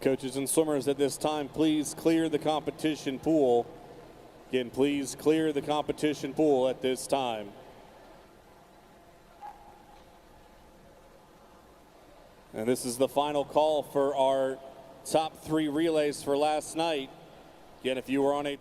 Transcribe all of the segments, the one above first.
Coaches and swimmers at this time, please clear the competition pool. Again, please clear the competition pool at this time. And this is the final call for our top 3 relays for last night. Again, if you were on a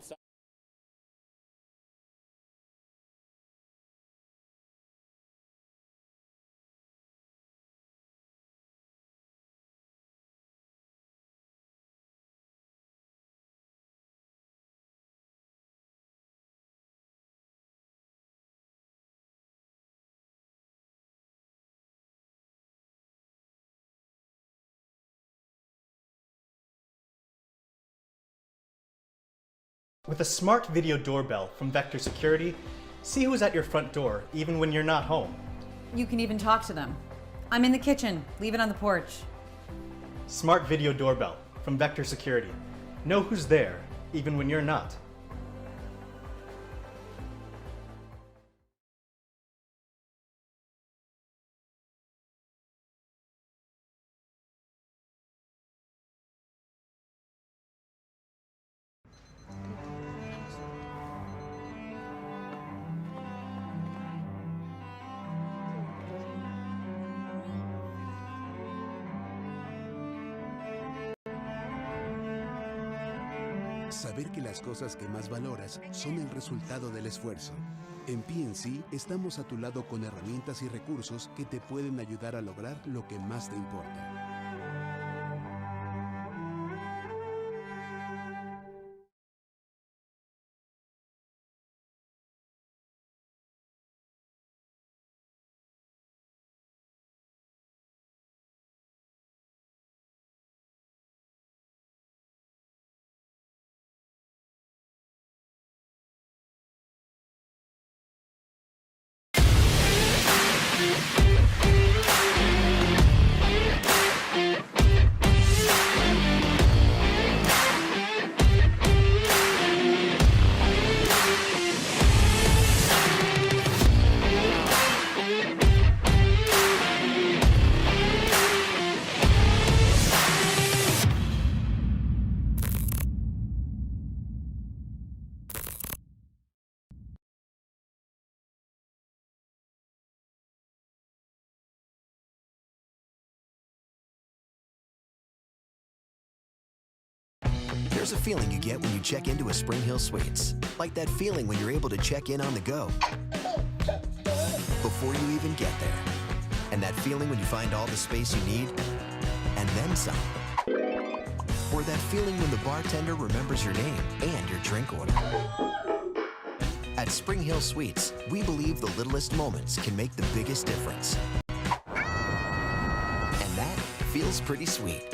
With a smart video doorbell from Vector Security, see who's at your front door, even when you're not home. You can even talk to them. I'm in the kitchen. Leave it on the porch. Smart video doorbell from Vector Security. Know who's there, even when you're not. Saber que las cosas que más valoras son el resultado del esfuerzo. En PNC estamos a tu lado con herramientas y recursos que te pueden ayudar a lograr lo que más te importa. There's a feeling you get when you check into a Spring Hill Suites. Like that feeling when you're able to check in on the go before you even get there. And that feeling when you find all the space you need and then some. Or that feeling when the bartender remembers your name and your drink order. At Spring Hill Suites, we believe the littlest moments can make the biggest difference. And that feels pretty sweet.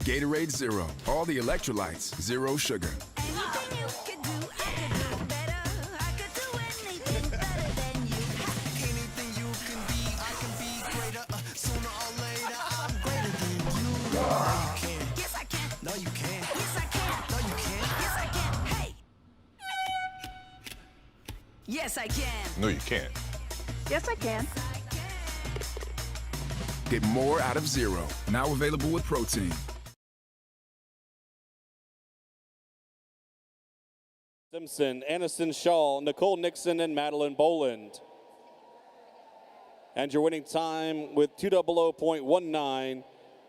Gatorade Zero. All the electrolytes, zero sugar. Yes, I can. No, you can't. Yes, I can. Get more out of Zero. Now available with protein. Simpson, Aniston Shaw, Nicole Nixon, and Madeline Boland. And your winning time with 200.19,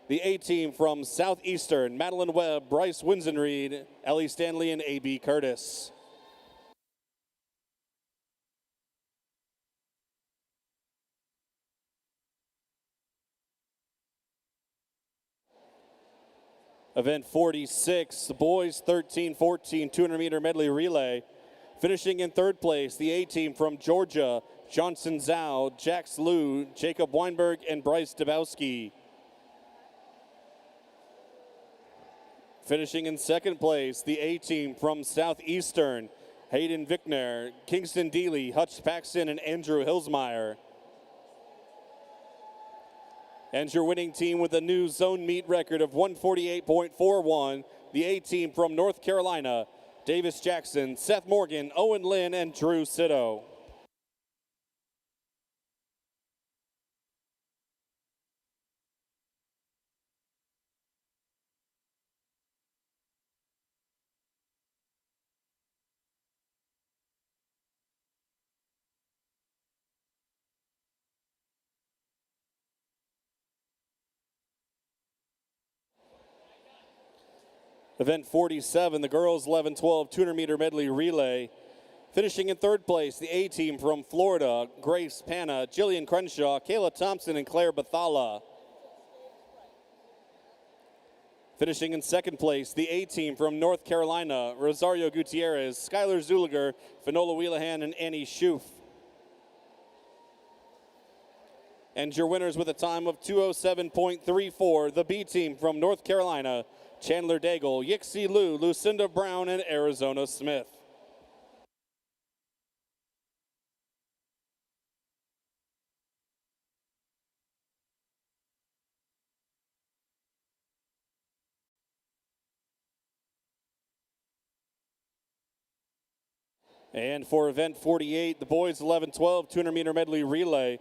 the A team from Southeastern, Madeline Webb, Bryce Winsenreed, Ellie Stanley, and A.B. Curtis. Event 46, the boys 13-14 200-meter medley relay. Finishing in third place, the A team from Georgia, Johnson Zhao, Jax Liu, Jacob Weinberg, and Bryce Dabowski. Finishing in second place, the A team from Southeastern, Hayden Vickner, Kingston Deely, Hutch Paxton, and Andrew Hillsmeyer. And your winning team with a new zone meet record of 148.41, the A team from North Carolina, Davis Jackson, Seth Morgan, Owen Lynn, and Drew Sitto. Event 47, the girls 11-12 200-meter medley relay. Finishing in third place, the A team from Florida, Grace Panna, Jillian Crenshaw, Kayla Thompson, and Claire Bathala. Finishing in second place, the A team from North Carolina, Rosario Gutierrez, Skylar Zuliger, Finola Wheelahan, and Annie Schoof. And your winners with a time of 2:07.34, the B team from North Carolina, Chandler Daigle, Yixi Liu, Lucinda Brown, and Arizona Smith. And for event 48, the boys 11-12 200-meter medley relay.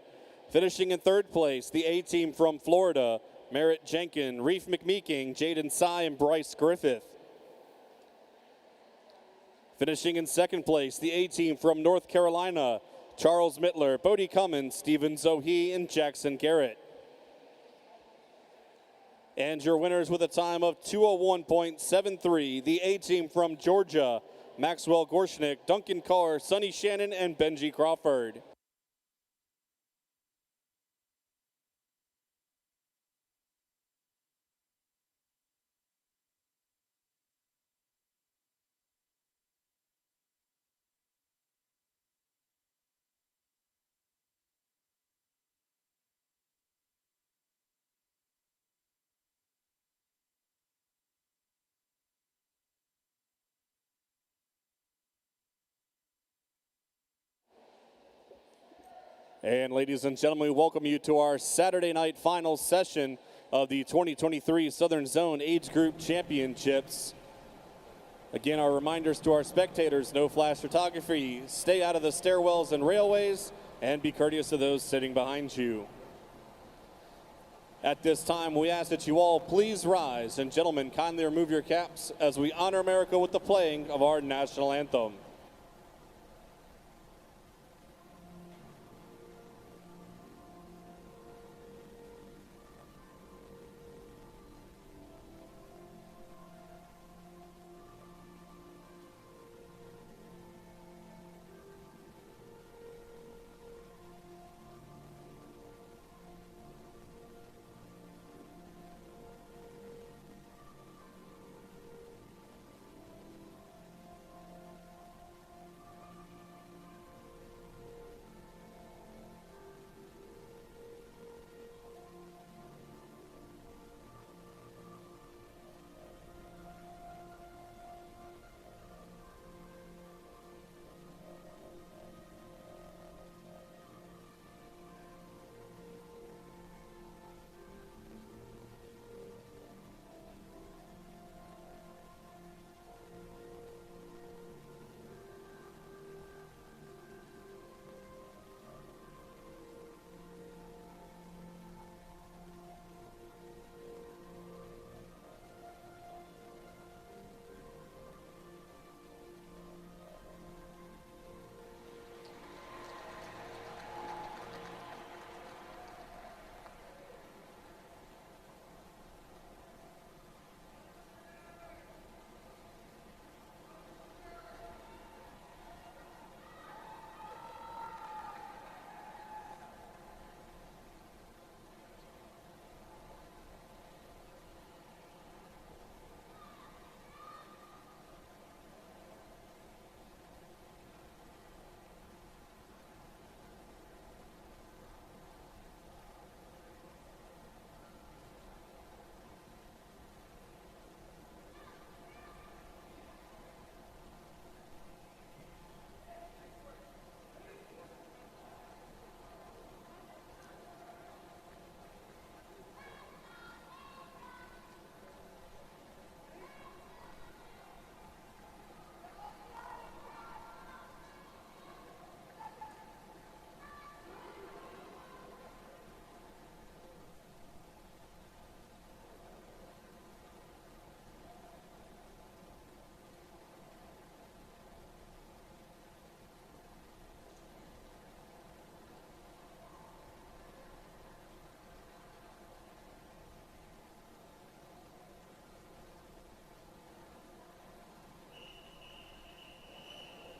Finishing in third place, the A team from Florida, Merritt Jenkin, Reef McMeeking, Jaden Sy, and Bryce Griffith. Finishing in second place, the A team from North Carolina, Charles Mittler, Bodie Cummins, Stephen Zohe, and Jackson Garrett. And your winners with a time of 2:01.73, the A team from Georgia, Maxwell Gorshnick, Duncan Carr, Sonny Shannon, and Benji Crawford. And ladies and gentlemen, we welcome you to our Saturday night final session of the 2023 Southern Zone Age Group Championships. Again, our reminders to our spectators: no flash photography, stay out of the stairwells and railways, and be courteous to those sitting behind you. At this time, we ask that you all please rise, and gentlemen, kindly remove your caps as we honor America with the playing of our national anthem.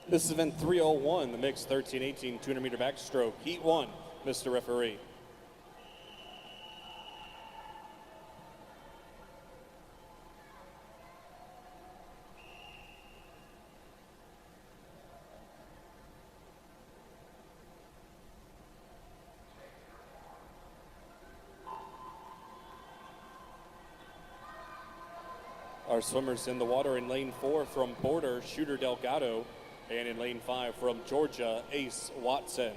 This is event 301, the mixed 13-18 200-meter backstroke, heat 1, Mr. Referee. Our swimmers in the water in lane 4 from Border, Shooter Delgado, and in lane 5 from Georgia, Ace Watson.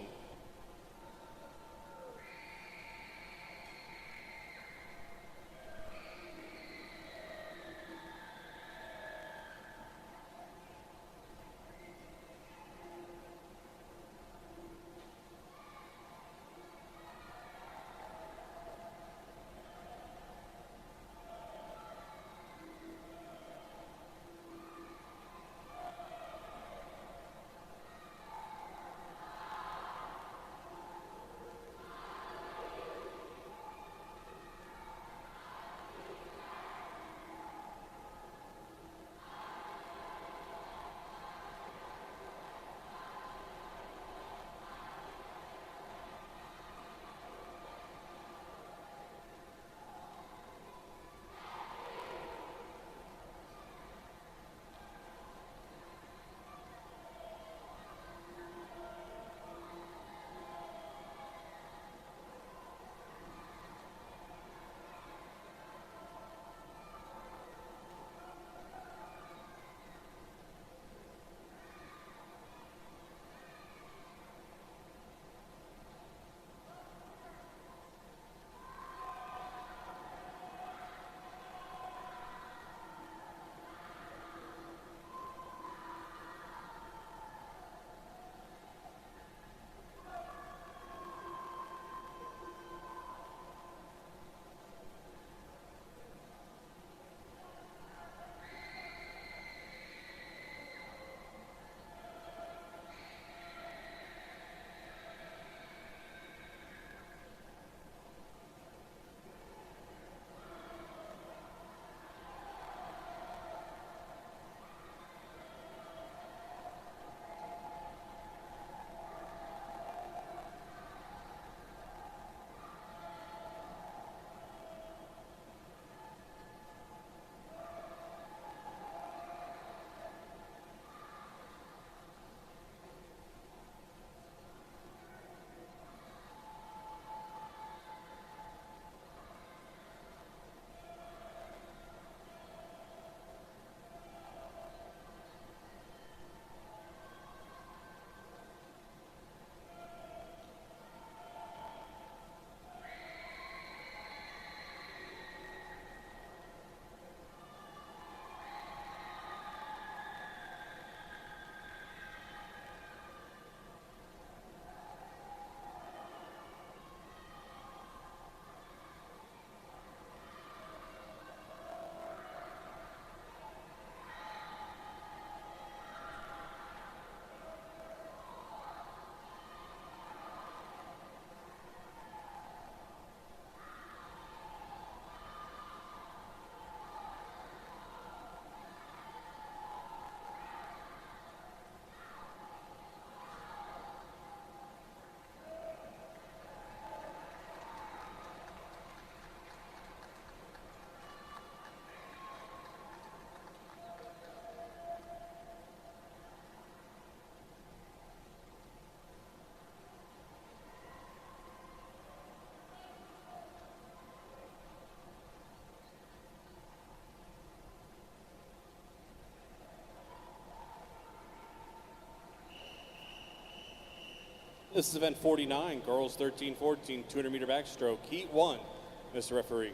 This is event 49, girls 13-14, 200-meter backstroke, heat 1, Mr. Referee.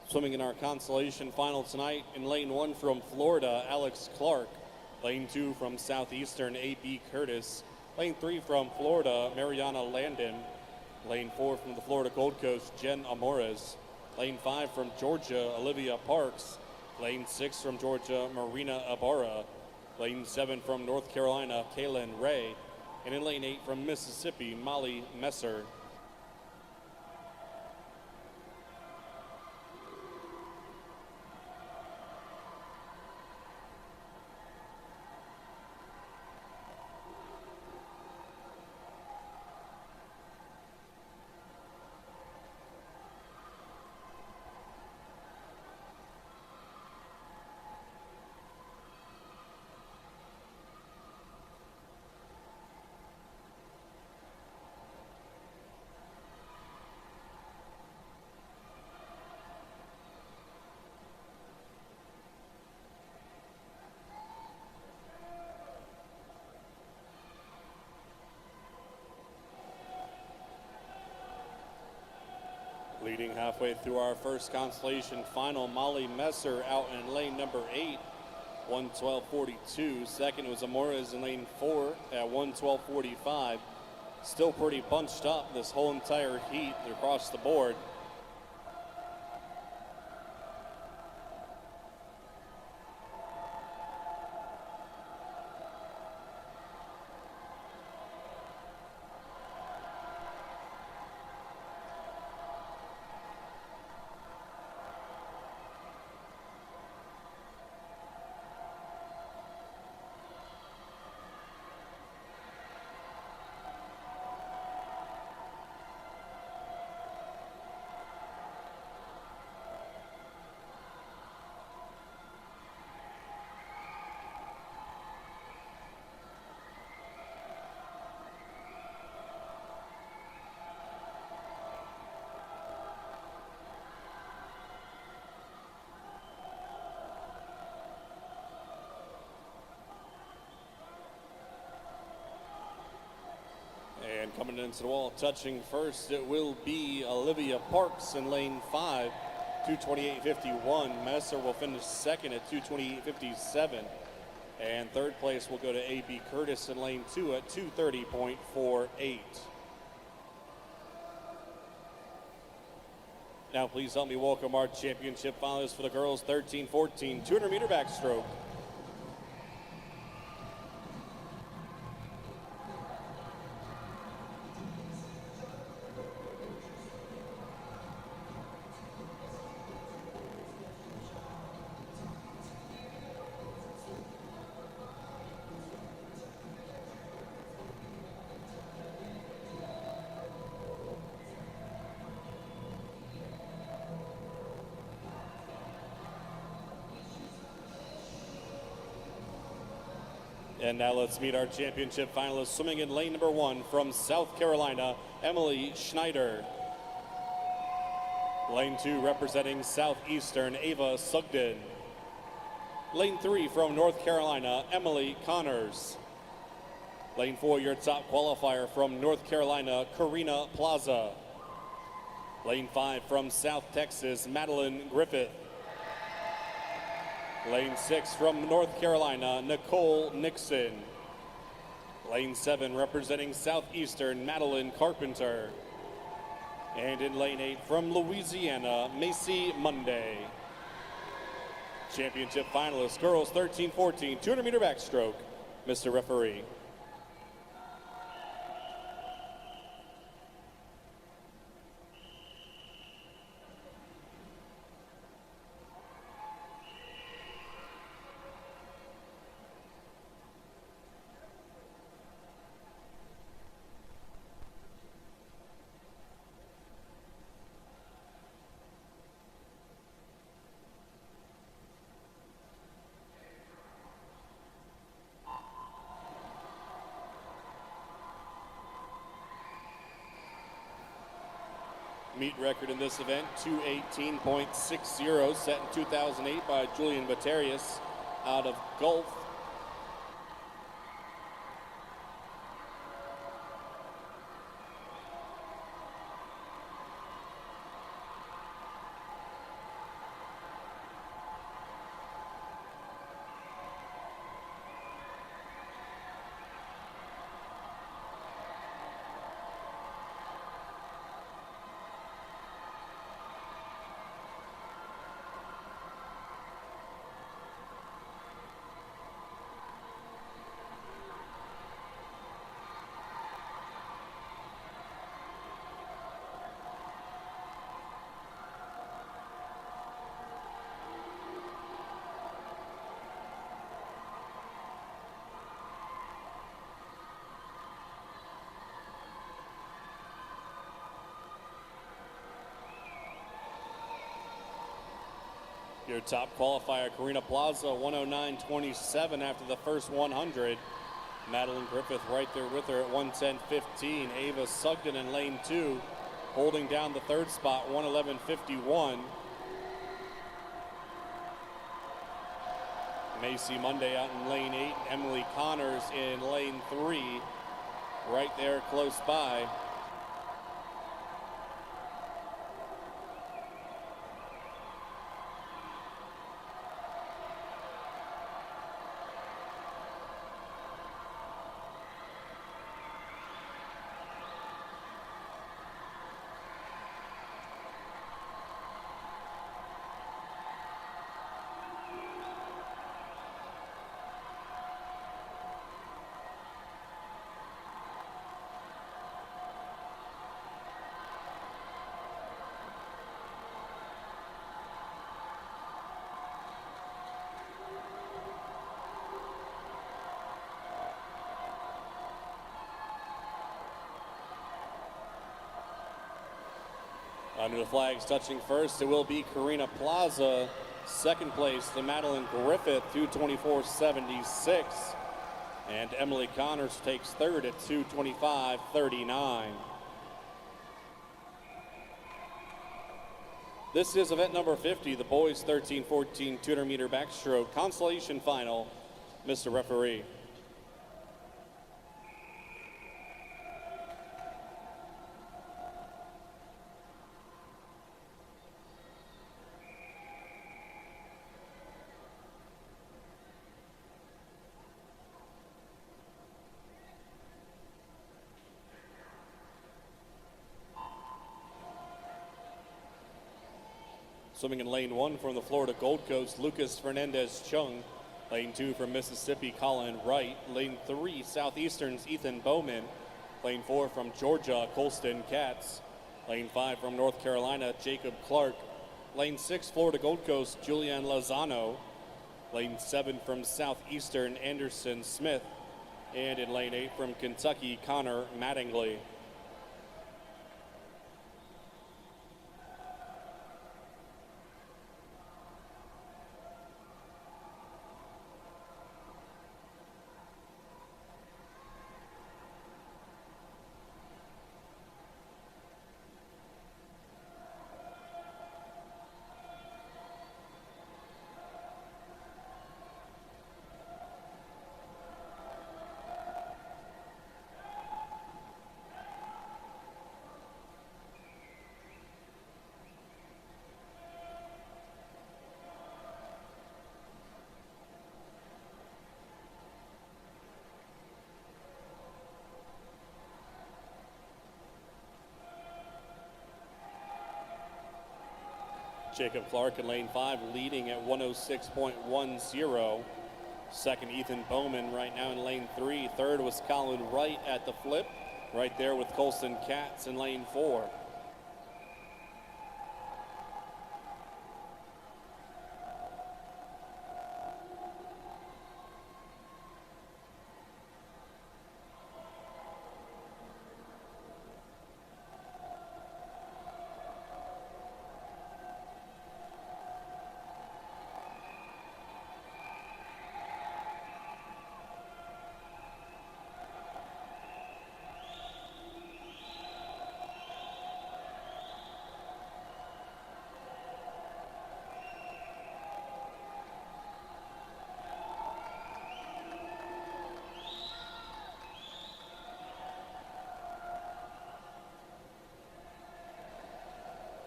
Swimming in our consolation final tonight in lane 1 from Florida, Alex Clark. Lane 2 from Southeastern, A.B. Curtis. Lane 3 from Florida, Mariana Landon. Lane 4 from the Florida Gold Coast, Jen Amores. Lane 5 from Georgia, Olivia Parks. Lane 6 from Georgia, Marina Ibarra. Lane 7 from North Carolina, Kaylin Ray. And in lane 8 from Mississippi, Molly Messer. Leading halfway through our first constellation final, Molly Messer out in lane number 8, 1:12:42. Second was Amores in lane 4 at 1:12:45. Still pretty bunched up this whole entire heat across the board. And coming into the wall, touching first, it will be Olivia Parks in lane 5, 2:28:51. Messer will finish second at 2:28:57. And third place will go to A.B. Curtis in lane 2 at 2:30.48. Now please help me welcome our championship finalists for the girls 13-14 200-meter backstroke. And now let's meet our championship finalists. Swimming in lane number 1 from South Carolina, Emily Schneider. Lane 2 representing Southeastern, Ava Sugden. Lane 3 from North Carolina, Emily Connors. Lane 4, your top qualifier from North Carolina, Karina Plaza. Lane 5 from South Texas, Madeline Griffith. Lane 6 from North Carolina, Nicole Nixon. Lane 7 representing Southeastern, Madeline Carpenter. And in lane 8 from Louisiana, Macy Monday. Championship finalists, girls 13-14, 200-meter backstroke. Mr. Referee. Meet record in this event, 2:18.60, set in 2008 by Julian Batarius out of Gulf. Your top qualifier, Karina Plaza, 109.27 after the first 100. Madeline Griffith right there with her at 110.15. Ava Sugden in lane 2, holding down the third spot, 111.51. Macy Monday out in lane 8. Emily Connors in lane 3, right there close by. Under the flags touching first, it will be Karina Plaza. Second place, the Madeline Griffith, 2:24.76. And Emily Connors takes third at 2:25.39. This is event number 50, the boys 13-14 200-meter backstroke consolation final. Mr. Referee. Swimming in lane 1 from the Florida Gold Coast, Lucas Fernandez Chung. Lane 2 from Mississippi, Colin Wright. Lane 3, Southeastern's Ethan Bowman. Lane 4 from Georgia, Colston Katz. Lane 5 from North Carolina, Jacob Clark. Lane 6, Florida Gold Coast, Julian Lozano. Lane 7 from Southeastern, Anderson Smith. And in lane 8 from Kentucky, Connor Mattingly. Jacob Clark in lane 5 leading at 106.10. Second, Ethan Bowman right now in lane 3. Third was Colin Wright at the flip, right there with Colston Katz in lane 4.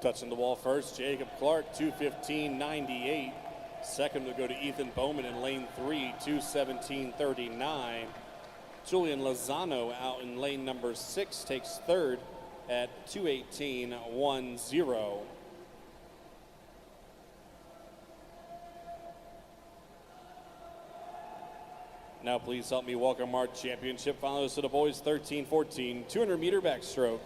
Touching the wall first, Jacob Clark, 2:15.98. Second will go to Ethan Bowman in lane 3, 2:17.39. Julian Lozano out in lane number 6 takes third at 2:18.10. Now please help me welcome our championship finalists to the boys 13-14 200-meter backstroke.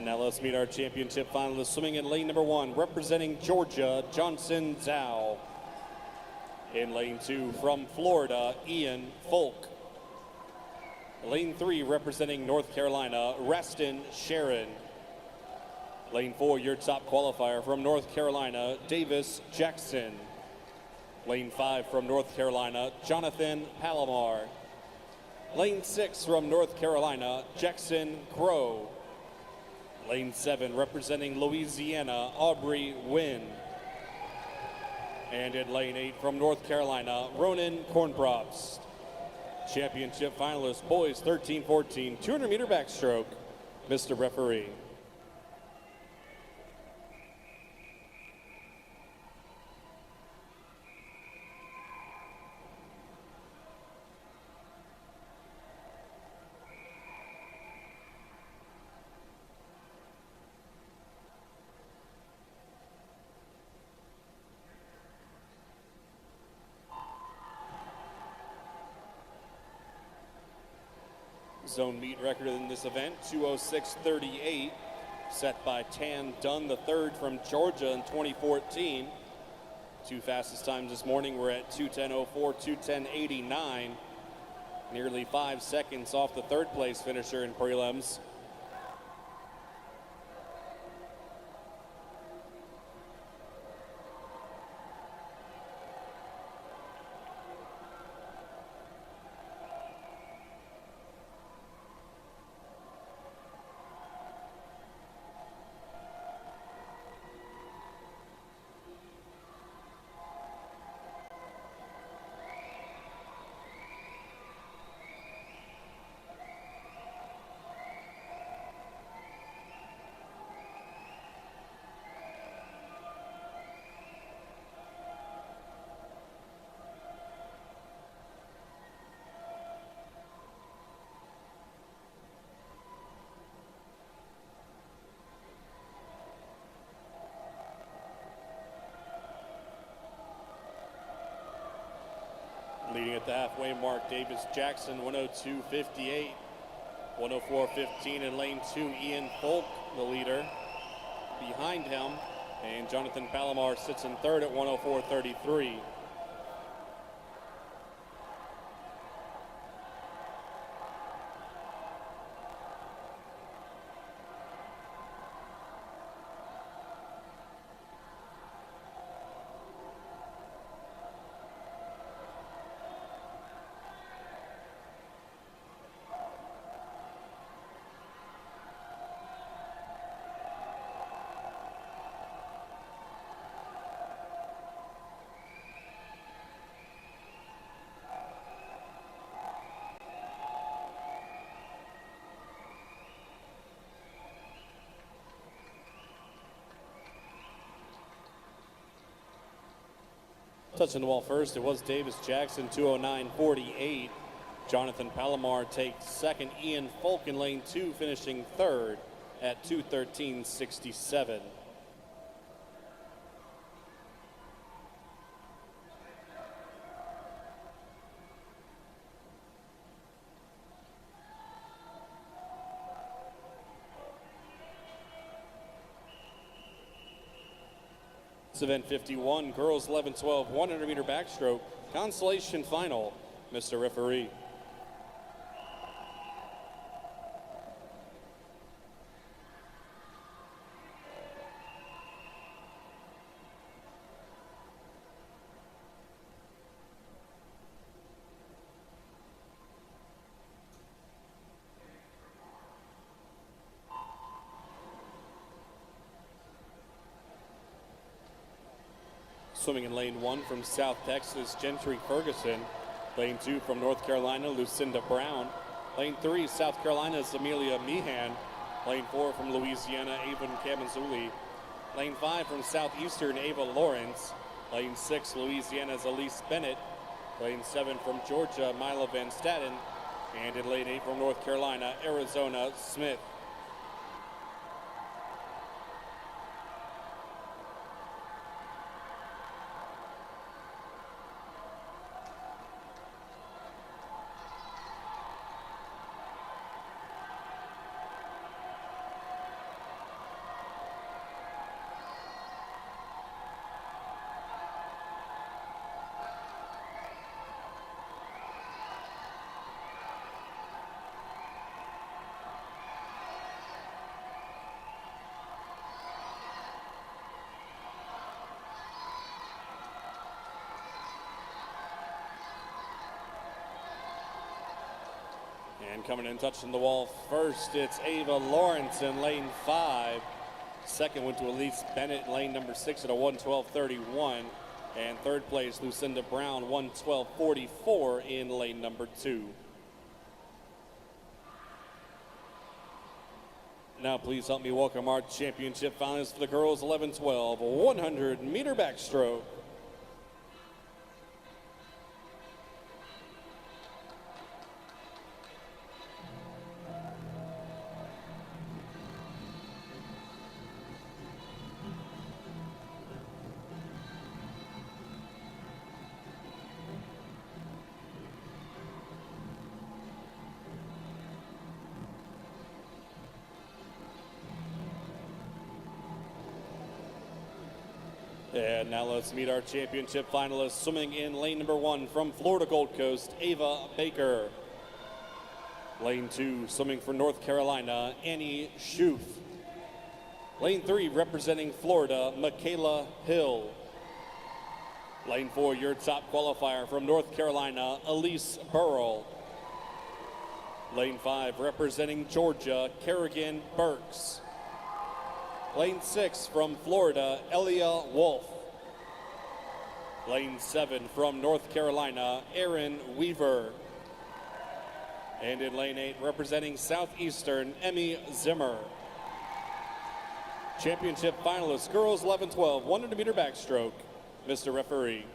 And now let's meet our championship finalists. Swimming in lane number 1, representing Georgia, Johnson Zhao. In lane 2, from Florida, Ian Folk. Lane 3, representing North Carolina, Reston Sharon. Lane 4, your top qualifier from North Carolina, Davis Jackson. Lane 5 from North Carolina, Jonathan Palomar. Lane 6 from North Carolina, Jackson Crow. Lane 7 representing Louisiana, Aubrey Wynn. And in lane 8 from North Carolina, Ronan Kornprobst. Championship finalists, boys 13-14, 200-meter backstroke, Mr. Referee. Zone meet record in this event, 2:06:38, set by Tan Dunn III from Georgia in 2014. Two fastest times this morning were at 2:10:04, 2:10:89, nearly 5 seconds off the third place finisher in prelims. Leading at the halfway mark, Davis Jackson, 102.58. 104.15 in lane 2, Ian Folk, the leader. Behind him, and Jonathan Palomar sits in third at 104.33. Touching the wall first, it was Davis Jackson, 209.48. Jonathan Palomar takes second. Ian Folk in lane 2, finishing third at 2:13.67. It's event 51, girls 11-12, 100-meter backstroke, consolation final, Mr. Referee. Swimming in lane 1 from South Texas, Gentry Ferguson. Lane 2 from North Carolina, Lucinda Brown. Lane 3, South Carolina's Amelia Meehan. Lane 4 from Louisiana, Avon Camanzuli. Lane 5 from Southeastern, Ava Lawrence. Lane 6, Louisiana's Elise Bennett. Lane 7 from Georgia, Mila Van Staten. And in lane 8 from North Carolina, Arizona Smith. And coming in touching the wall first, it's Ava Lawrence in lane 5. Second went to Elise Bennett in lane number 6 at a 1:12.31. And third place, Lucinda Brown, 1:12.44 in lane number 2. Now please help me welcome our championship finalists for the girls 11-12 100-meter backstroke. And now let's meet our championship finalists. Swimming in lane number 1 from Florida Gold Coast, Ava Baker. Lane 2, swimming for North Carolina, Annie Schuth. Lane 3, representing Florida, Michaela Hill. Lane 4, your top qualifier from North Carolina, Elise Burrell. Lane 5, representing Georgia, Kerrigan Burks. Lane 6 from Florida, Elia Wolf. Lane 7 from North Carolina, Erin Weaver. And in lane 8, representing Southeastern, Emmy Zimmer. Championship finalists, girls 11-12, 100-meter backstroke. Mr. Referee.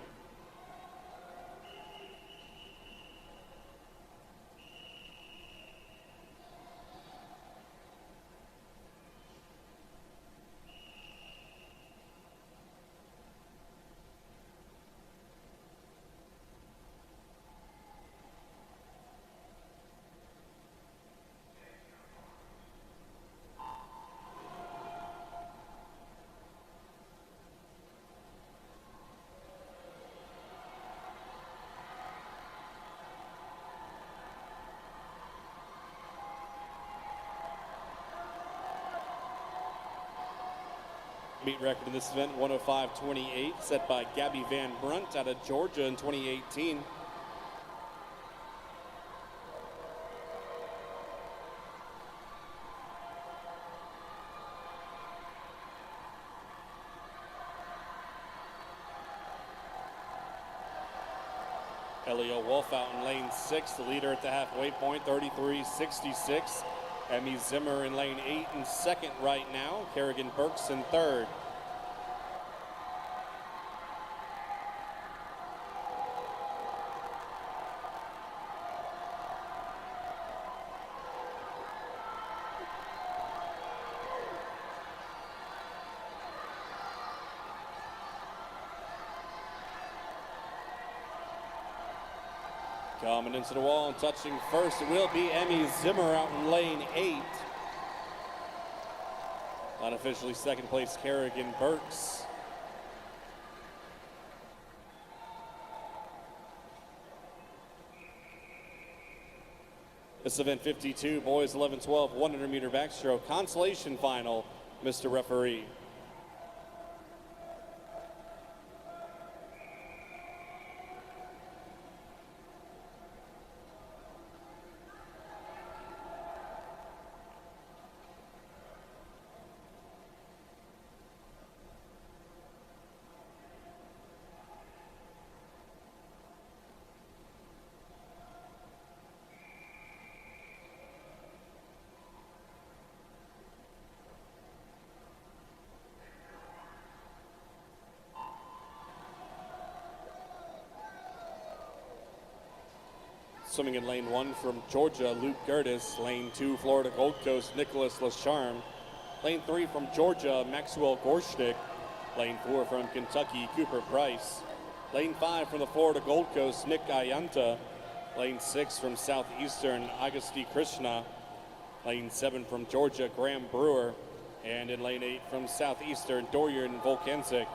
Meet record in this event, 105.28, set by Gabby Van Brunt out of Georgia in 2018. Elia Wolf out in lane 6, the leader at the halfway point, 33.66. Emmy Zimmer in lane 8 and second right now. Kerrigan Burks in third. Coming into the wall and touching first, it will be Emmy Zimmer out in lane 8. Unofficially second place, Kerrigan Burks. This event 52, boys 11-12, 100-meter backstroke. Consolation final, Mr. Referee. Swimming in lane 1 from Georgia, Luke Gertis. Lane 2, Florida Gold Coast, Nicholas Lacharme. Lane 3 from Georgia, Maxwell Gorshtick. Lane 4 from Kentucky, Cooper Price. Lane 5 from the Florida Gold Coast, Nick Ayanta. Lane 6 from Southeastern, Agasti Krishna. Lane 7 from Georgia, Graham Brewer. And in lane 8 from Southeastern, Dorian Volkancic.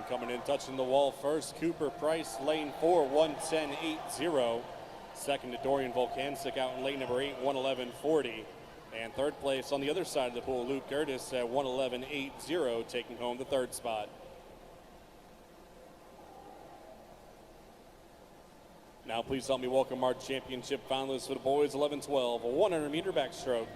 And coming in, touching the wall first, Cooper Price, lane 4, 110.80. Second to Dorian Volkancic out in lane number 8, 111.40. And third place on the other side of the pool, Luke Curtis at 111.80, taking home the third spot. Now please help me welcome our championship finalists for the boys 11-12, 100 meter backstroke.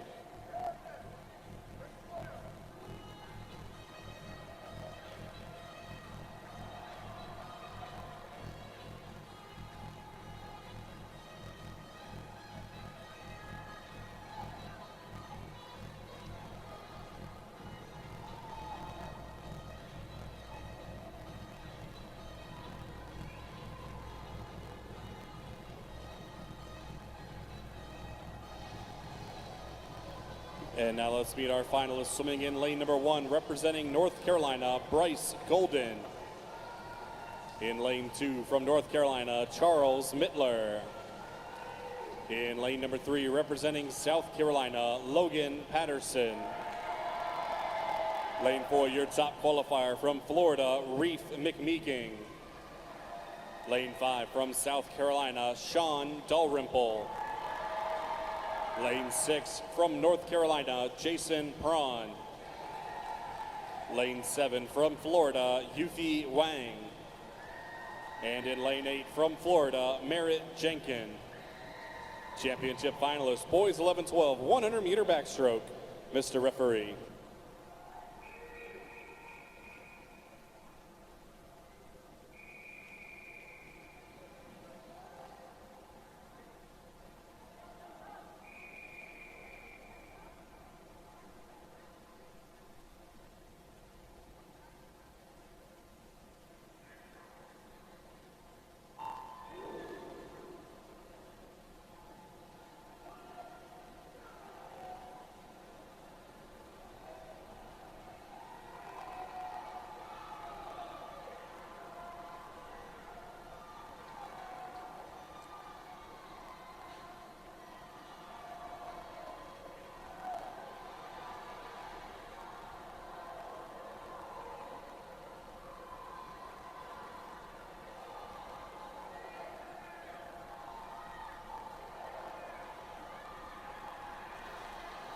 And now let's meet our finalists swimming in lane number 1, representing North Carolina, Bryce Golden. In lane 2 from North Carolina, Charles Mittler. In lane number 3, representing South Carolina, Logan Patterson. Lane 4, your top qualifier from Florida, Reef McMeeking. Lane 5 from South Carolina, Sean Dalrymple. Lane 6 from North Carolina, Jason Prawn. Lane 7 from Florida, Yufi Wang. And in lane 8 from Florida, Merritt Jenkin. Championship finalists, boys 11-12, 100 meter backstroke. Mr. Referee.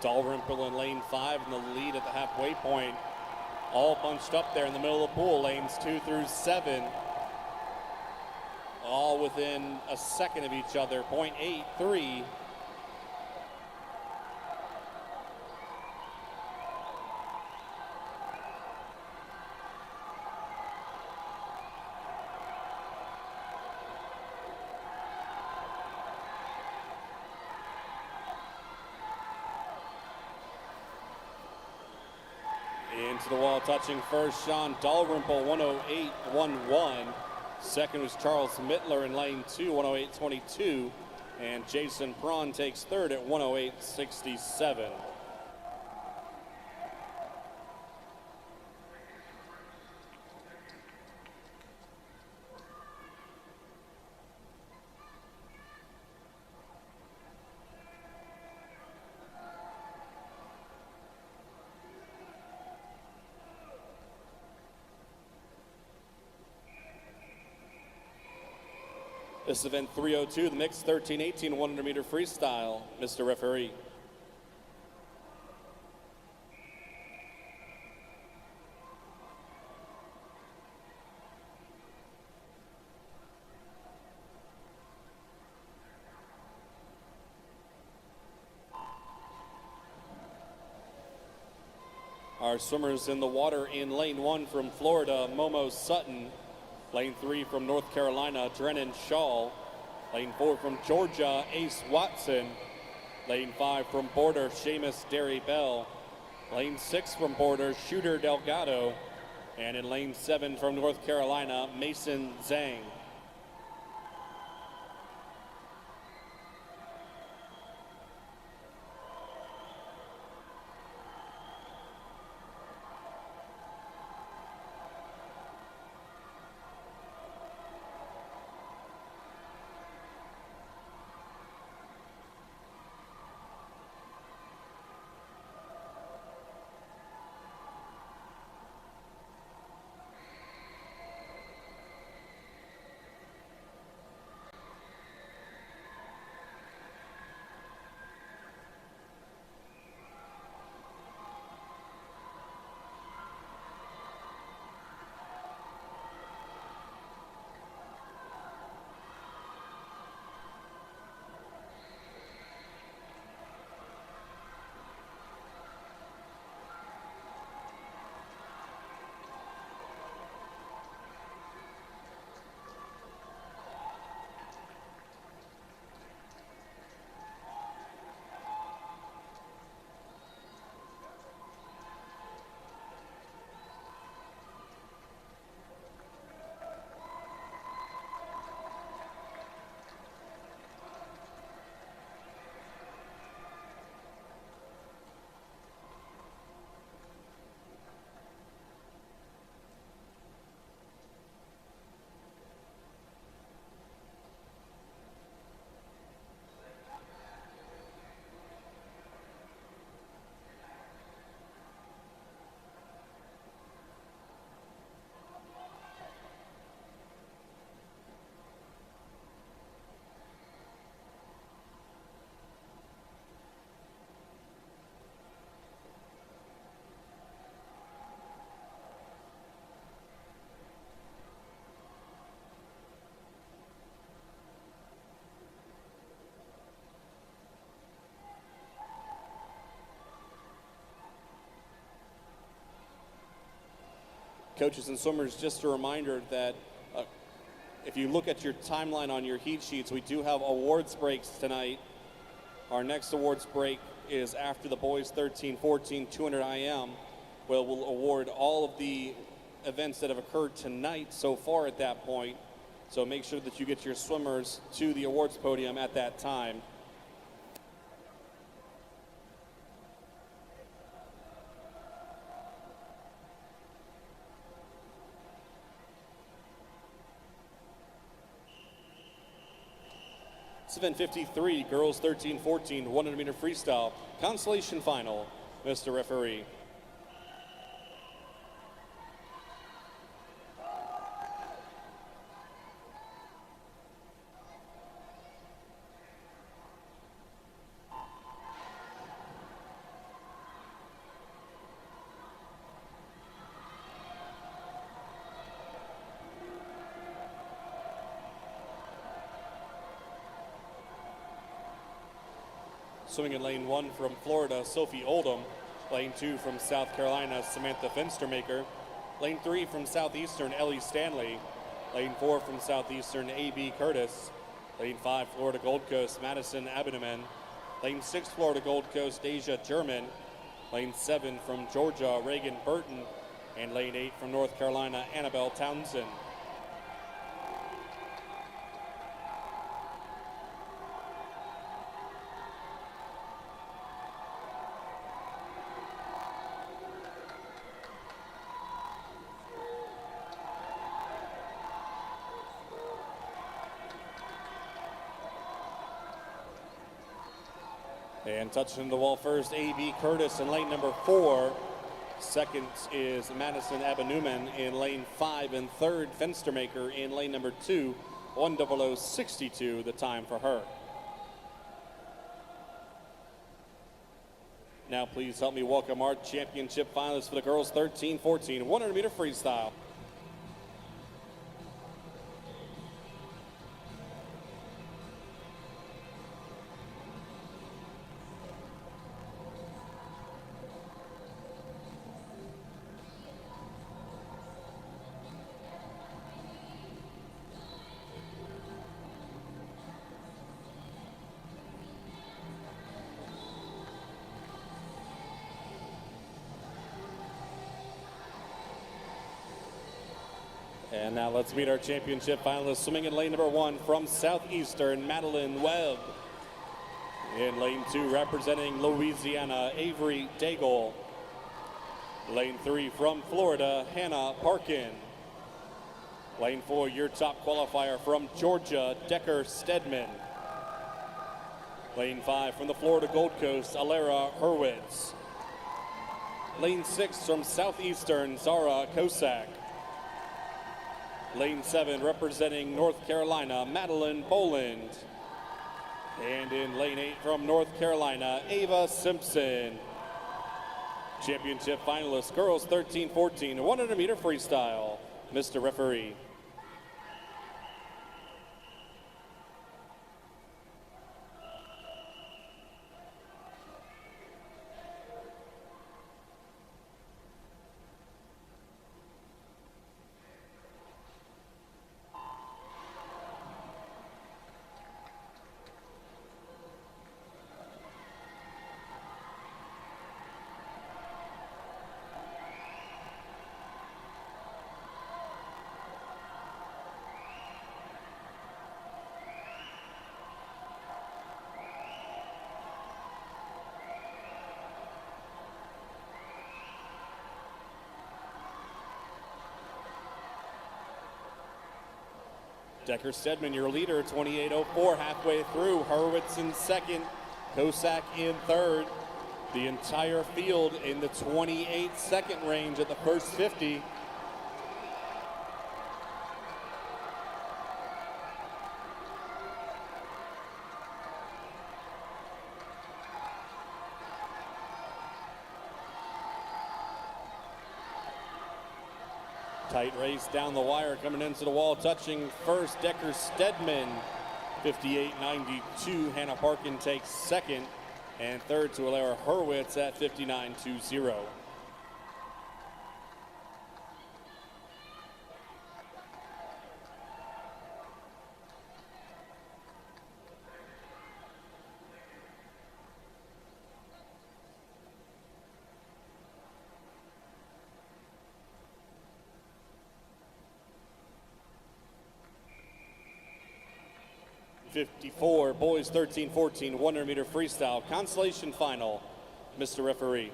Dalrymple in lane 5 in the lead at the halfway point. All bunched up there in the middle of the pool, lanes 2 through 7. All within a second of each other, 0.83. Into the wall, touching first, Sean Dalrymple, 108.11. Second was Charles Mittler in lane 2, 108.22. And Jason Prawn takes third at 108.67. This is event 302, the mixed 13-18 100 meter freestyle. Mr. Referee. Our swimmers in the water in lane 1 from Florida, Momo Sutton. Lane 3 from North Carolina, Drennan Shaw. Lane 4 from Georgia, Ace Watson. Lane 5 from Border, Seamus Derry Bell. Lane 6 from Border, Shooter Delgado. And in lane 7 from North Carolina, Mason Zhang. Coaches and swimmers, just a reminder that if you look at your timeline on your heat sheets, we do have awards breaks tonight. Our next awards break is after the boys 13-14 200 IM. We'll award all of the events that have occurred tonight so far at that point. So make sure that you get your swimmers to the awards podium at that time. It's event 53, girls 13-14, 100 meter freestyle, consolation final. Mr. Referee. Swimming in lane 1 from Florida, Sophie Oldham. Lane 2 from South Carolina, Samantha Fenstermaker. Lane 3 from Southeastern, Ellie Stanley. Lane 4 from Southeastern, A.B. Curtis. Lane 5, Florida Gold Coast, Madison Abeneman. Lane 6, Florida Gold Coast, Asia German. Lane 7 from Georgia, Reagan Burton. And lane 8 from North Carolina, Annabelle Townsend. And touching the wall first, A.B. Curtis in lane number 4. Second is Madison Abenuman in lane 5. And third, Fenstermaker in lane number 2. 1:00.62, the time for her. Now please help me welcome our championship finalists for the girls 13-14 100 meter freestyle. And now let's meet our championship finalists. Swimming in lane number 1 from Southeastern, Madeline Webb. In lane 2, representing Louisiana, Avery Daigle. Lane 3 from Florida, Hannah Parkin. Lane 4, your top qualifier from Georgia, Decker Stedman. Lane 5 from the Florida Gold Coast, Alara Hurwitz. Lane 6 from Southeastern, Zara Kosak. Lane 7 representing North Carolina, Madeline Boland. And in lane 8 from North Carolina, Ava Simpson. Championship finalists, girls 13-14, 100 meter freestyle. Mr. Referee. Decker Stedman, your leader, 28:04, halfway through. Hurwitz in second, Kosak in third. The entire field in the 28-second range at the first 50. Tight race down the wire, coming into the wall, touching first, Decker Stedman, 58.92. Hannah Parkin takes second, and third to Alara Hurwitz at 59.20. 54, boys 13-14, 100-meter freestyle, consolation final. Mr. Referee.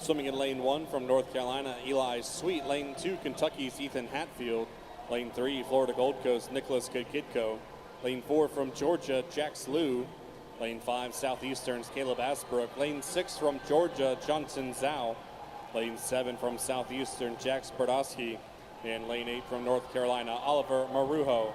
Swimming in lane 1 from North Carolina, Eli Sweet. Lane 2, Kentucky's Ethan Hatfield. Lane 3, Florida Gold Coast, Nicholas Kikitko. Lane 4 from Georgia, Jax Liu. Lane 5, Southeastern's Caleb Asbrook. Lane 6 from Georgia, Johnson Zhao. Lane 7 from Southeastern, Jax Berdowski. And lane 8 from North Carolina, Oliver Marujo.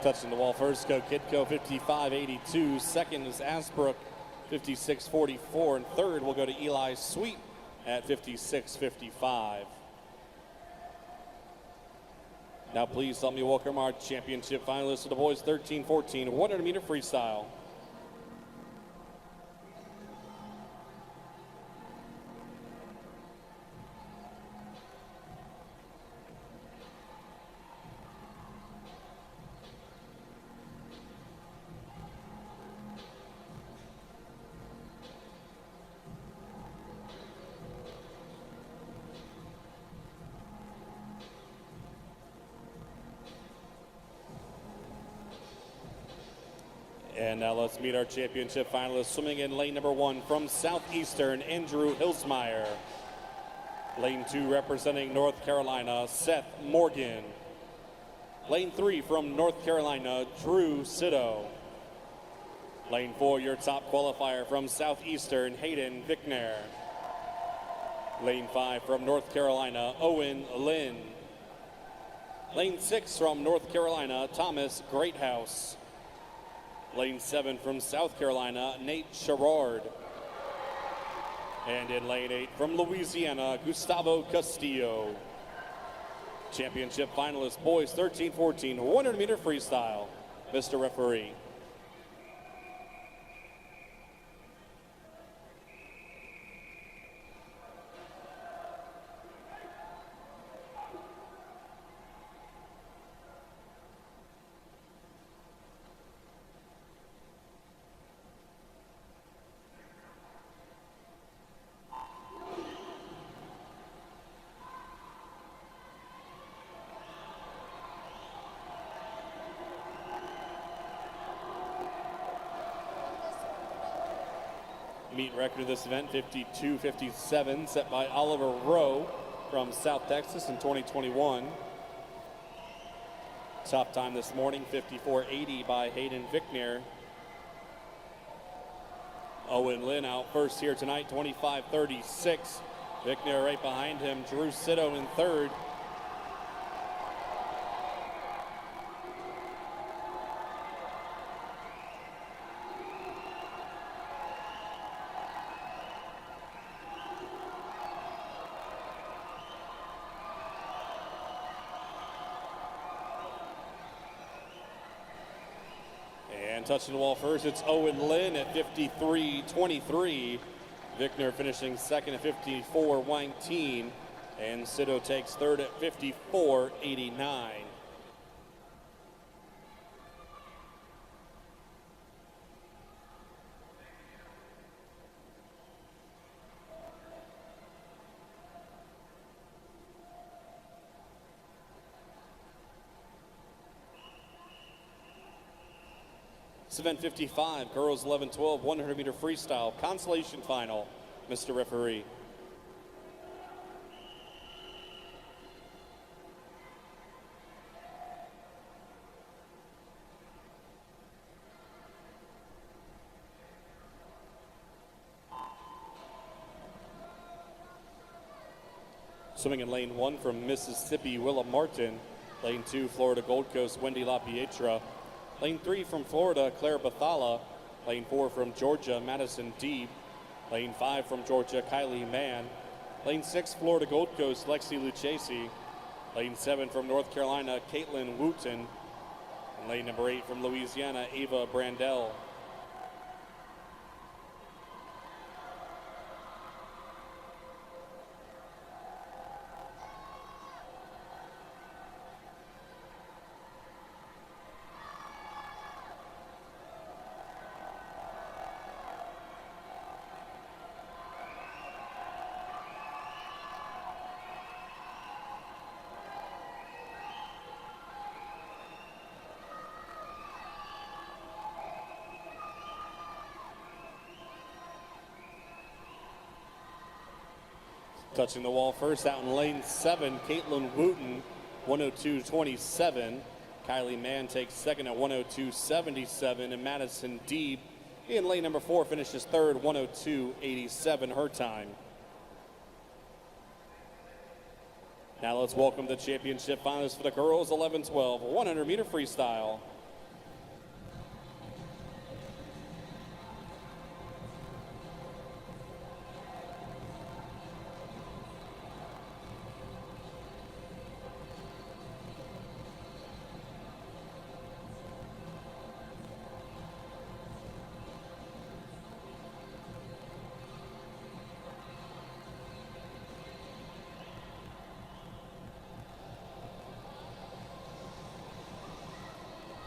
Touching the wall first, Kitko 55.82. Second is Asbrook 56.44. And third will go to Eli Sweet at 56.55. Now please help me welcome our championship finalists of the boys 13-14 100-meter freestyle. And now let's meet our championship finalists. Swimming in lane number 1 from Southeastern, Andrew Hilsmeyer. Lane 2 representing North Carolina, Seth Morgan. Lane 3 from North Carolina, Drew Sitto. Lane 4, your top qualifier from Southeastern, Hayden Vickner. Lane 5 from North Carolina, Owen Lynn. Lane 6 from North Carolina, Thomas Greathouse. Lane 7 from South Carolina, Nate Sherrard. And in lane 8 from Louisiana, Gustavo Castillo. Championship finalists, boys 13-14, 100-meter freestyle. Mr. Referee. Meet record of this event, 52.57, set by Oliver Rowe from South Texas in 2021. Top time this morning, 54.80 by Hayden Vickner. Owen Lynn out first here tonight, 25.36. Vickner right behind him, Drew Sitto in third. Touching the wall first, it's Owen Lynn at 53.23. Vickner finishing second at 54.19. And Sitto takes third at 54.89. Event 55, girls 11-12, 100-meter freestyle, consolation final. Mr. Referee. Swimming in lane 1 from Mississippi, Willa Martin. Lane 2, Florida Gold Coast, Wendy LaPietra. Lane 3 from Florida, Claire Bathala. Lane 4 from Georgia, Madison Deeb. Lane 5 from Georgia, Kylie Mann. Lane 6, Florida Gold Coast, Lexi Lucchesi. Lane 7 from North Carolina, Caitlin Wooten. And lane number 8 from Louisiana, Ava Brandel. Touching the wall first out in lane 7, Caitlin Wooten, 102.27. Kylie Mann takes second at 102.77, and Madison Deeb in lane number 4 finishes third, 102.87 her time. Now let's welcome the championship finalists for the girls 11-12 100-meter freestyle.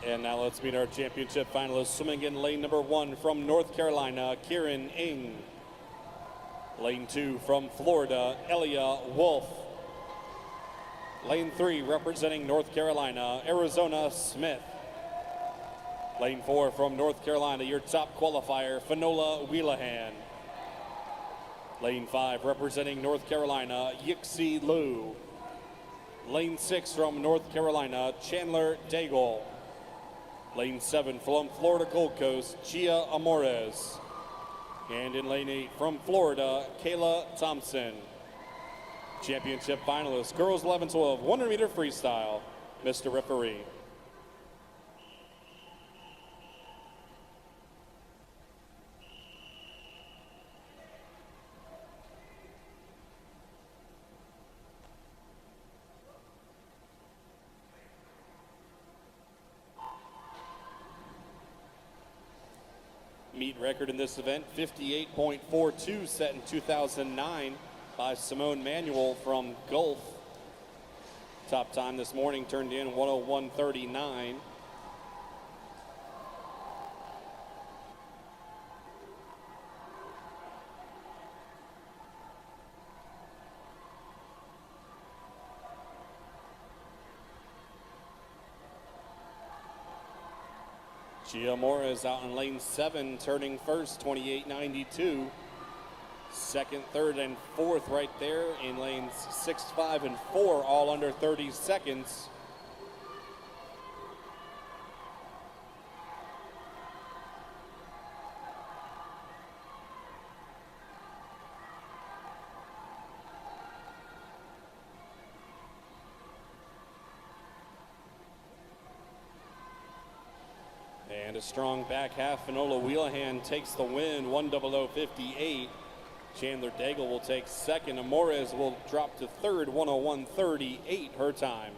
And now let's meet our championship finalists. Swimming in lane number 1 from North Carolina, Kieran Ng. Lane 2 from Florida, Elia Wolf. Lane 3 representing North Carolina, Arizona Smith. Lane 4 from North Carolina, your top qualifier, Finola Wheelahan. Lane 5 representing North Carolina, Yixi Liu. Lane 6 from North Carolina, Chandler Daigle. Lane 7 from Florida Gold Coast, Gia Amores. And in lane 8 from Florida, Kayla Thompson. Championship finalists, girls 11-12, 100-meter freestyle. Mr. Referee. Meet record in this event, 58.42, set in 2009 by Simone Manuel from Gulf. Top time this morning turned in 101.39. Gia Mora out in lane 7, turning first, 28.92. Second, third, and fourth right there in lanes 6, 5, and 4, all under 30 seconds. And a strong back half, Finola Wheelahan takes the win, 1:00:58. Chandler Daigle will take second. Amores will drop to third, 1:01:38 her time.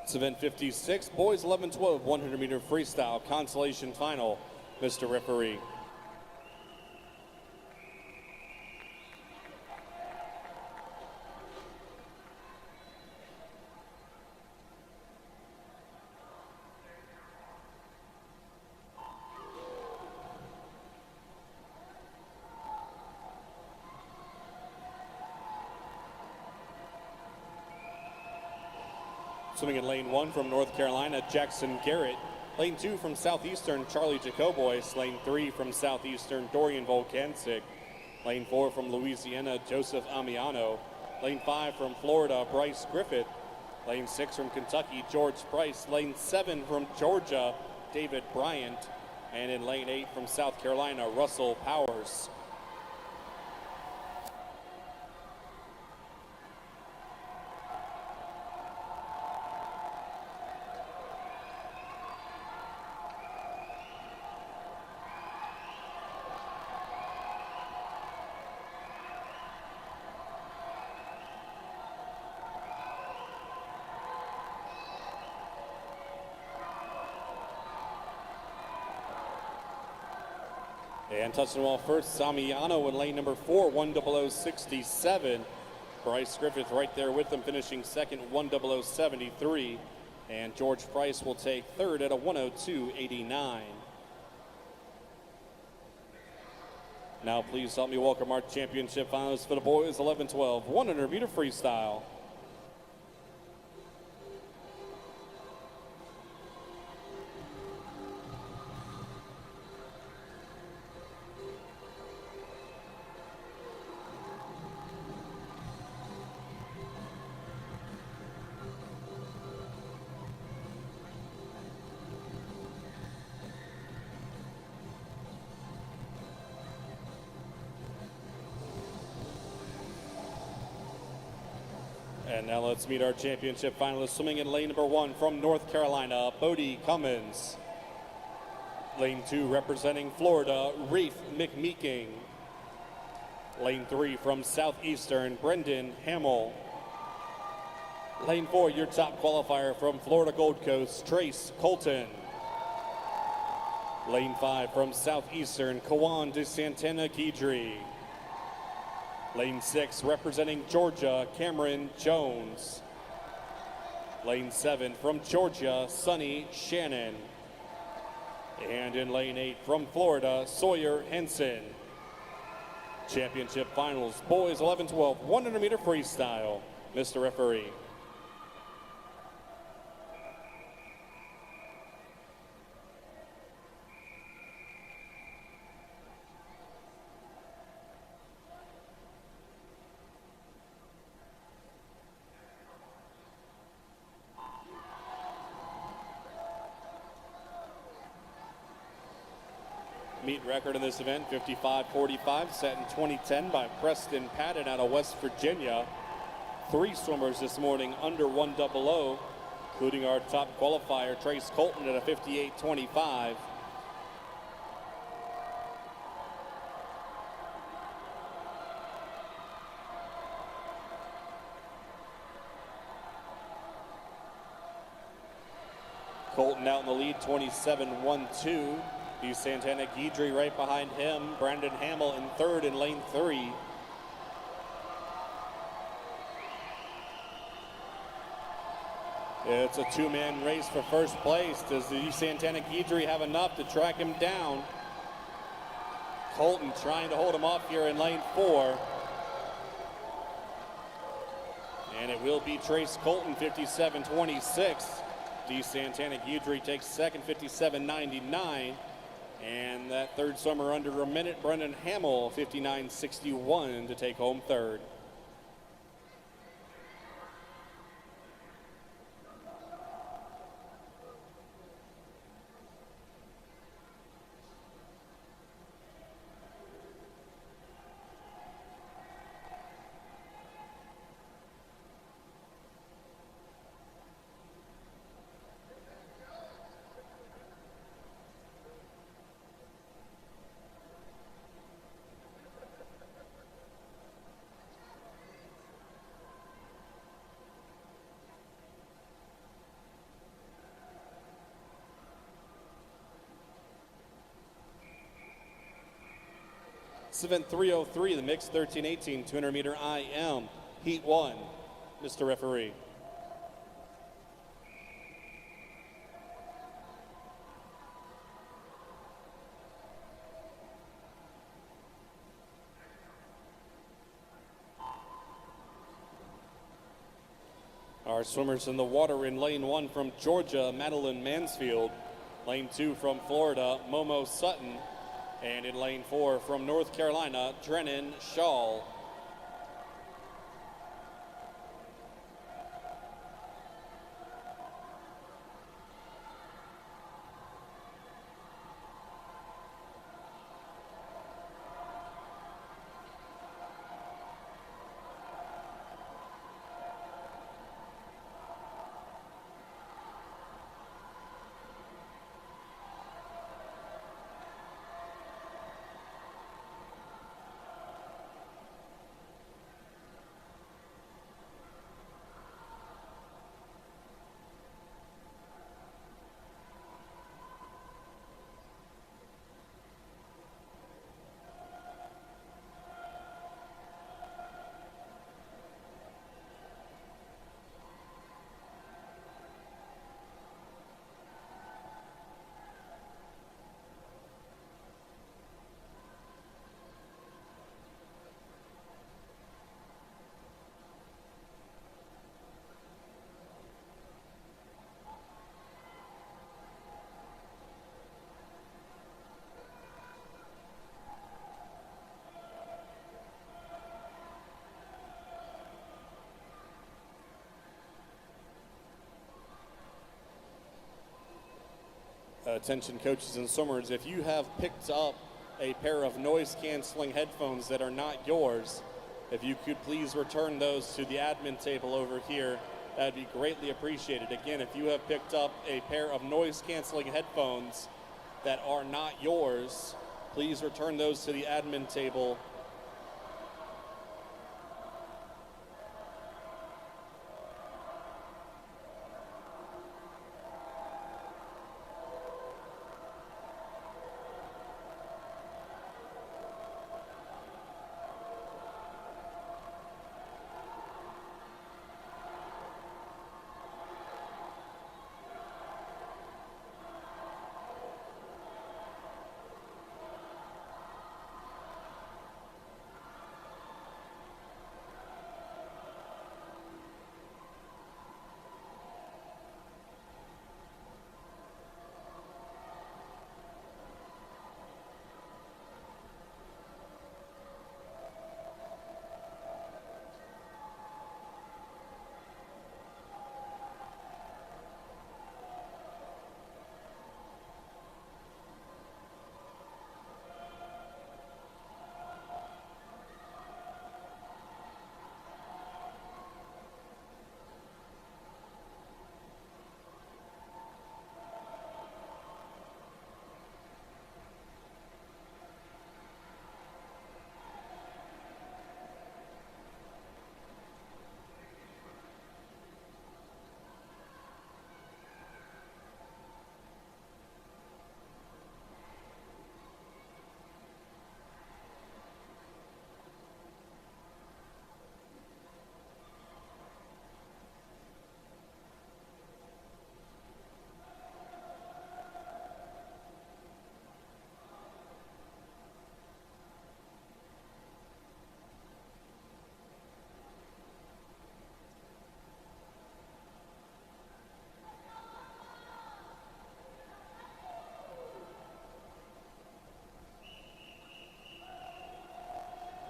It's event 56, boys 11-12, 100-meter freestyle consolation final. Mr. Referee. Swimming in lane 1 from North Carolina, Jackson Garrett. Lane 2 from Southeastern, Charlie Jacobois. Lane 3 from Southeastern, Dorian Volkancic. Lane 4 from Louisiana, Joseph Amiano. Lane 5 from Florida, Bryce Griffith. Lane 6 from Kentucky, George Price. Lane 7 from Georgia, David Bryant. And in lane 8 from South Carolina, Russell Powers. And touching the ball first, Samiano in lane number 4, 10067. Bryce Griffith right there with him, finishing second, 10073. And George Price will take third at a 102.89. Now please help me welcome our championship finalists for the boys 11-12 100-meter freestyle. And now let's meet our championship finalists. Swimming in lane number 1 from North Carolina, Bodie Cummins. Lane 2 representing Florida, Reef McMeeking. Lane 3 from Southeastern, Brendan Hamill. Lane 4, your top qualifier from Florida Gold Coast, Trace Colton. Lane 5 from Southeastern, Kawan de Santana Guidry. Lane 6 representing Georgia, Cameron Jones. Lane 7 from Georgia, Sonny Shannon. And in lane 8 from Florida, Sawyer Henson. Championship finals, boys 11-12, 100-meter freestyle. Mr. Referee. Meet record in this event, 55.45, set in 2010 by Preston Patton out of West Virginia. 3 swimmers this morning under 100, including our top qualifier, Trace Colton, at a 58.25. Colton out in the lead, 27.12. De Santana Guidry right behind him. Brandon Hamill in third in lane 3. It's a 2-man race for first place. Does De Santana Guidry have enough to track him down? Colton trying to hold him off here in lane 4. And it will be Trace Colton, 57.26. De Santana Guidry takes second, 57.99. And that third swimmer under a minute, Brendan Hamill, 59.61 to take home third. This event 303, the mixed 13-18 200-meter IM, Heat 1. Mr. Referee. Our swimmers in the water in lane 1 from Georgia, Madeline Mansfield. Lane 2 from Florida, Momo Sutton. And in lane 4 from North Carolina, Drennan Shaw. Attention coaches and swimmers, if you have picked up a pair of noise canceling headphones that are not yours, if you could please return those to the admin table over here, that'd be greatly appreciated. Again, if you have picked up a pair of noise canceling headphones that are not yours, please return those to the admin table.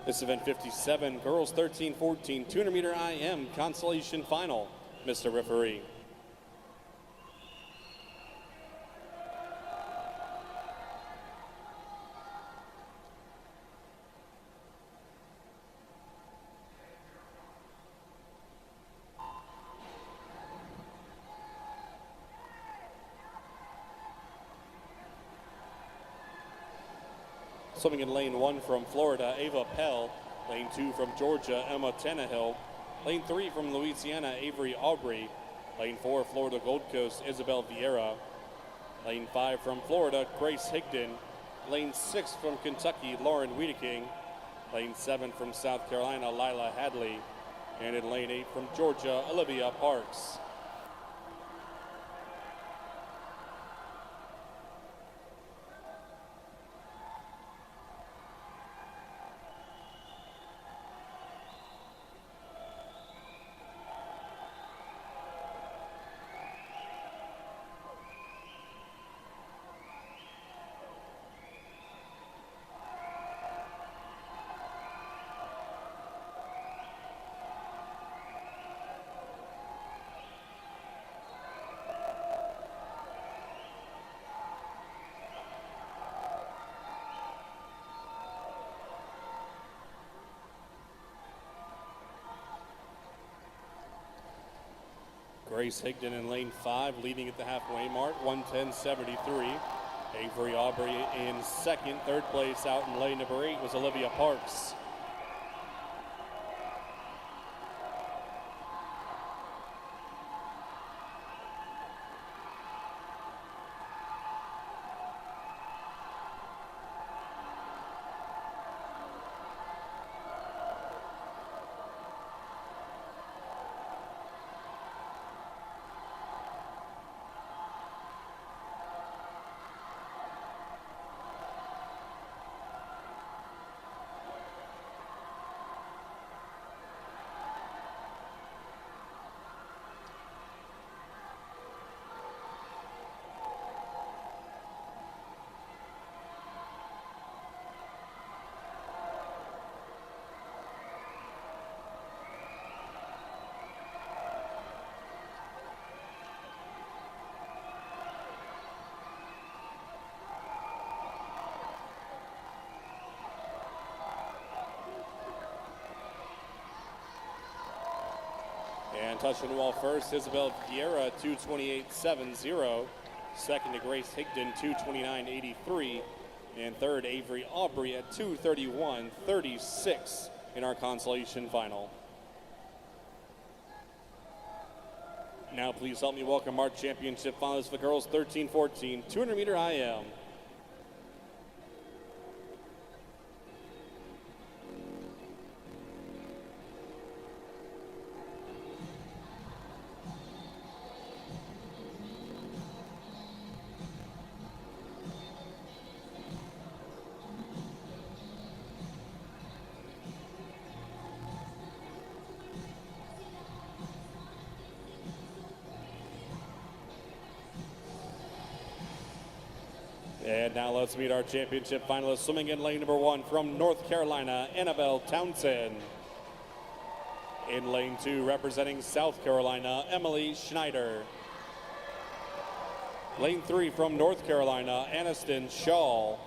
This event 57, girls 13-14, 200 meter IM consolation final, Mr. Referee. Swimming in lane 1 from Florida, Ava Pell. Lane 2 from Georgia, Emma Tannehill. Lane 3 from Louisiana, Avery Aubrey. Lane 4, Florida Gold Coast, Isabel Vieira. Lane 5 from Florida, Grace Higdon. Lane 6 from Kentucky, Lauren Wiedeking. Lane 7 from South Carolina, Lila Hadley. And in lane 8 from Georgia, Olivia Parks. Grace Higdon in lane 5, leading at the halfway mark, 1:10.73. Avery Aubrey in second. Third place out in lane number 8 was Olivia Parks. And touching the wall first, Isabel Vieira, 2:28.70. Second to Grace Higdon, 2:29.83. And third, Avery Aubrey at 2:31.36 in our consolation final. Now please help me welcome our championship finalists for the girls 13-14 200-meter IM. And now let's meet our championship finalists. Swimming in lane number 1 from North Carolina, Annabelle Townsend. In lane 2, representing South Carolina, Emily Schneider. Lane 3 from North Carolina, Aniston Shaw.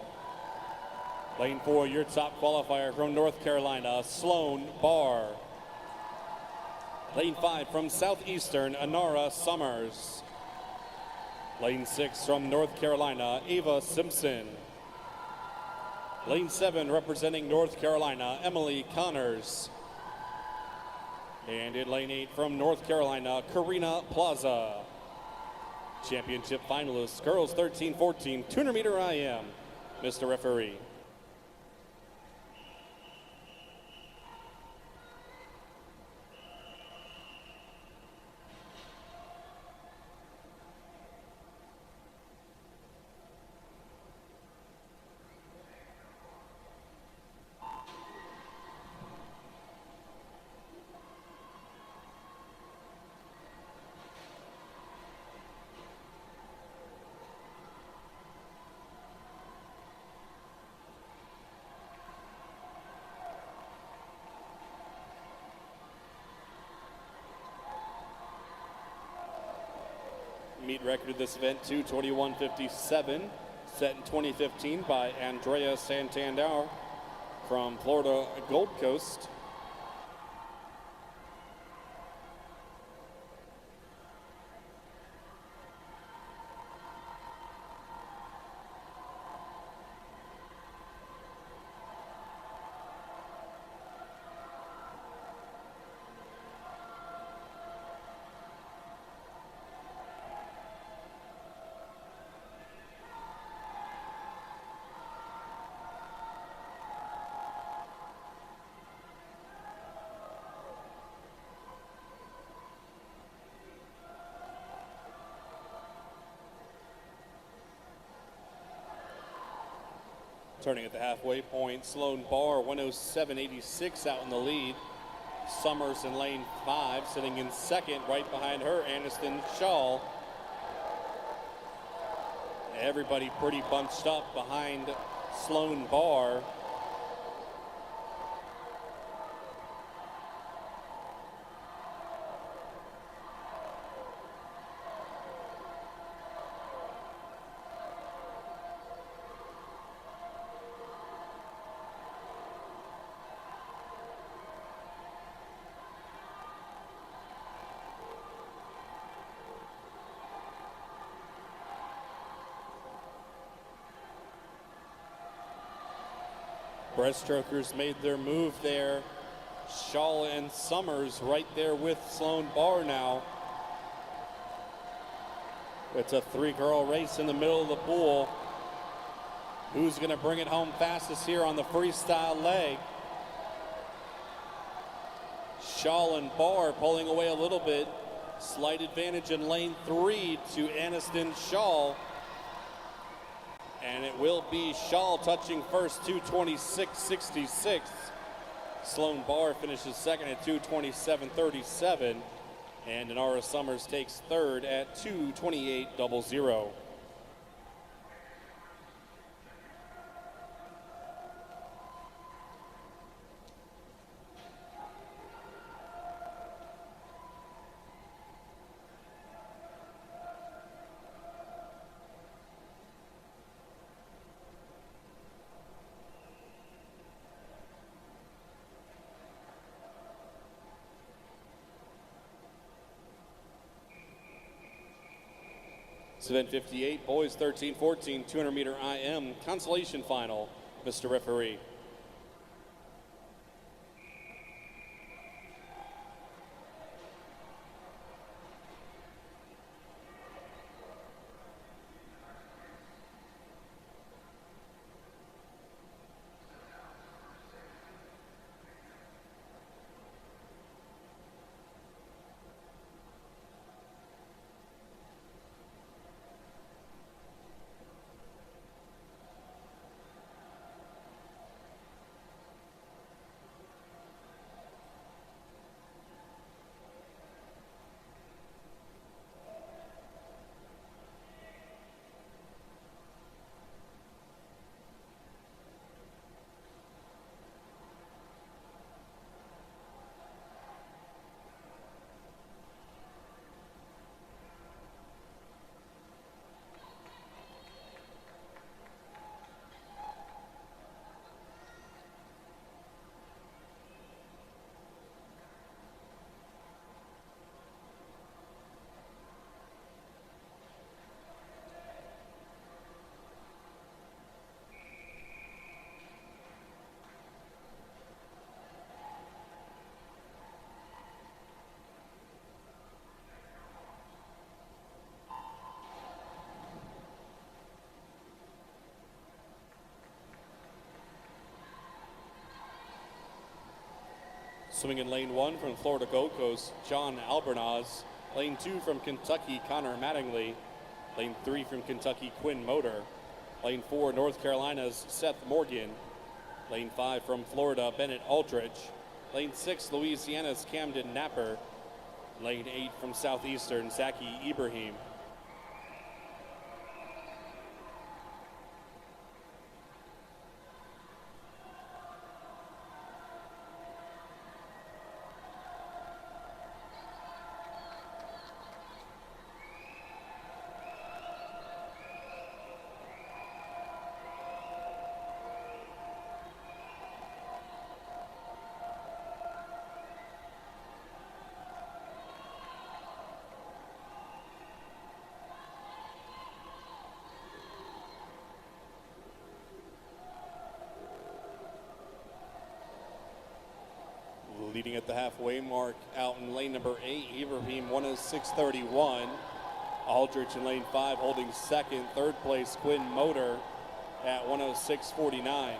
Lane 4, your top qualifier from North Carolina, Sloan Barr. Lane 5 from Southeastern, Anara Summers. Lane 6 from North Carolina, Ava Simpson. Lane 7 representing North Carolina, Emily Connors. And in lane 8 from North Carolina, Karina Plaza. Championship finalists, girls 13-14, 200-meter IM. Mr. Referee. Meet record of this event, 2:21.57, set in 2015 by Andrea Santander from Florida Gold Coast. Turning at the halfway point, Sloan Barr, 107.86 out in the lead. Summers in lane 5, sitting in second. Right behind her, Aniston Shaw. Everybody pretty bunched up behind Sloan Barr. Breaststrokers made their move there. Shaw and Summers right there with Sloan Barr now. It's a three-girl race in the middle of the pool. Who's going to bring it home fastest here on the freestyle leg? Shaw and Barr pulling away a little bit. Slight advantage in lane 3 to Aniston Shaw. And it will be Shaw touching first, 2:26.66. Sloan Barr finishes second at 2:27.37. And Inara Summers takes third at 2:28.00. It's event 58, boys 13-14, 200-meter IM consolation final, Mr. Referee. Swimming in lane 1 from Florida Gold Coast, John Albernaz. Lane 2 from Kentucky, Connor Mattingly. Lane 3 from Kentucky, Quinn Motor. Lane 4, North Carolina's Seth Morgan. Lane 5 from Florida, Bennett Aldrich. Lane 6, Louisiana's Camden Napper. Lane 8 from Southeastern, Zaki Ibrahim. Leading at the halfway mark out in lane number 8, Ibrahim 106.31. Aldrich in lane 5 holding second. Third place, Quinn Motor at 106.49.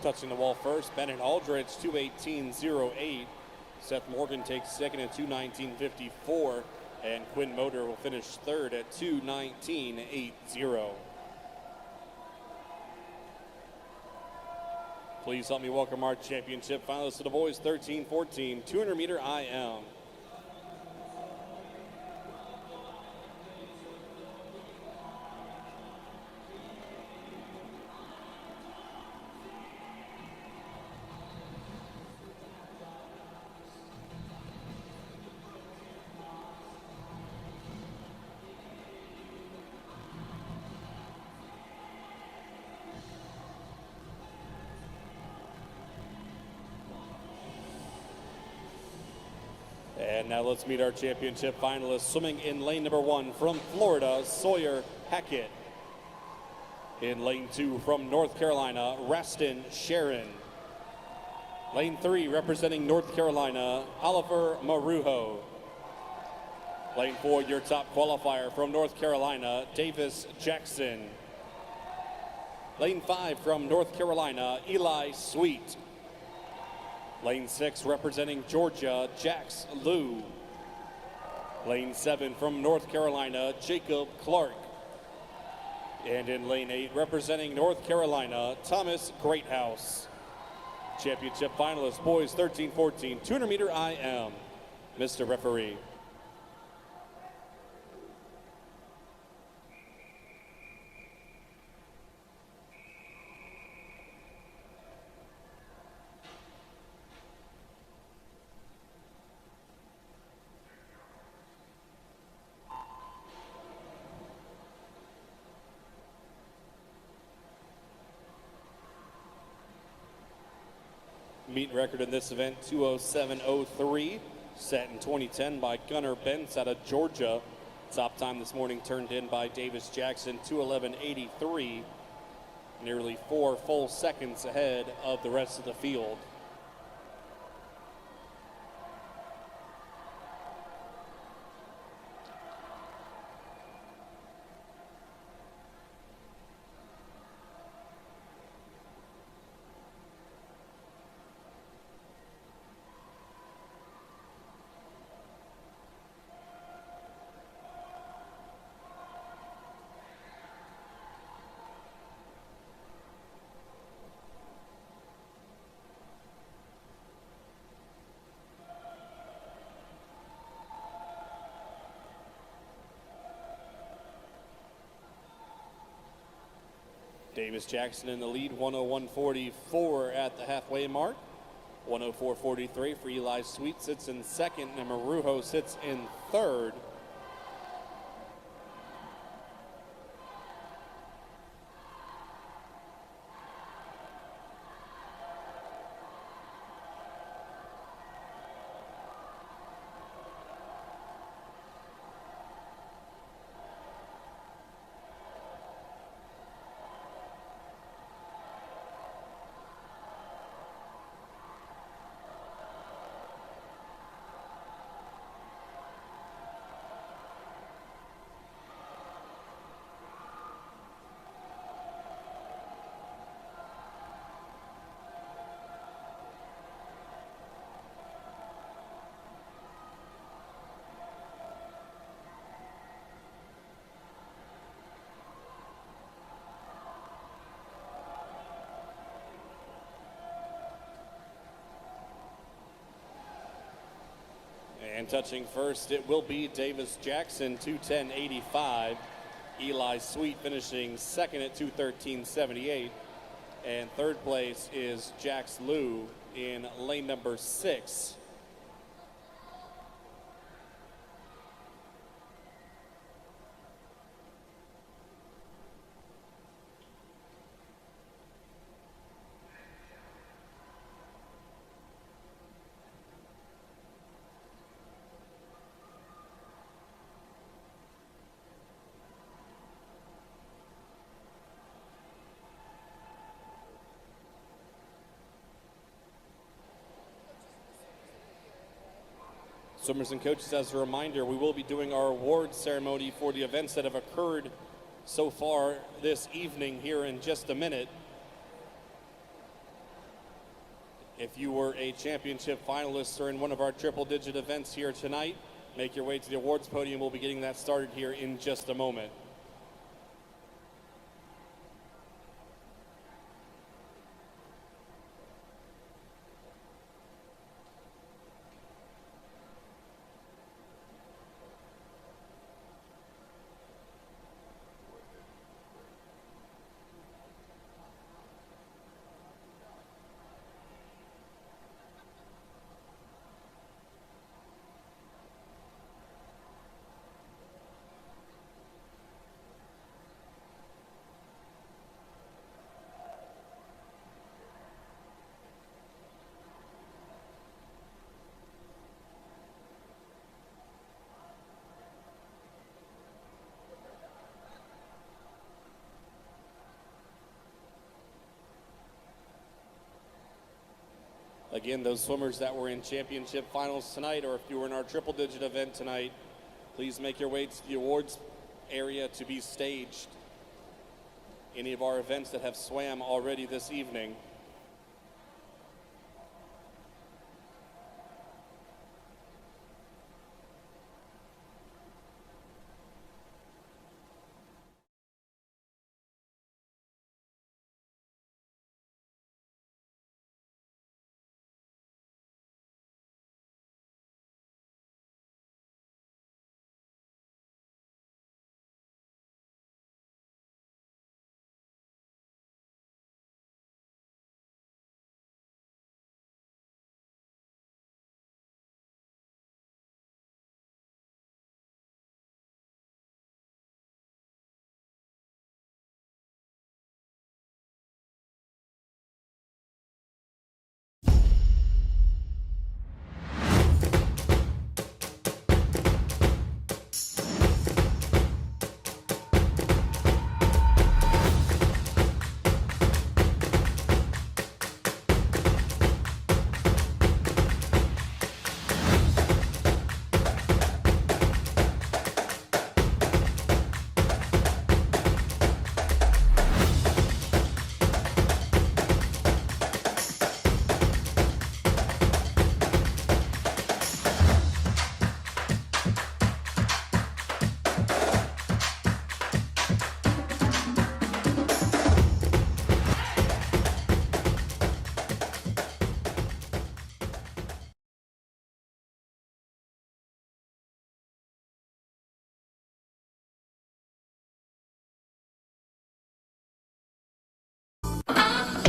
Touching the wall first, Bennett Aldrich, 2:18.08. Seth Morgan takes second at 2:19.54. And Quinn Motor will finish third at 2:19.80. Please help me welcome our championship finalists to the boys 13-14 200 meter IM. And now let's meet our championship finalists. Swimming in lane number 1 from Florida, Sawyer Hackett. In lane 2 from North Carolina, Raston Sharon. Lane 3 representing North Carolina, Oliver Marujo. Lane 4, your top qualifier from North Carolina, Davis Jackson. Lane 5 from North Carolina, Eli Sweet. Lane 6 representing Georgia, Jax Liu. Lane 7 from North Carolina, Jacob Clark. And in lane 8 representing North Carolina, Thomas Greathouse. Championship finalists, boys 13-14, 200 meter IM. Mr. Referee. Meet record in this event, 2:07.03, set in 2010 by Gunnar Bentz out of Georgia. Top time this morning turned in by Davis Jackson, 2:11.83, nearly 4 full seconds ahead of the rest of the field. Davis Jackson in the lead, 101.44 at the halfway mark. 104.43 for Eli Sweet sits in second, and Marujo sits in third. And touching first, it will be Davis Jackson, 2:10.85. Eli Sweet finishing second at 2:13.78. And third place is Jax Liu in lane number 6. Swimmers and coaches, as a reminder, we will be doing our awards ceremony for the events that have occurred so far this evening here in just a minute. If you were a championship finalist or in one of our triple-digit events here tonight, make your way to the awards podium. We'll be getting that started here in just a moment. Again, those swimmers that were in championship finals tonight, or if you were in our triple-digit event tonight, please make your way to the awards area to be staged. Any of our events that have swam already this evening.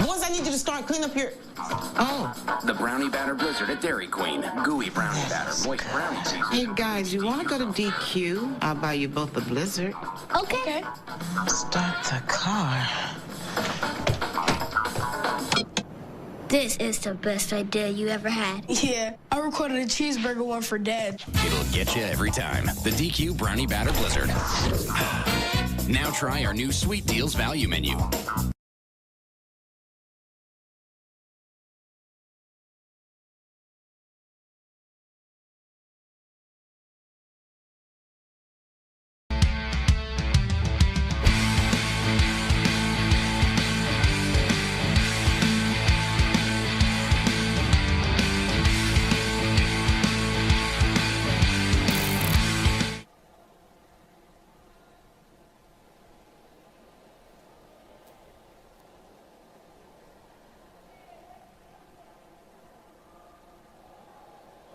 Boys, I need you to start clean up your... Oh. The Brownie Batter Blizzard at Dairy Queen. Gooey brownie batter, moist brownie cheese. Hey, guys, you want to go to DQ? I'll buy you both a Blizzard. Okay. Start the car. This is the best idea you ever had. Yeah, I recorded a cheeseburger one for Dad. It'll get you every time. The DQ Brownie Batter Blizzard. Now try our new Sweet Deals value menu.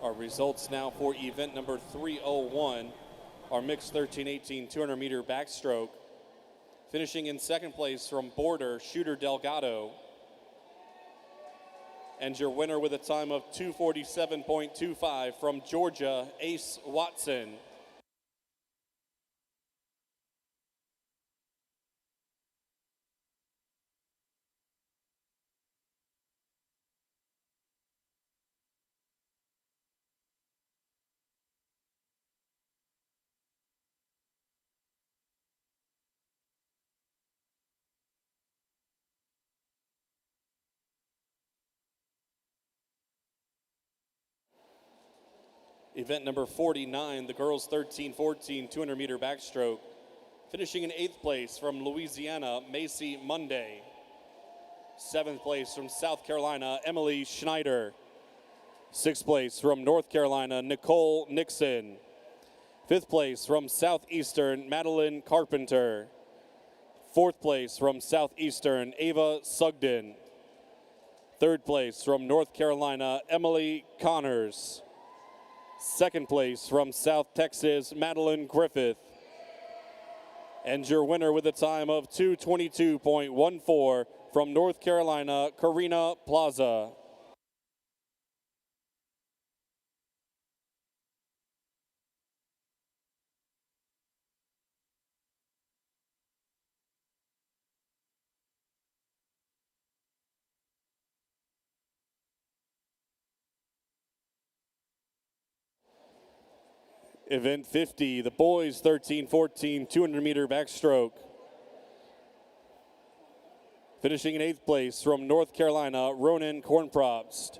Our results now for event number 301, our mixed 13-18 200-meter backstroke. Finishing in second place from Border, Shooter Delgado. And your winner with a time of 2:47.25 from Georgia, Ace Watson. Event number 49, the girls 13-14 200-meter backstroke. Finishing in 8th place from Louisiana, Macy Monday. Seventh place from South Carolina, Emily Schneider. Sixth place from North Carolina, Nicole Nixon. Fifth place from Southeastern, Madeline Carpenter. Fourth place from Southeastern, Ava Sugden. Third place from North Carolina, Emily Connors. Second place from South Texas, Madeline Griffith. And your winner with a time of 2:22.14 from North Carolina, Karina Plaza. Event 50, the boys 13-14 200-meter backstroke. Finishing in 8th place from North Carolina, Ronan Kornprobst.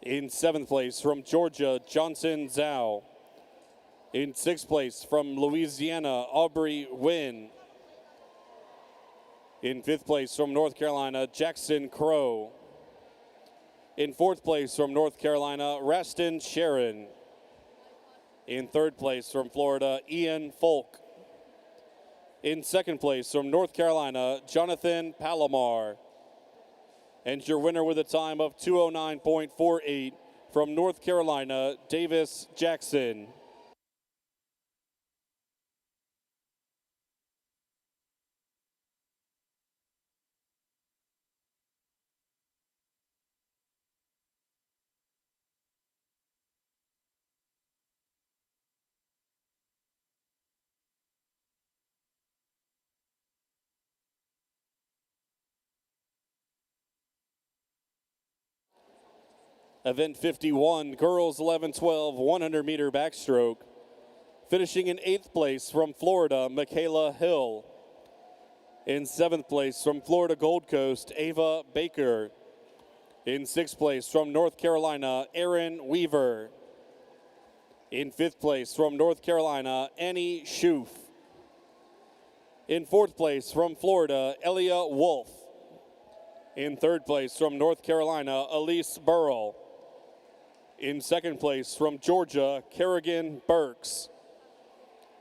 In 7th place from Georgia, Johnson Zhao. In 6th place from Louisiana, Aubrey Wynn. In 5th place from North Carolina, Jackson Crow. In 4th place from North Carolina, Raston Sharon. In 3rd place from Florida, Ian Folk. In 2nd place from North Carolina, Jonathan Palomar. And your winner with a time of 2:09.48 from North Carolina, Davis Jackson. Event 51, girls 11-12 100-meter backstroke. Finishing in 8th place from Florida, Michaela Hill. In 7th place from Florida Gold Coast, Ava Baker. In 6th place from North Carolina, Erin Weaver. In 5th place from North Carolina, Annie Schoof. In 4th place from Florida, Elia Wolf. In 3rd place from North Carolina, Elise Burrell. In 2nd place from Georgia, Kerrigan Burks.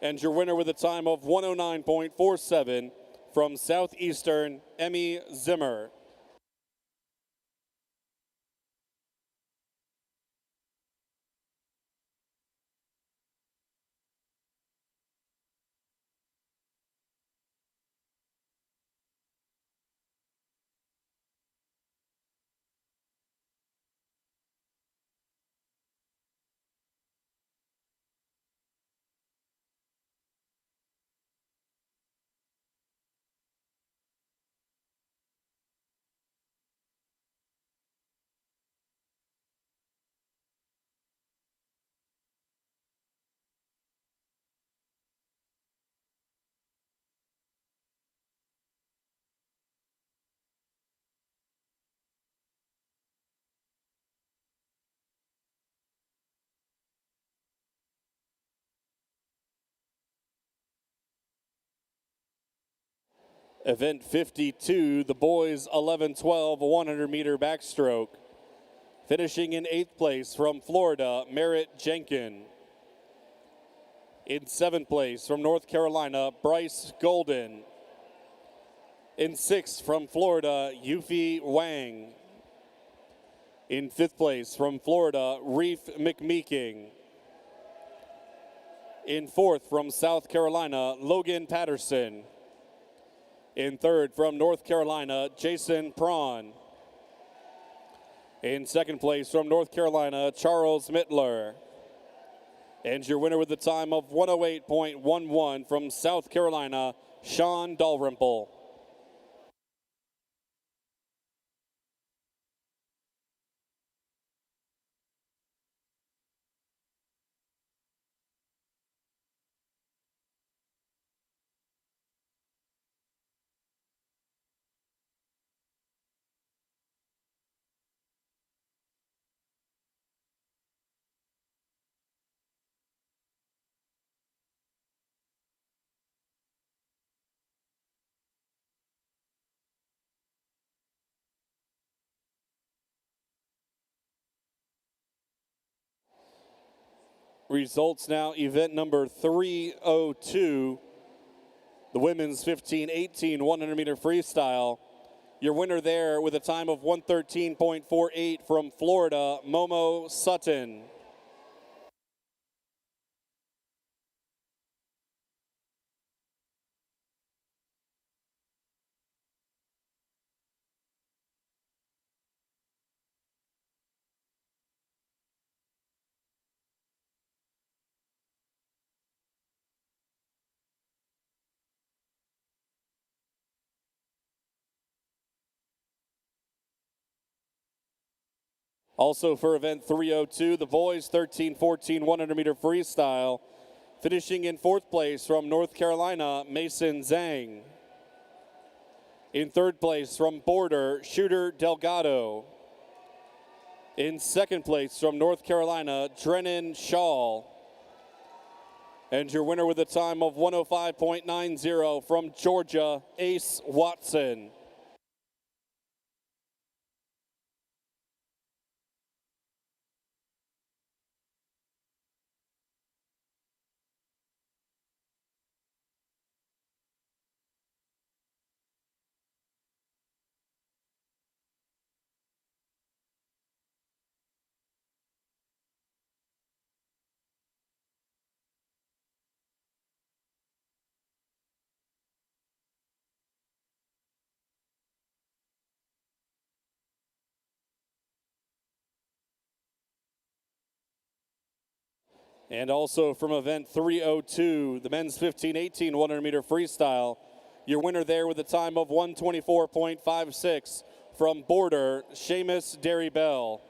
And your winner with a time of 1:09.47 from Southeastern, Emmy Zimmer. Event 52, the boys 11-12 100-meter backstroke. Finishing in 8th place from Florida, Merritt Jenkin. In 7th place from North Carolina, Bryce Golden. In 6th from Florida, Yufi Wang. In 5th place from Florida, Reef McMeeking. In 4th from South Carolina, Logan Patterson. In 3rd from North Carolina, Jason Prawn. In 2nd place from North Carolina, Charles Mittler. And your winner with the time of 1:08.11 from South Carolina, Sean Dalrymple. Results now, event number 302, the women's 15-18 100-meter freestyle. Your winner there with a time of 1:13.48 from Florida, Momo Sutton. Also for event 302, the boys 13-14 100-meter freestyle. Finishing in fourth place from North Carolina, Mason Zhang. In third place from Border, Shooter Delgado. In second place from North Carolina, Drennan Shaw. And your winner with a time of 1:05.90 from Georgia, Ace Watson. And also from event 302, the men's 15-18 100-meter freestyle. Your winner there with a time of 1:24.56 from Border, Seamus Derry Bell.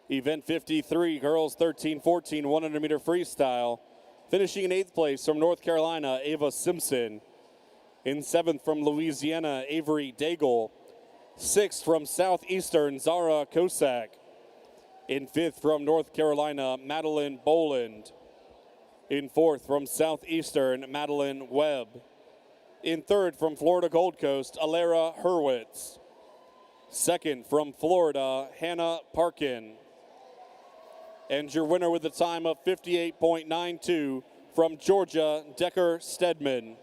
Event 53, girls 13-14 100-meter freestyle. Finishing in eighth place from North Carolina, Ava Simpson. In seventh from Louisiana, Avery Daigle. Sixth from Southeastern, Zara Kosak. In fifth from North Carolina, Madeline Boland. In fourth from Southeastern, Madeline Webb. In third from Florida Gold Coast, Alara Hurwitz. Second from Florida, Hannah Parkin. And your winner with a time of 58.92 from Georgia, Decker Stedman.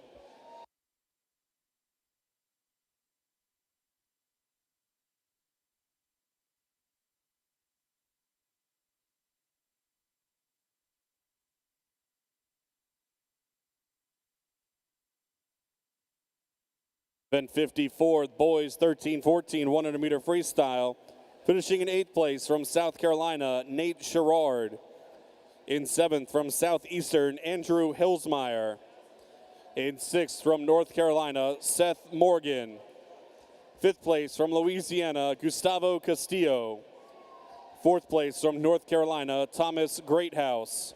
Event 54, boys 13-14 100-meter freestyle. Finishing in eighth place from South Carolina, Nate Sherrard. In seventh from Southeastern, Andrew Hillsmeyer. In sixth from North Carolina, Seth Morgan. Fifth place from Louisiana, Gustavo Castillo. Fourth place from North Carolina, Thomas Greathouse.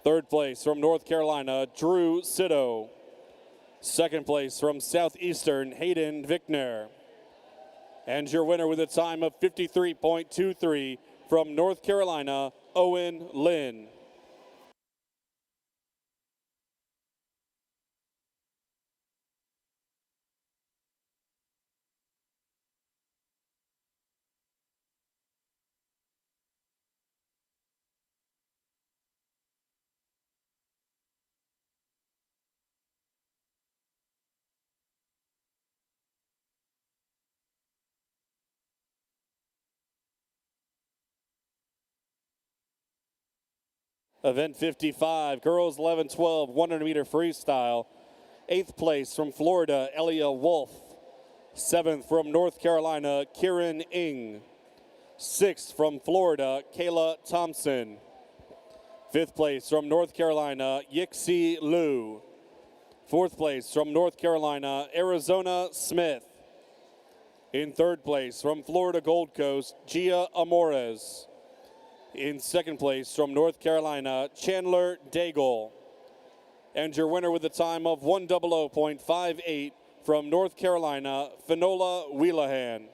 Third place from North Carolina, Drew Sitto. Second place from Southeastern, Hayden Vickner. And your winner with a time of 53.23 from North Carolina, Owen Lynn. Event 55, girls 11-12 100-meter freestyle. Eighth place from Florida, Elia Wolf. Seventh from North Carolina, Kieran Ing. Sixth from Florida, Kayla Thompson. Fifth place from North Carolina, Yixi Liu. Fourth place from North Carolina, Arizona Smith. In third place from Florida Gold Coast, Gia Amores. In second place from North Carolina, Chandler Daigle. And your winner with a time of 100.58 from North Carolina, Finola Wheelahan.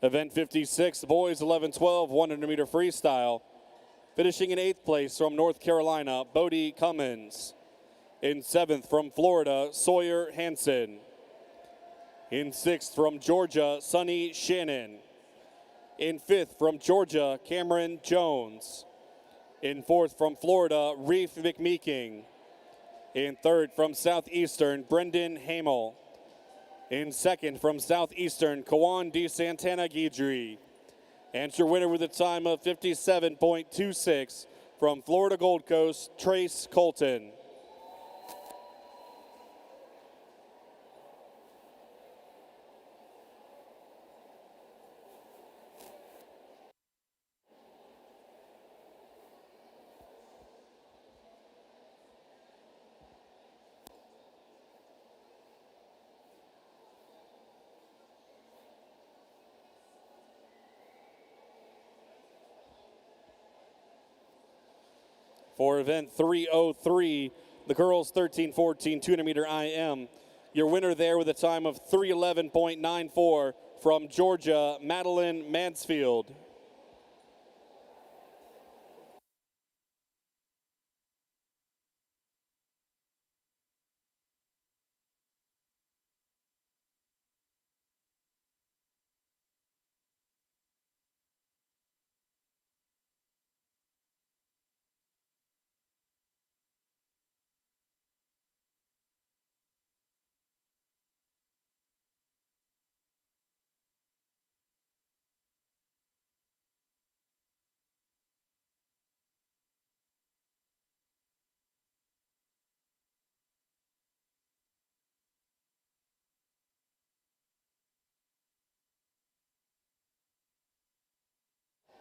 Event 56, the boys 11-12, 100-meter freestyle. Finishing in 8th place from North Carolina, Bodie Cummins. In 7th from Florida, Sawyer Hansen. In 6th from Georgia, Sonny Shannon. In 5th from Georgia, Cameron Jones. In 4th from Florida, Reef McMeeking. In 3rd from Southeastern, Brendan Hamel. In 2nd from Southeastern, Kawan D. Santana Guidry. And your winner with a time of 57.26 from Florida Gold Coast, Trace Colton. For event 303, the girls 13-14 200-meter IM. Your winner there with a time of 3:11.94 from Georgia, Madeline Mansfield.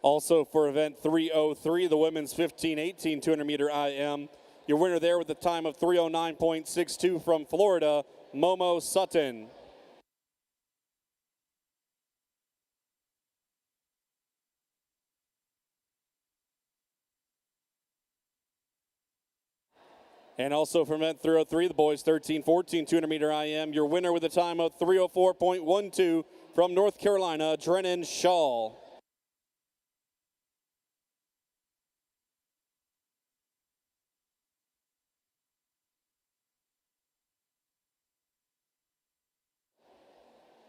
Also for event 303, the women's 15-18 200-meter IM. Your winner there with a time of 3:09.62 from Florida, Momo Sutton. And also for event 303, the boys 13-14 200-meter IM. Your winner with a time of 3:04.12 from North Carolina, Drennan Shaw.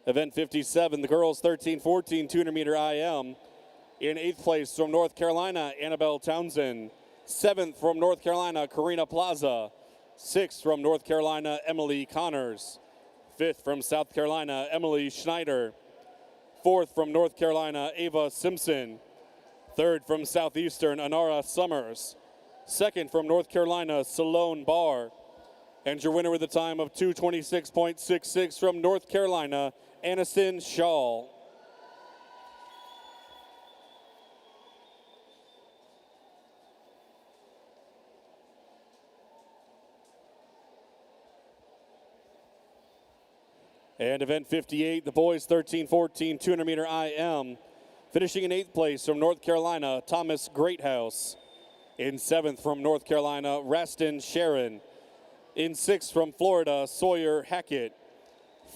Event 57, the girls 13-14 200-meter IM. In 8th place from North Carolina, Annabelle Townsend. 7th from North Carolina, Karina Plaza. 6th from North Carolina, Emily Connors. 5th from South Carolina, Emily Schneider. 4th from North Carolina, Ava Simpson. 3rd from Southeastern, Anara Summers. 2nd from North Carolina, Salone Barr. And your winner with a time of 2:26.66 from North Carolina, Aniston Shaw. And event 58, the boys 13-14 200-meter IM. Finishing in 8th place from North Carolina, Thomas Greathouse. In 7th from North Carolina, Raston Sharon. In 6th from Florida, Sawyer Hackett.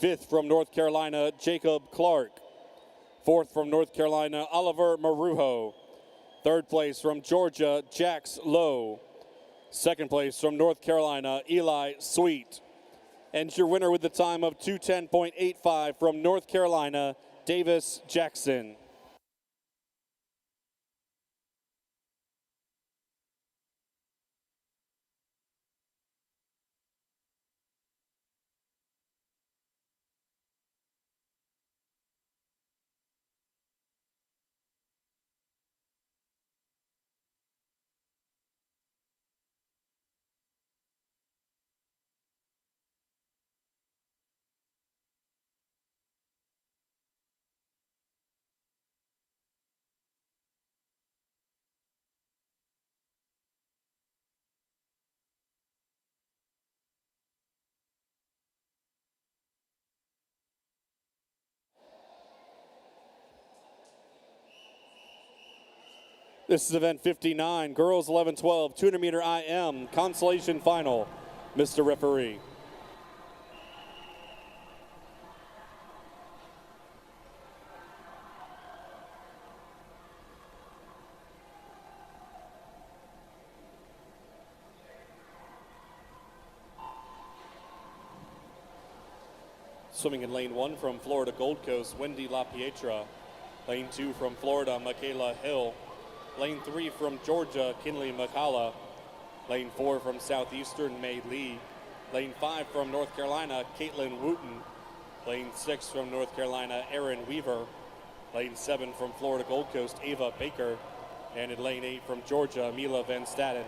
5th from North Carolina, Jacob Clark. 4th from North Carolina, Oliver Marujo. 3rd place from Georgia, Jax Lowe. 2nd place from North Carolina, Eli Sweet. And your winner with the time of 2:10.85 from North Carolina, Davis Jackson. This is event 59, girls 11-12, 200 meter IM, consolation final. Mr. Referee. Swimming in lane 1 from Florida Gold Coast, Wendy LaPietra. Lane 2 from Florida, Michaela Hill. Lane 3 from Georgia, Kinley McCalla. Lane 4 from Southeastern, May Lee. Lane 5 from North Carolina, Caitlin Wooten. Lane 6 from North Carolina, Erin Weaver. Lane 7 from Florida Gold Coast, Ava Baker. And in lane 8 from Georgia, Mila Van Staden.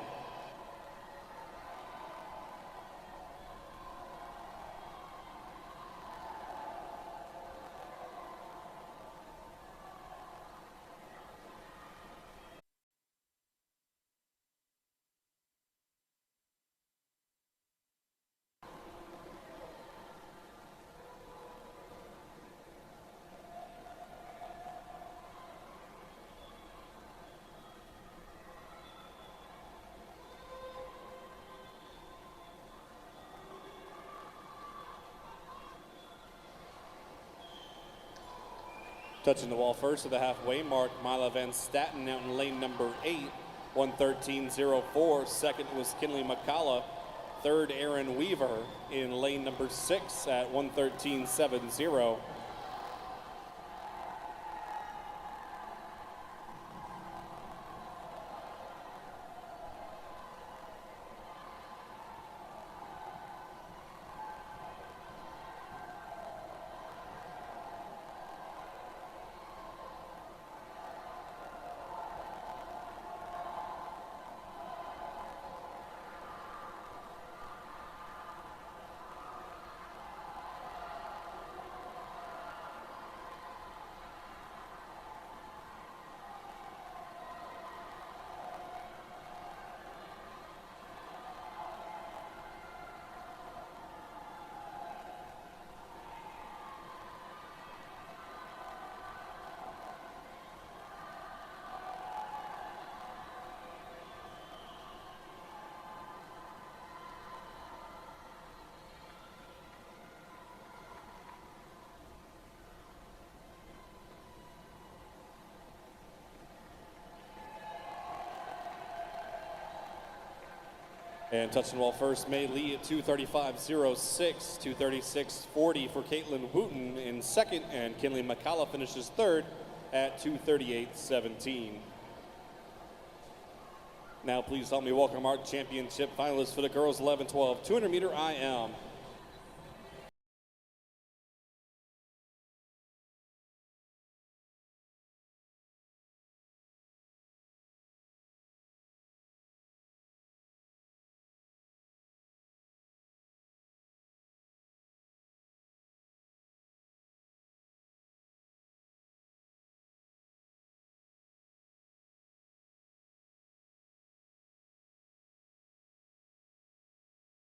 Touching the wall first at the halfway mark, Mila Van Staten out in lane number 8, 1:13.04. Second was Kinley McCalla. Third, Erin Weaver in lane number 6 at 1:13.70. And touching wall first, May Lee at 2:35.06, 2:36.40 for Caitlin Wooten in second, and Kinley McCalla finishes third at 2:38.17. Now please help me welcome our championship finalists for the girls 11-12 200 meter IM.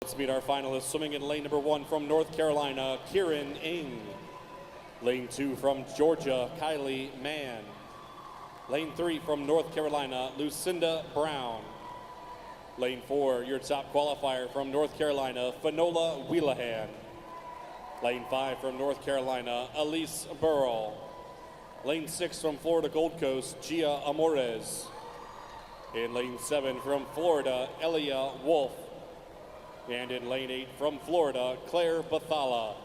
Let's meet our finalists. Swimming in lane number 1 from North Carolina, Kieran Ng. Lane 2 from Georgia, Kylie Mann. Lane 3 from North Carolina, Lucinda Brown. Lane 4, your top qualifier from North Carolina, Fanola Wheelahan. Lane 5 from North Carolina, Elise Burrell. Lane 6 from Florida Gold Coast, Gia Amores. In lane 7 from Florida, Elia Wolf. And in lane 8 from Florida, Claire Bathala.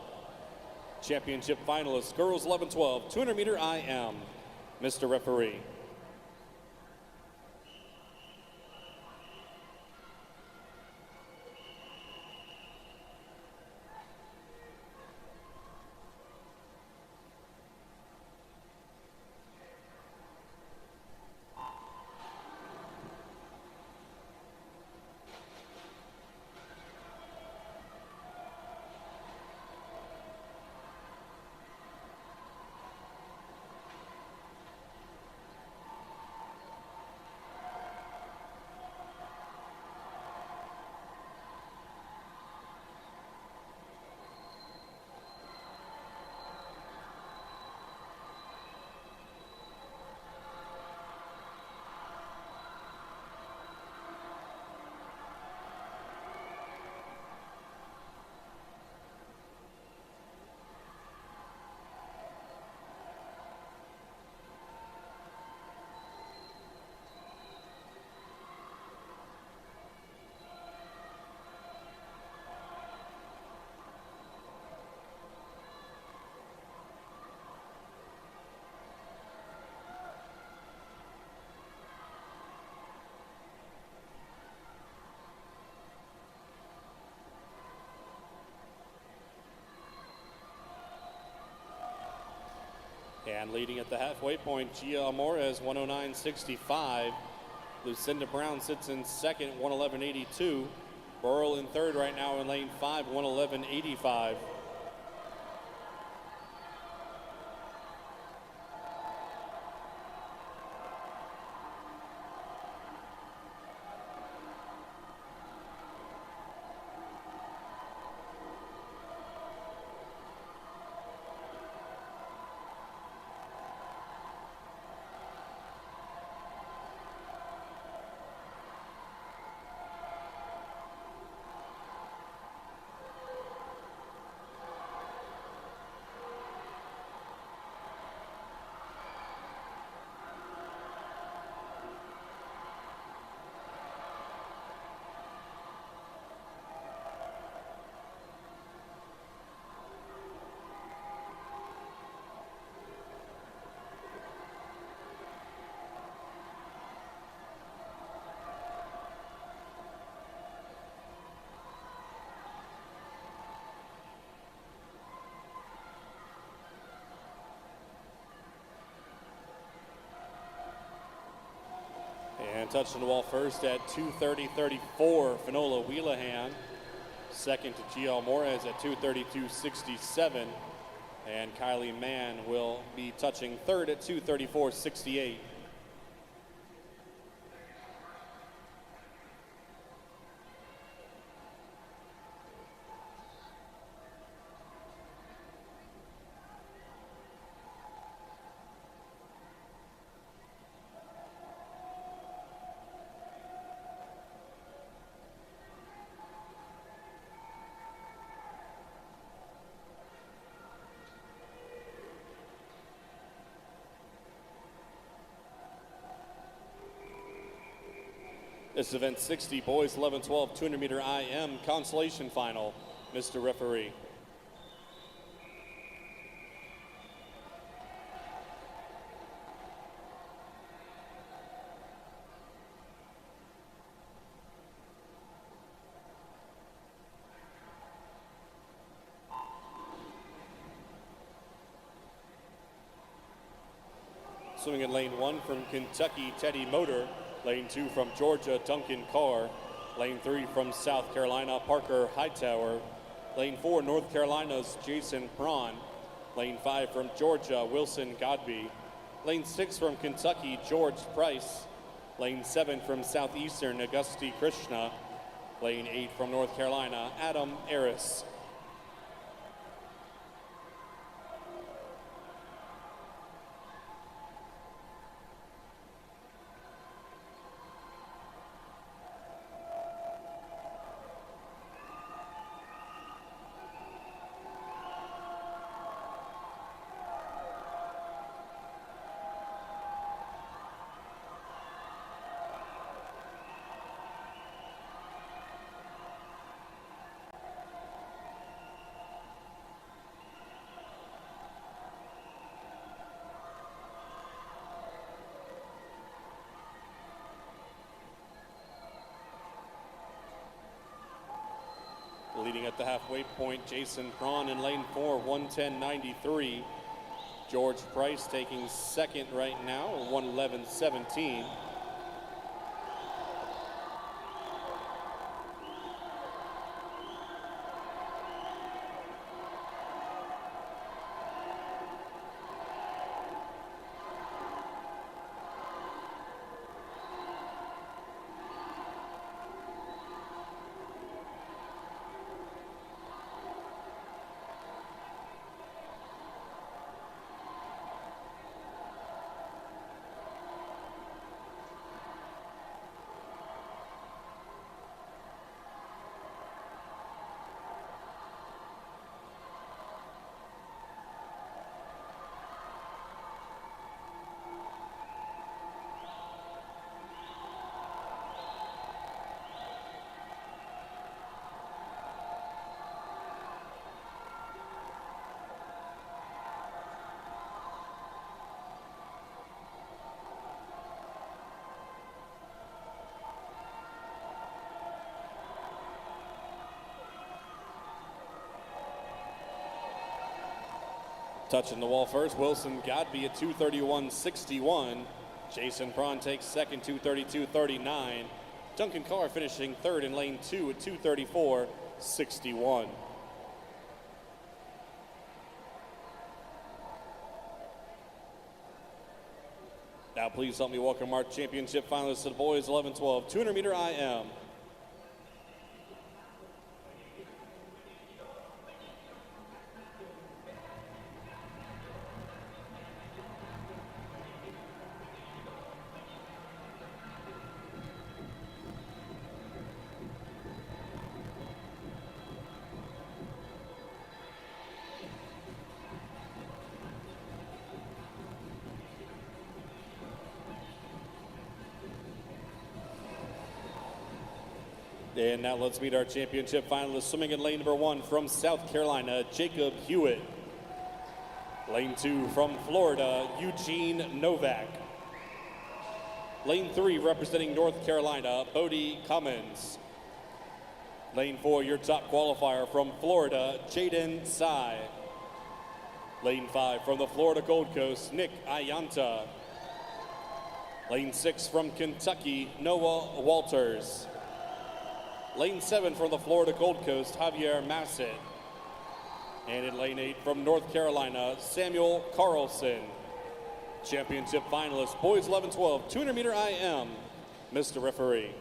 Championship finalists, girls 11-12, 200 meter IM. Mr. Referee. And leading at the halfway point, Gia Amores, 109.65. Lucinda Brown sits in second, 111.82. Burrell in third right now in lane 5, 111.85. And touching the wall first at 2:30.34, Finola Wheelahan. Second to Gia Amores at 2:32.67. And Kylie Mann will be touching third at 2:34.68. This event 60, boys 11-12, 200-meter IM consolation final. Mr. Referee. Swimming in lane 1 from Kentucky, Teddy Motor. Lane 2 from Georgia, Duncan Carr. Lane 3 from South Carolina, Parker Hightower. Lane 4, North Carolina's Jason Prawn. Lane 5 from Georgia, Wilson Godby. Lane 6 from Kentucky, George Price. Lane 7 from Southeastern, Augusti Krishna. Lane 8 from North Carolina, Adam Aris. Leading at the halfway point, Jason Prawn in lane 4, 110.93. George Price taking second right now, 111.17. Touching the wall first, Wilson Godby at 231.61. Jason Prawn takes second, 232.39. Duncan Carr finishing third in lane 2 at 234.61. Now please help me welcome our championship finalists to the boys 11-12 200 meter IM. And now let's meet our championship finalists. Swimming in lane number 1 from South Carolina, Jacob Hewitt. Lane 2 from Florida, Eugene Novak. Lane 3 representing North Carolina, Bodie Cummins. Lane 4, your top qualifier from Florida, Jaden Sy. Lane 5 from the Florida Gold Coast, Nick Ayanta. Lane 6 from Kentucky, Noah Walters. Lane 7 from the Florida Gold Coast, Javier Massett. And in lane 8 from North Carolina, Samuel Carlson. Championship finalists, boys 11-12, 200 meter IM. Mr. Referee.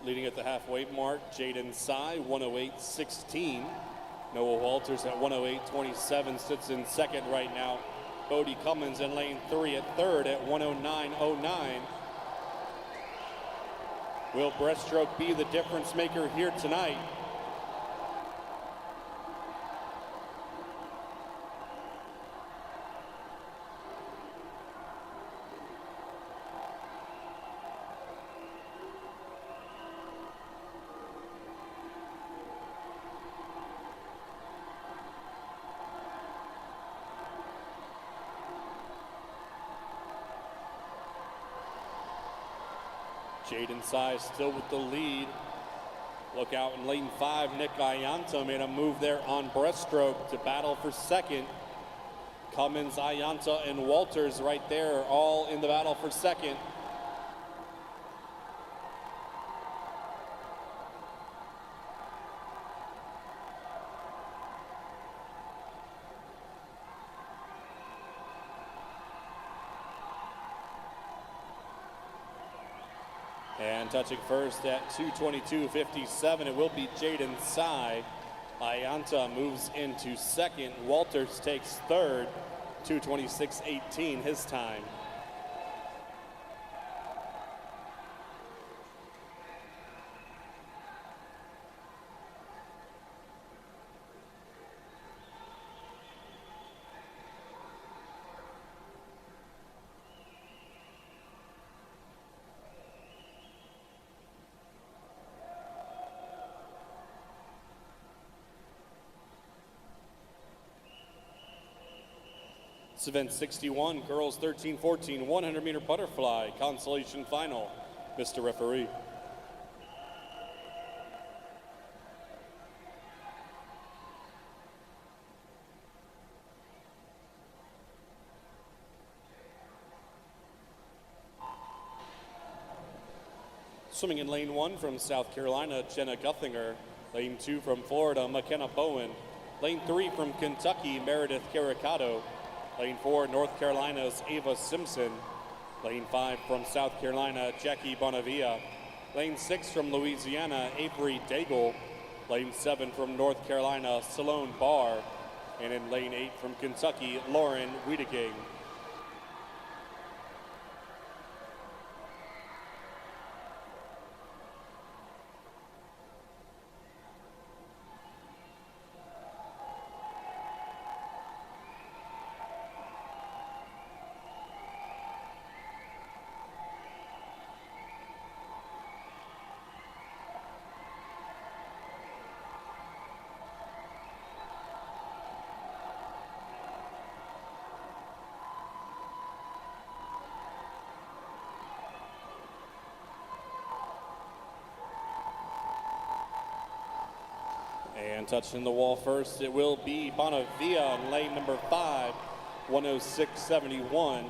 Leading at the halfway mark, Jaden Sy, 108.16. Noah Walters at 108.27 sits in second right now. Bodie Cummins in lane 3 at third at 109.09. Will breaststroke be the difference maker here tonight? Jaden Sy still with the lead. Look out in lane 5, Nick Ayanta made a move there on breaststroke to battle for second. Cummins, Ayanta, and Walters right there, all in the battle for second. And touching first at 222.57, it will be Jaden Sy. Ayanta moves into second. Walters takes third, 226.18 his time. It's event 61, girls 13-14, 100-meter butterfly, consolation final. Mr. Referee. Swimming in lane 1 from South Carolina, Jenna Guthinger. Lane 2 from Florida, McKenna Bowen. Lane 3 from Kentucky, Meredith Caricato. Lane 4, North Carolina's Ava Simpson. Lane 5 from South Carolina, Jackie Bonavia. Lane 6 from Louisiana, Avery Daigle. Lane 7 from North Carolina, Salone Barr. And in lane 8 from Kentucky, Lauren Wiedeking. And touching the wall first, it will be Bonavia in lane number 5, 106.71.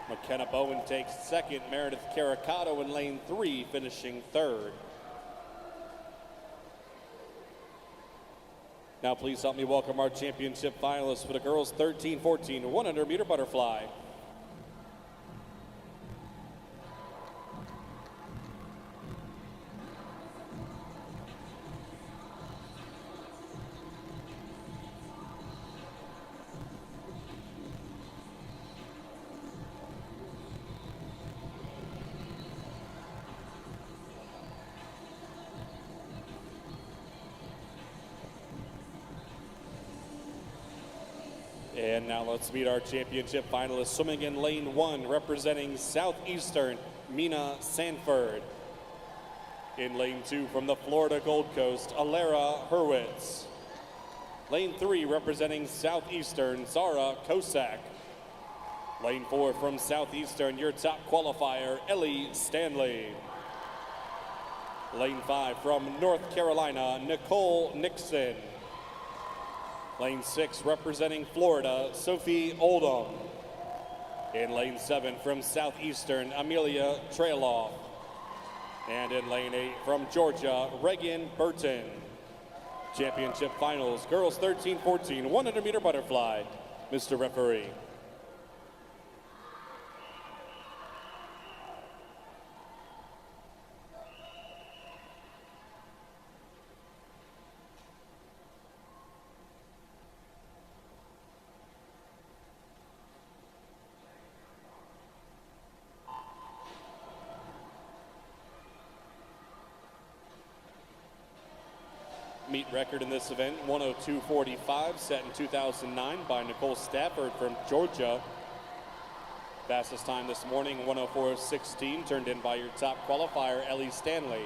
McKenna Bowen takes second, Meredith Caricato in lane 3, finishing third. Now please help me welcome our championship finalists for the girls 13-14 100-meter butterfly. And now let's meet our championship finalists. Swimming in lane 1, representing Southeastern, Mina Sanford. In lane 2, from the Florida Gold Coast, Alara Hurwitz. Lane 3, representing Southeastern, Zara Kosak. Lane 4, from Southeastern, your top qualifier, Ellie Stanley. Lane 5, from North Carolina, Nicole Nixon. Lane 6, representing Florida, Sophie Oldham. In lane 7, from Southeastern, Amelia Trailoff. And in lane 8, from Georgia, Reagan Burton. Championship finals, girls 13-14, 100-meter butterfly. Mr. Referee. Meet record in this event, 102.45, set in 2009 by Nicole Stafford from Georgia. Fastest time this morning, 104.16, turned in by your top qualifier, Ellie Stanley.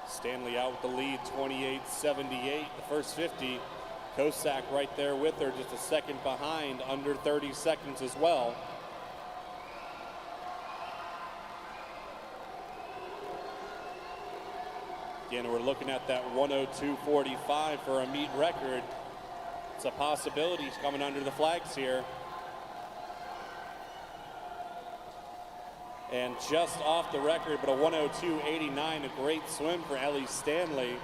Stanley out with the lead, 28.78, the first 50. Kosak right there with her, just a second behind, under 30 seconds as well. Again, we're looking at that 102.45 for a meet record. It's a possibility he's coming under the flags here. And just off the record, but a 102.89, a great swim for Ellie Stanley.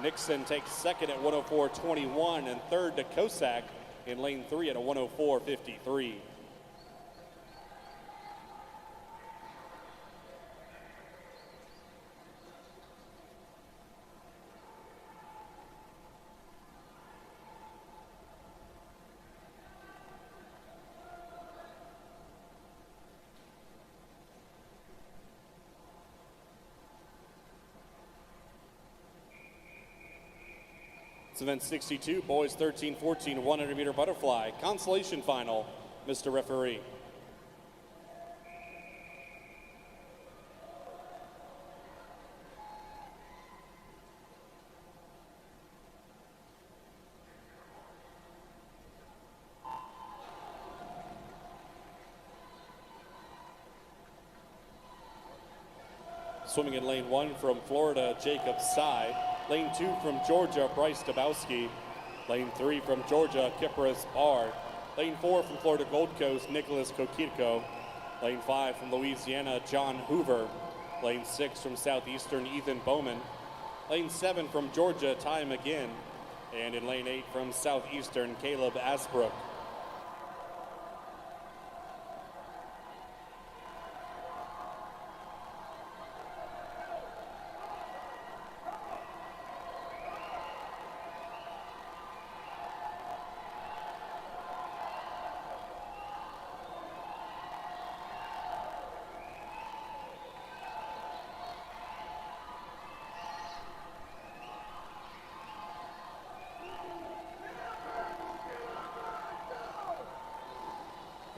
Nixon takes second at 104.21 and third to Kosak in lane 3 at a 104.53. It's event 62, boys 13-14, 100-meter butterfly. Consolation final, Mr. Referee. Swimming in lane 1 from Florida, Jacob Sy. Lane 2 from Georgia, Bryce Dabowski. Lane 3 from Georgia, Kipris Barr. Lane 4 from Florida Gold Coast, Nicholas Kokirko. Lane 5 from Louisiana, John Hoover. Lane 6 from Southeastern, Ethan Bowman. Lane 7 from Georgia, Ty McGinn. And in lane 8 from Southeastern, Caleb Asbrook.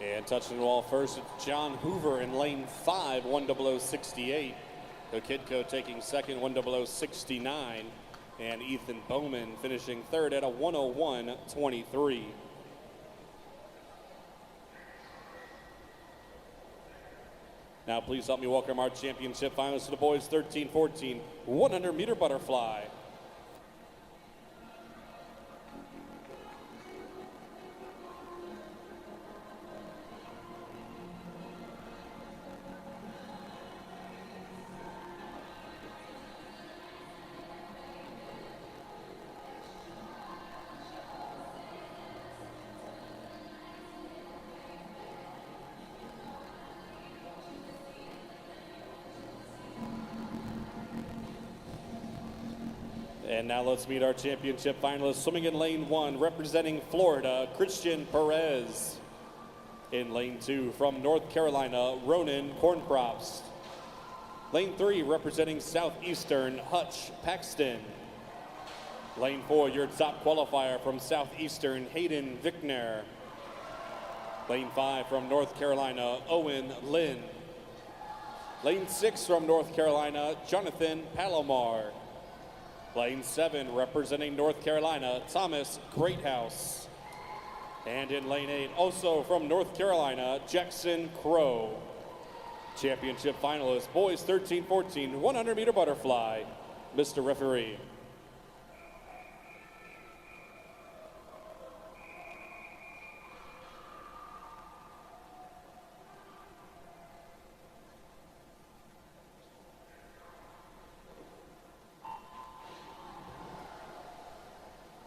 And touching the wall first, it's John Hoover in lane 5, 1:00:68. Kokitko taking second, 1:00:69. And Ethan Bowman finishing third at a 1:01:23. Now please help me welcome our championship finalists to the boys 13-14 100-meter butterfly. And now let's meet our championship finalists. Swimming in lane 1, representing Florida, Christian Perez. In lane 2, from North Carolina, Ronan Cornprops. Lane 3, representing Southeastern, Hutch Paxton. Lane 4, your top qualifier from Southeastern, Hayden Vickner. Lane 5, from North Carolina, Owen Lynn. Lane 6, from North Carolina, Jonathan Palomar. Lane 7, representing North Carolina, Thomas Greathouse. And in lane 8, also from North Carolina, Jackson Crow. Championship finalists, boys 13-14, 100-meter butterfly. Mr. Referee.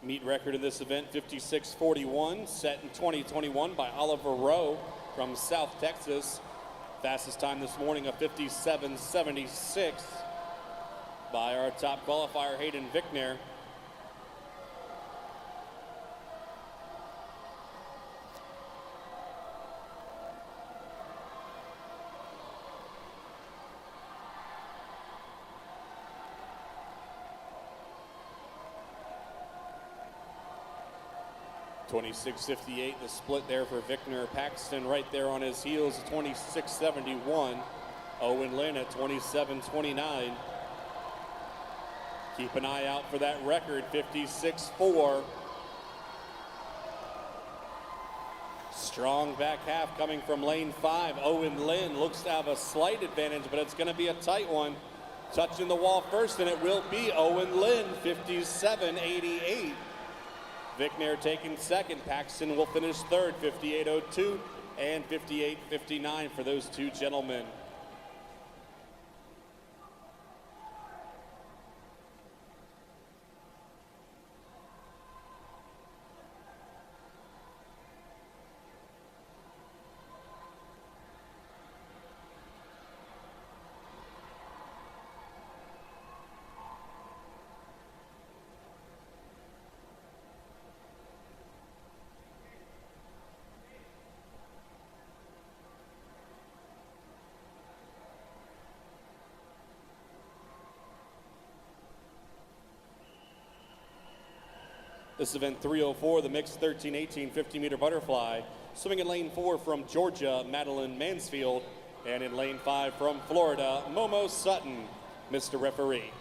Meet record of this event, 56:41, set in 2021 by Oliver Rowe from South Texas. Fastest time this morning, a 57:76 by our top qualifier, Hayden Vickner. $26.58, the split there for Vickner. Paxton right there on his heels, 26.71. Owen Lynn at 27.29. Keep an eye out for that record, 56.4. Strong back half coming from lane 5. Owen Lynn looks to have a slight advantage, but it's going to be a tight one. Touching the wall first, and it will be Owen Lynn, 57.88. Vickner taking second. Paxton will finish third, 58.02 and 58.59 for those two gentlemen. This is event 304, the mixed 13-18 50-meter butterfly. Swimming in lane 4 from Georgia, Madeline Mansfield. And in lane 5 from Florida, Momo Sutton, Mr. Referee.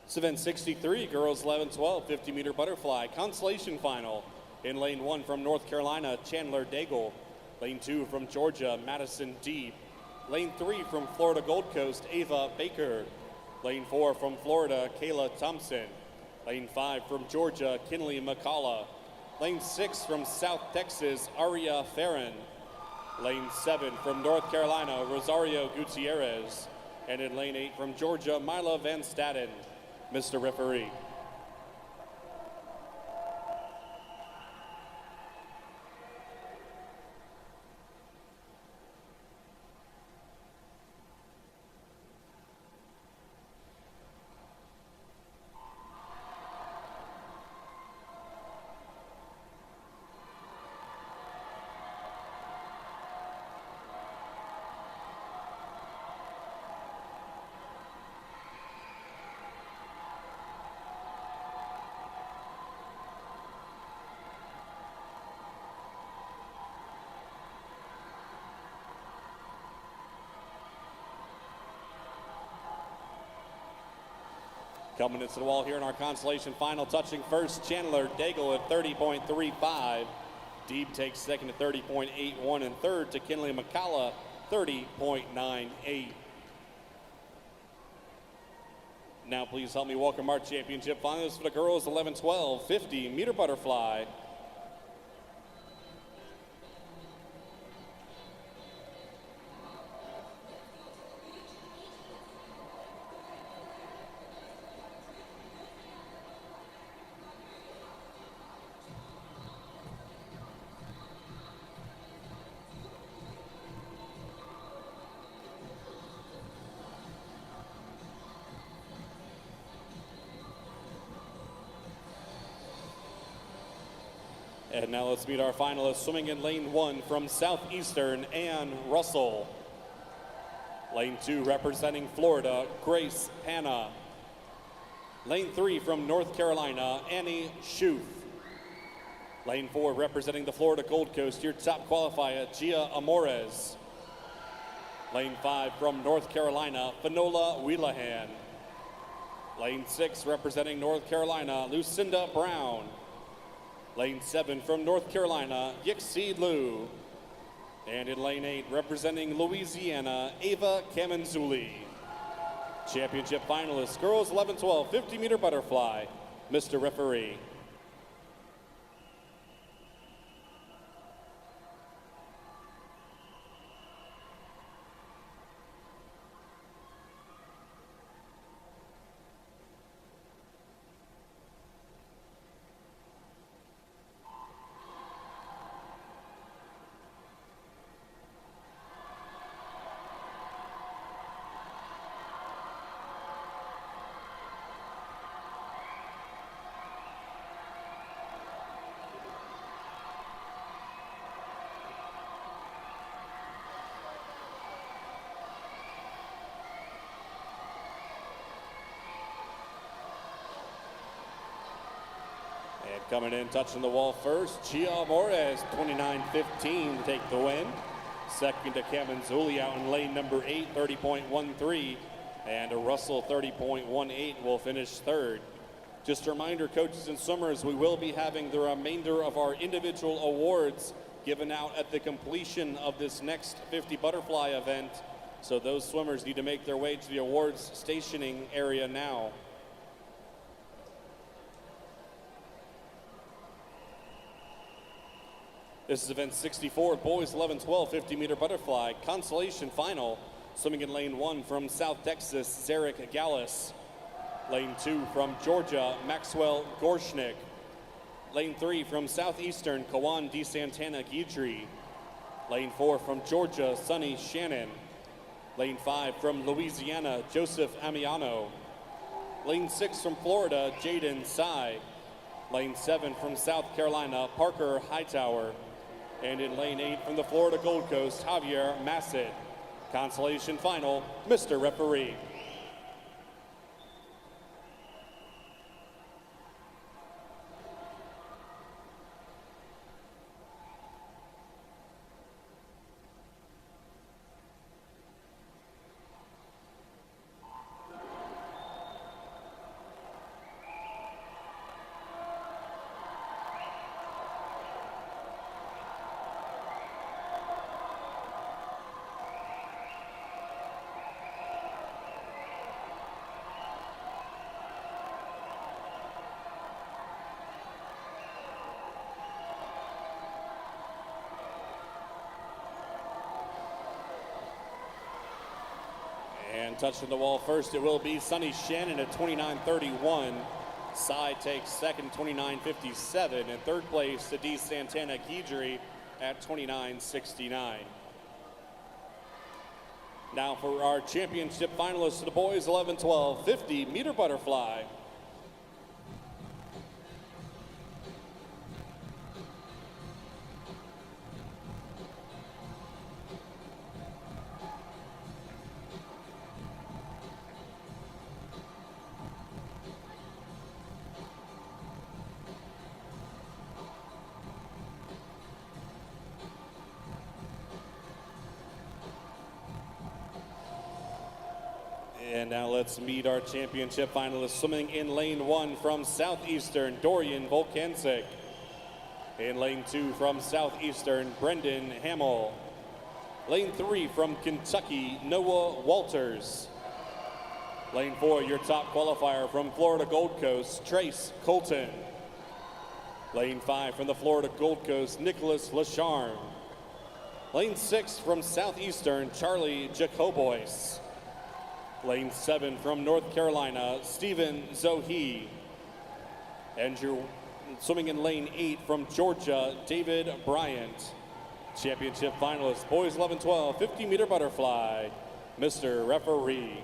It's event 63, girls 11-12, 50-meter butterfly, consolation final. In lane 1 from North Carolina, Chandler Daigle. Lane 2 from Georgia, Madison Deeb. Lane 3 from Florida Gold Coast, Ava Baker. Lane 4 from Florida, Kayla Thompson. Lane 5 from Georgia, Kinley McCullough. Lane 6 from South Texas, Aria Farron. Lane 7 from North Carolina, Rosario Gutierrez. And in lane 8 from Georgia, Mila Van Staden, Mr. Referee. Coming into the wall here in our consolation final, touching first, Chandler Daigle at 30.35. Deeb takes second at 30.81, and third to Kinley McCullough, 30.98. Now please help me welcome our championship finalists for the girls 11-12 50-meter butterfly. And now let's meet our finalists. Swimming in lane 1 from Southeastern, Ann Russell. Lane 2 representing Florida, Grace Hanna. Lane 3 from North Carolina, Annie Schuth. Lane 4 representing the Florida Gold Coast, your top qualifier, Gia Amores. Lane 5 from North Carolina, Finola Wheelahan. Lane 6 representing North Carolina, Lucinda Brown. Lane 7 from North Carolina, Yixi Liu. And in lane 8, representing Louisiana, Ava Kamanzuli. Championship finalists, girls 11-12, 50-meter butterfly, Mr. Referee. Coming in, touching the wall first, Gia Mores, 29.15 to take the win. Second to Camanzuli out in lane number 8, 30.13. And Russell, 30.18 will finish third. Just a reminder, coaches and swimmers, we will be having the remainder of our individual awards given out at the completion of this next 50 butterfly event. So those swimmers need to make their way to the awards stationing area now. This is event 64, boys 11-12, 50-meter butterfly, consolation final. Swimming in lane 1 from South Texas, Zarek Gallus. Lane 2 from Georgia, Maxwell Gorshnik. Lane 3 from Southeastern, Kawan D. Santana Guidry. Lane 4 from Georgia, Sonny Shannon. Lane 5 from Louisiana, Joseph Amiano. Lane 6 from Florida, Jaden Sy. Lane 7 from South Carolina, Parker Hightower. And in lane 8 from the Florida Gold Coast, Javier Massett. Consolation final, Mr. Referee. And touching the wall first, it will be Sonny Shannon at 29.31. Sy takes second, 29.57. And third place to D. Santana Guidry at 29.69. Now for our championship finalists, the boys 11-12, 50-meter butterfly. And now let's meet our championship finalists. Swimming in lane 1 from Southeastern, Dorian Volkancic. In lane 2 from Southeastern, Brendan Hamill. Lane 3 from Kentucky, Noah Walters. Lane 4, your top qualifier from Florida Gold Coast, Trace Colton. Lane 5 from the Florida Gold Coast, Nicholas Lacharme. Lane 6 from Southeastern, Charlie Jacobois. Lane 7 from North Carolina, Stephen Zohe. And you're swimming in lane 8 from Georgia, David Bryant. Championship finalists, boys 11-12, 50-meter butterfly, Mr. Referee.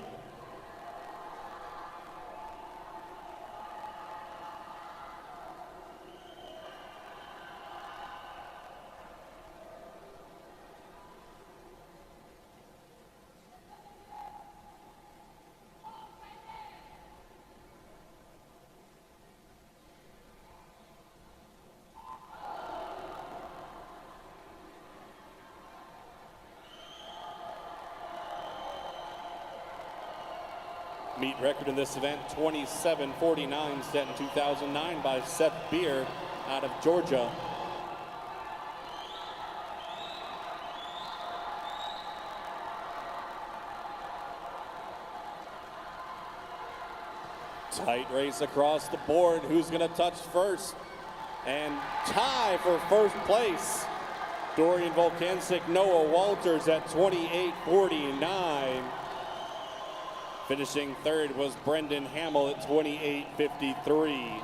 Meet record in this event, 27.49, set in 2009 by Seth Beer out of Georgia. Tight race across the board. Who's going to touch first? And tie for first place. Dorian Volkancic, Noah Walters at 28.49. Finishing third was Brendan Hamill at 28.53.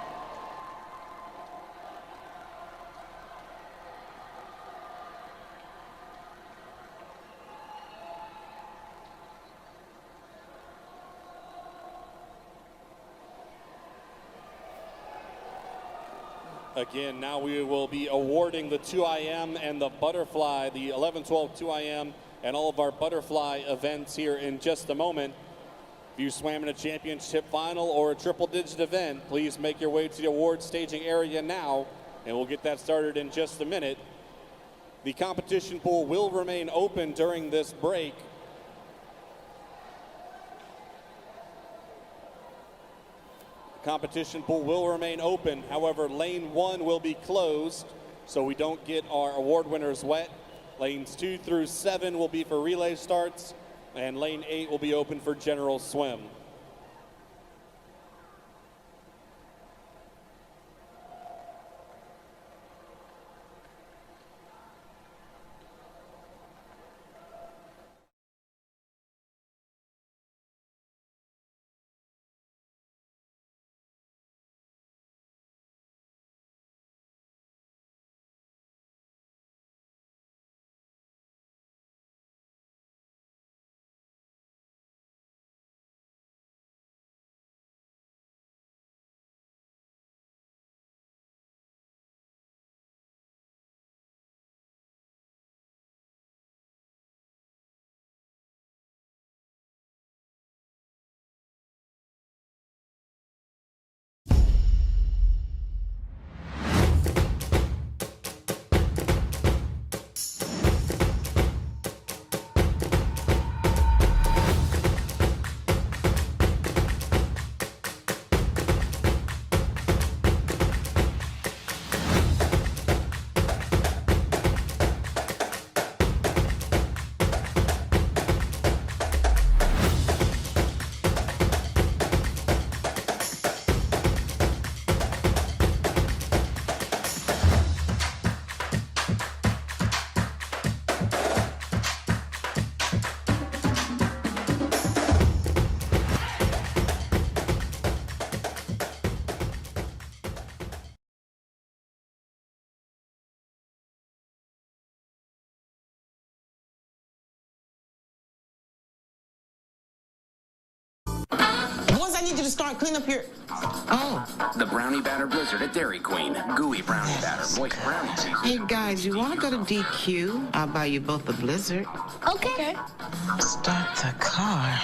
Again, now we will be awarding the 2IM and the butterfly, the 11-12 2IM and all of our butterfly events here in just a moment. If you swam in a championship final or a triple-digit event, please make your way to the award staging area now, and we'll get that started in just a minute. The competition pool will remain open during this break. Competition pool will remain open. However, lane 1 will be closed, so we don't get our award winners wet. Lanes 2 through 7 will be for relay starts, and lane 8 will be open for general swim. Boys, I need you to start clean up your... Oh. The Brownie Batter Blizzard at Dairy Queen. Gooey brownie batter, moist brownie cheese. Hey, guys, you want to go to DQ? I'll buy you both a Blizzard. Okay. Start the car.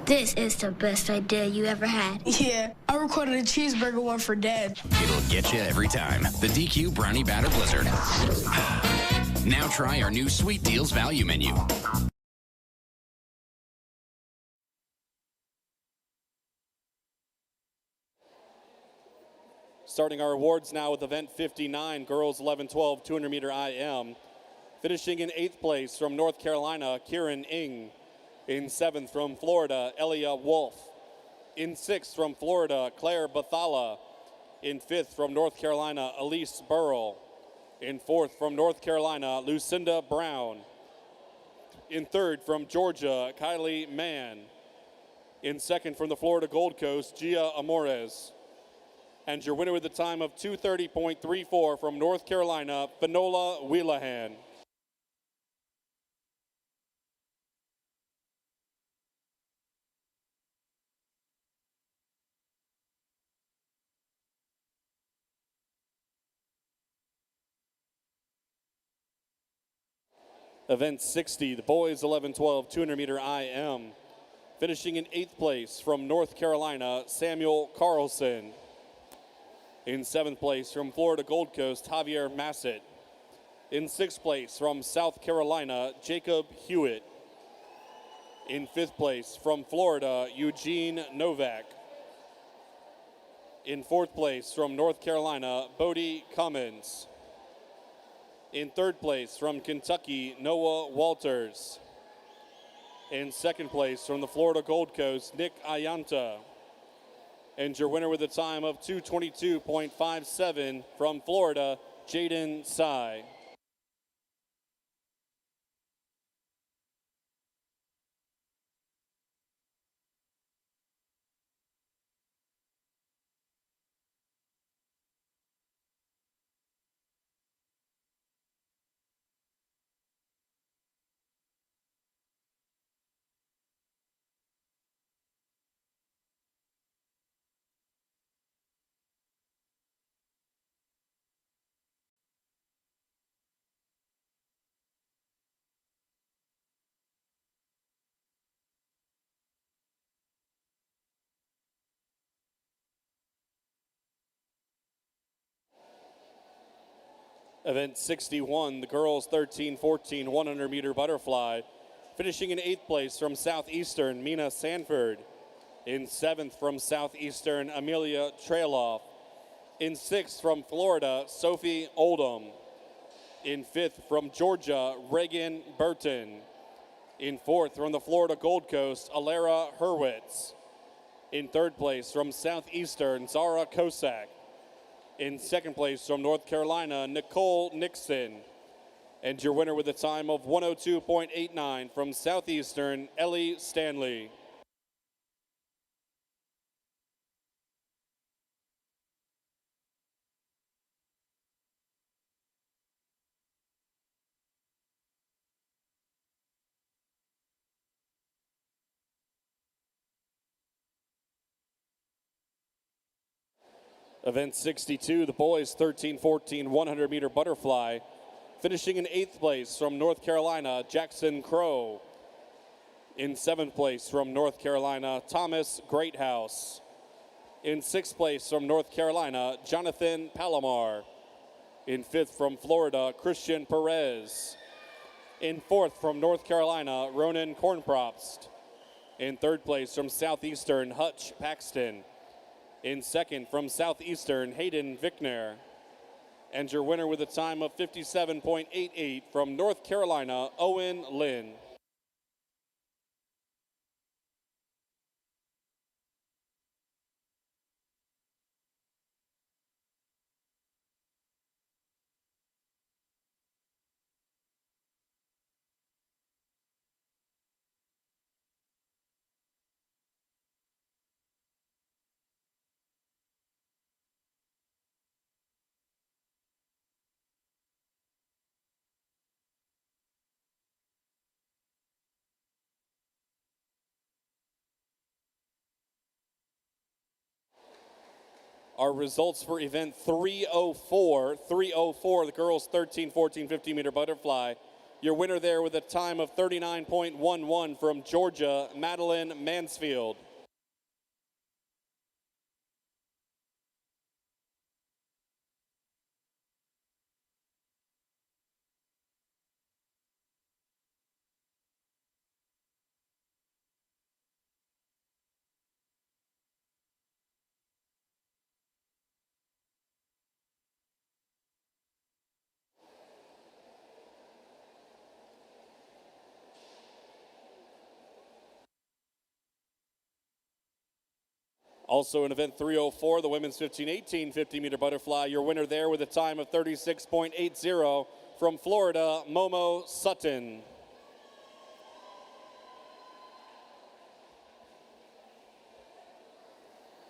This is the best idea you ever had. Yeah, I recorded a cheeseburger one for Dad. It'll get you every time. The DQ Brownie Batter Blizzard. Now try our new Sweet Deals value menu. Starting our awards now with event 59, girls 11-12 200-meter IM. Finishing in 8th place from North Carolina, Kieran Ng. In 7th from Florida, Elia Wolf. In 6th from Florida, Claire Bathala. In 5th from North Carolina, Elise Burrell. In 4th from North Carolina, Lucinda Brown. In 3rd from Georgia, Kylie Mann. In 2nd from the Florida Gold Coast, Gia Amores. And your winner with the time of 2:30.34 from North Carolina, Finola Wheelahan. Event 60, the boys 11-12 200-meter IM. Finishing in 8th place from North Carolina, Samuel Carlson. In 7th place from Florida Gold Coast, Javier Massett. In 6th place from South Carolina, Jacob Hewitt. In 5th place from Florida, Eugene Novak. In 4th place from North Carolina, Bodie Cummins. In 3rd place from Kentucky, Noah Walters. In 2nd place from the Florida Gold Coast, Nick Ayanta. And your winner with a time of 2:22.57 from Florida, Jaden Sy. Event 61, the girls 13-14 100-meter butterfly. Finishing in 8th place from Southeastern, Mina Sanford. In 7th from Southeastern, Amelia Trailoff. In 6th from Florida, Sophie Oldham. In 5th from Georgia, Reagan Burton. In 4th from the Florida Gold Coast, Alara Hurwitz. In 3rd place from Southeastern, Zara Kosak. In 2nd place from North Carolina, Nicole Nixon. And your winner with a time of 102.89 from Southeastern, Ellie Stanley. Event 62, the boys 13-14 100-meter butterfly. Finishing in 8th place from North Carolina, Jackson Crow. In 7th place from North Carolina, Thomas Greathouse. In 6th place from North Carolina, Jonathan Palomar. In 5th from Florida, Christian Perez. In 4th from North Carolina, Ronan Kornpropst. In 3rd place from Southeastern, Hutch Paxton. In 2nd from Southeastern, Hayden Vickner. And your winner with a time of 57.88 from North Carolina, Owen Lynn. Our results for event 304, the girls 13-14 50-meter butterfly. Your winner there with a time of 39.11 from Georgia, Madeline Mansfield. Also in event 304, the women's 15-18 50-meter butterfly. Your winner there with a time of 36.80 from Florida, Momo Sutton.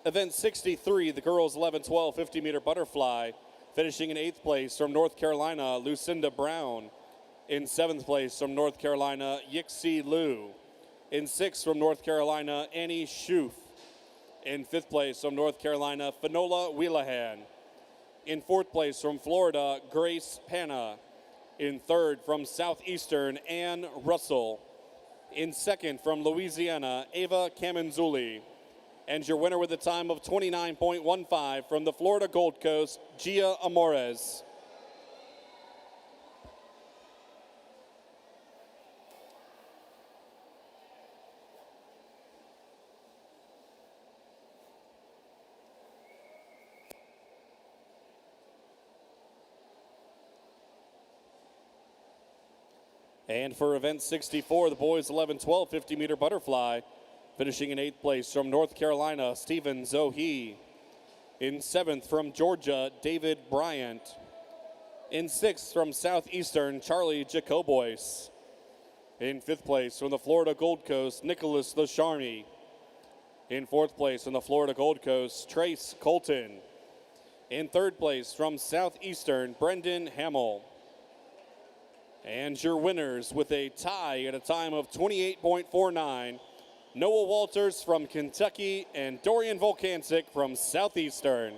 Event 63, the girls 11-12 50-meter butterfly. Finishing in 8th place from North Carolina, Lucinda Brown. In 7th place from North Carolina, Yixi Liu. In 6th from North Carolina, Annie Schoof. In 5th place from North Carolina, Finola Wheelahan. In 4th place from Florida, Grace Panna. In 3rd from Southeastern, Ann Russell. In 2nd from Louisiana, Ava Camanzuli. And your winner with a time of 29.15 from the Florida Gold Coast, Gia Amores. And for event 64, the boys 11-12 50-meter butterfly. Finishing in 8th place from North Carolina, Stephen Zohe. In 7th from Georgia, David Bryant. In 6th from Southeastern, Charlie Jacobois. In 5th place from the Florida Gold Coast, Nicholas Lacharmy. In 4th place from the Florida Gold Coast, Trace Colton. In 3rd place from Southeastern, Brendan Hamill. And your winners with a tie at a time of 28.49, Noah Walters from Kentucky and Dorian Volkancic from Southeastern.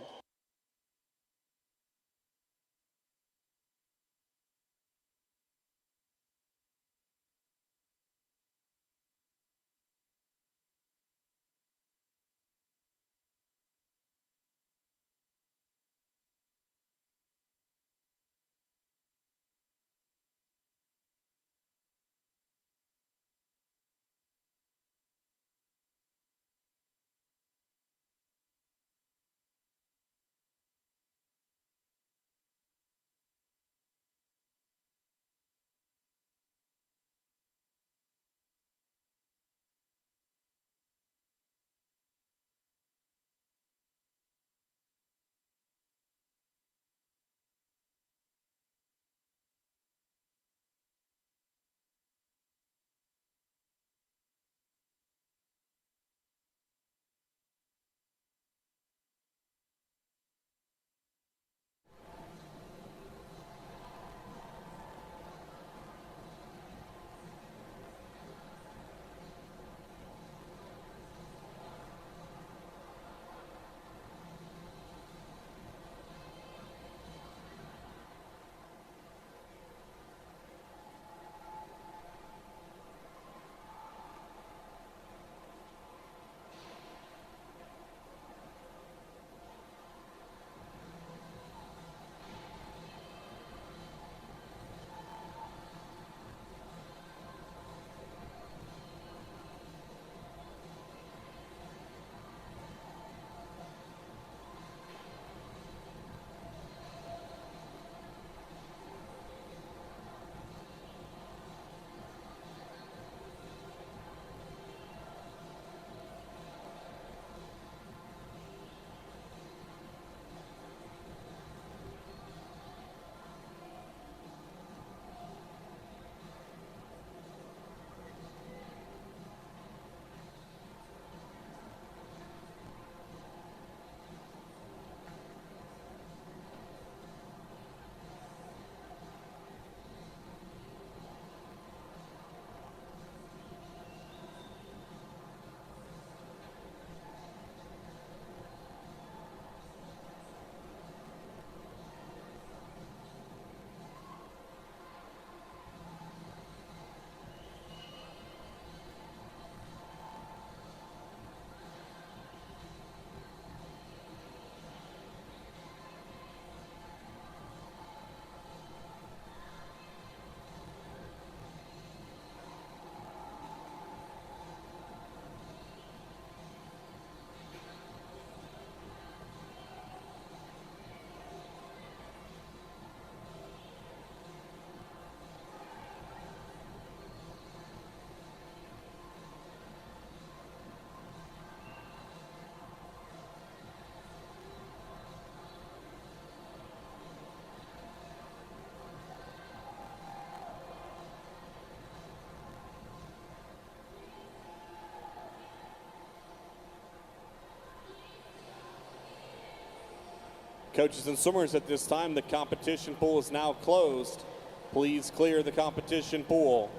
Coaches and swimmers, at this time, the competition pool is now closed. Please clear the competition pool.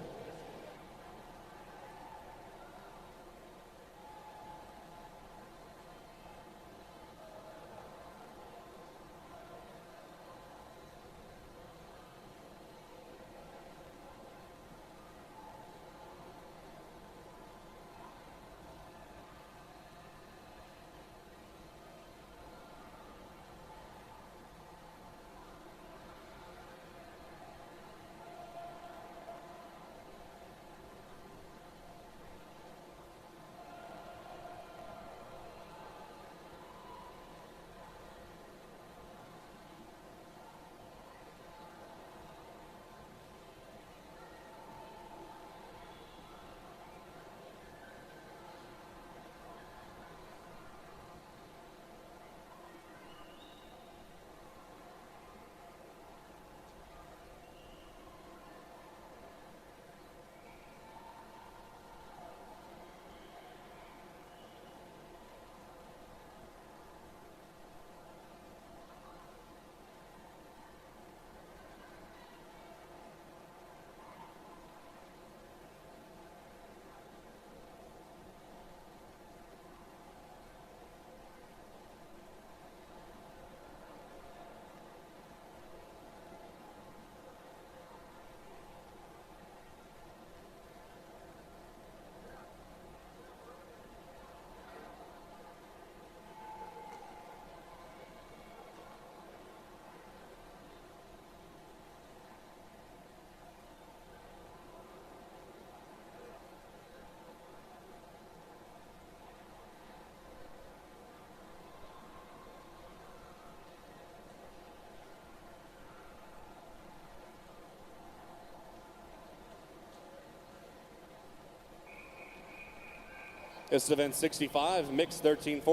This is event 65, mixed 13-14,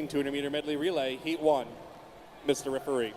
200-meter medley relay, heat 1. Mr. Referee.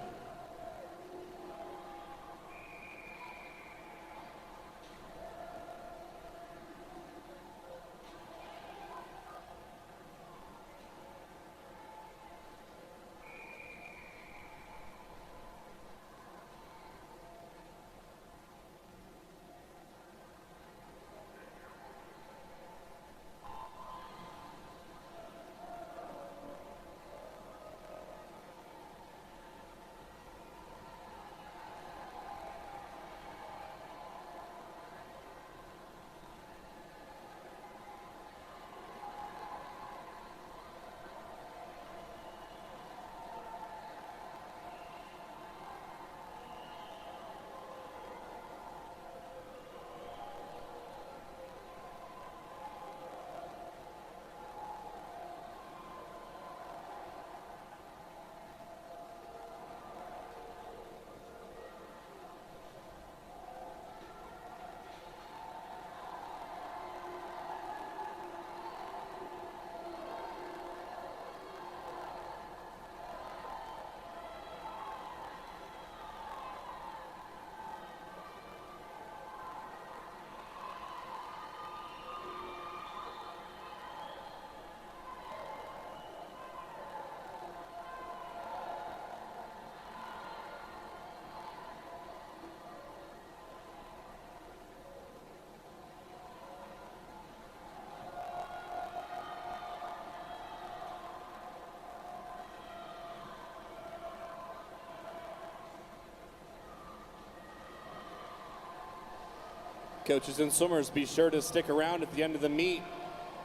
Coaches and swimmers, be sure to stick around at the end of the meet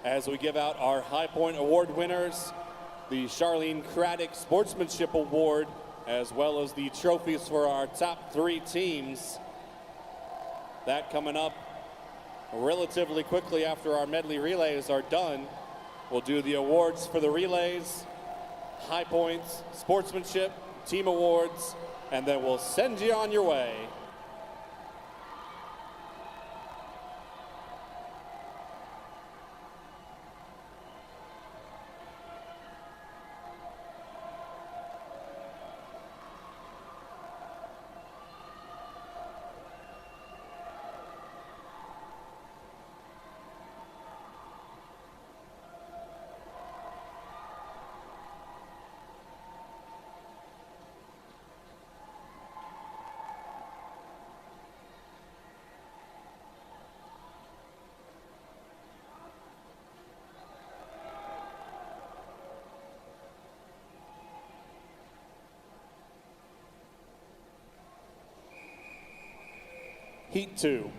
as we give out our High Point Award winners, the Charlene Craddock Sportsmanship Award, as well as the trophies for our top 3 teams. That coming up relatively quickly after our medley relays are done. We'll do the awards for the relays, High Points, Sportsmanship, Team Awards, and then we'll send you on your way. Heat 2.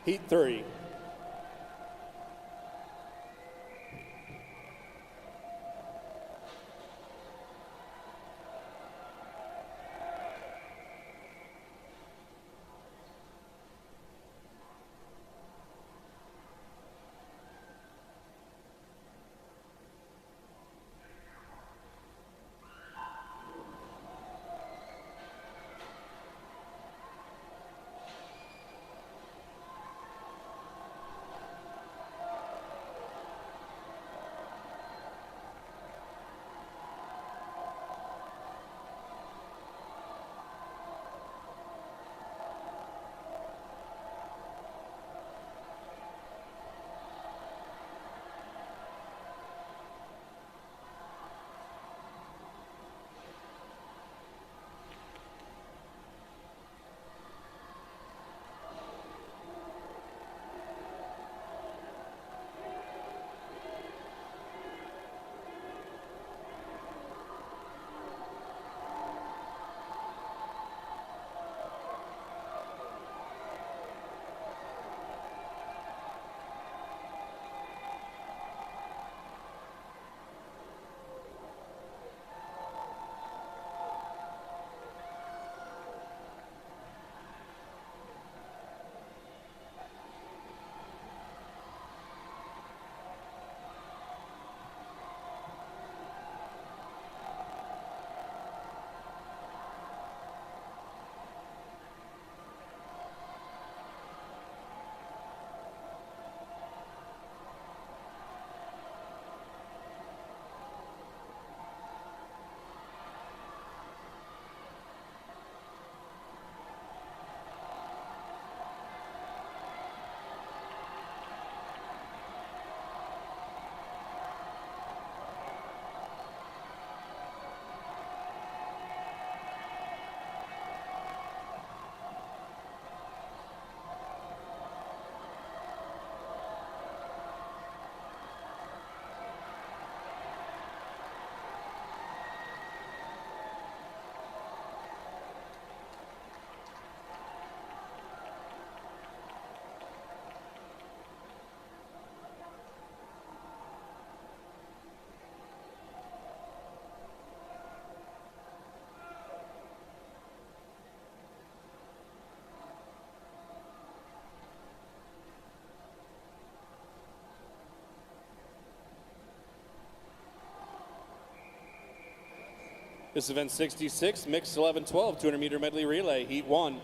Heat 3. This event 66, mixed 11-12, 200-meter medley relay, heat 1.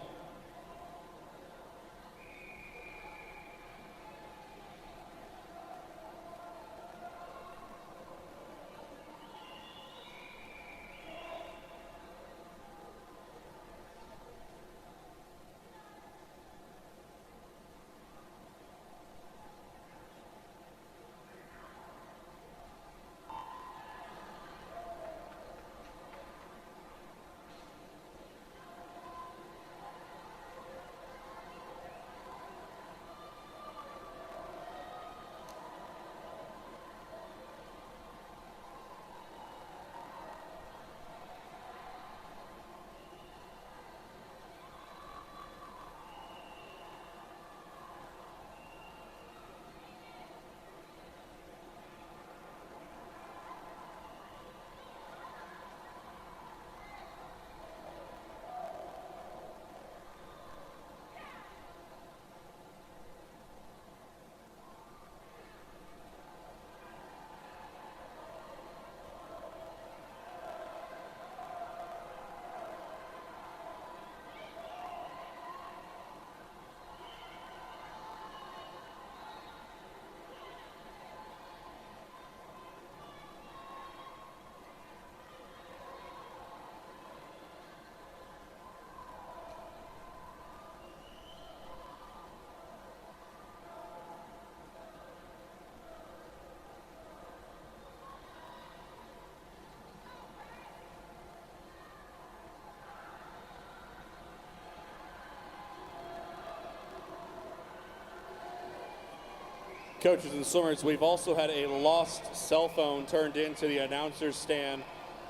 Coaches and swimmers, we've also had a lost cell phone turned into the announcer's stand.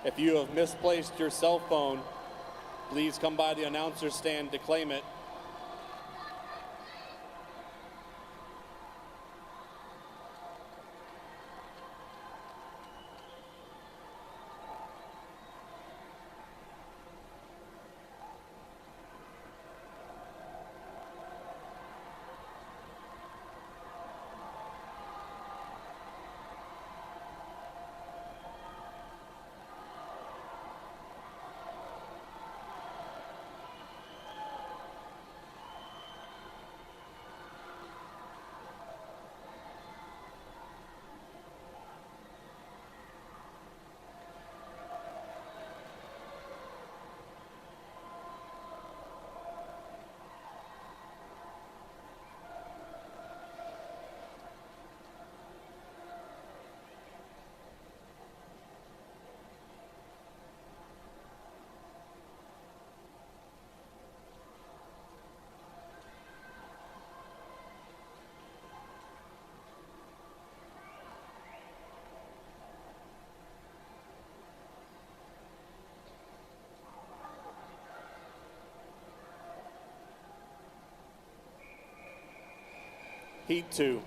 If you have misplaced your cell phone, please come by the announcer's stand to claim it. Heat 2.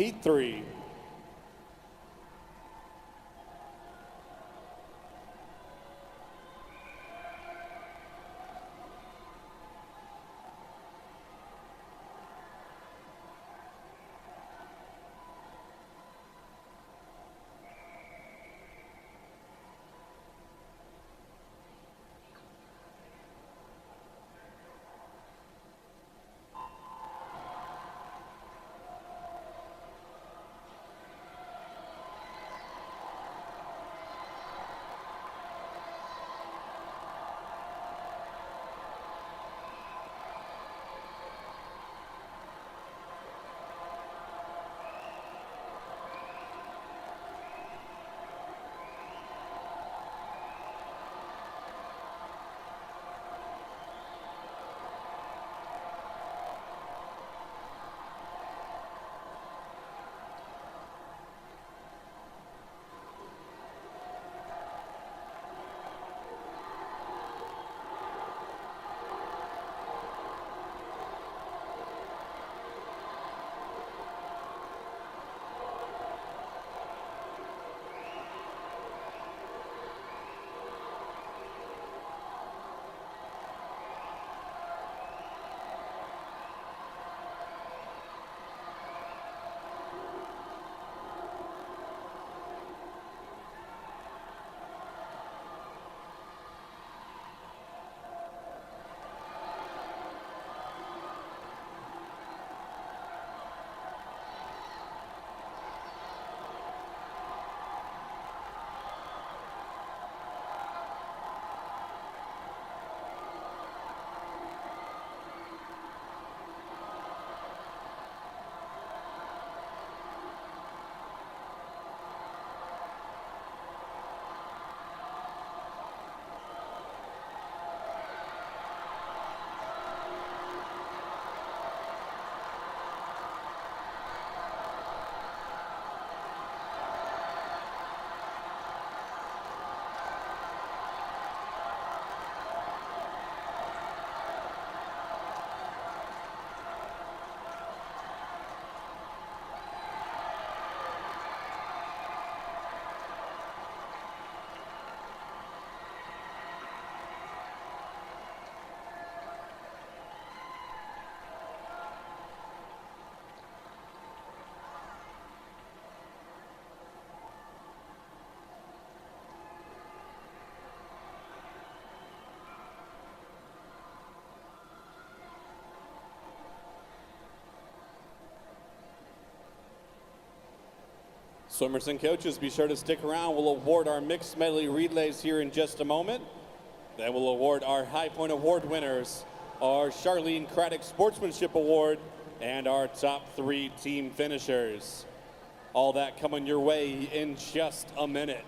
Heat 3. Swimmers and coaches, be sure to stick around. We'll award our mixed medley relays here in just a moment. Then we'll award our High Point Award winners, our Charlene Craddock Sportsmanship Award, and our top 3 team finishers. All that coming your way in just a minute.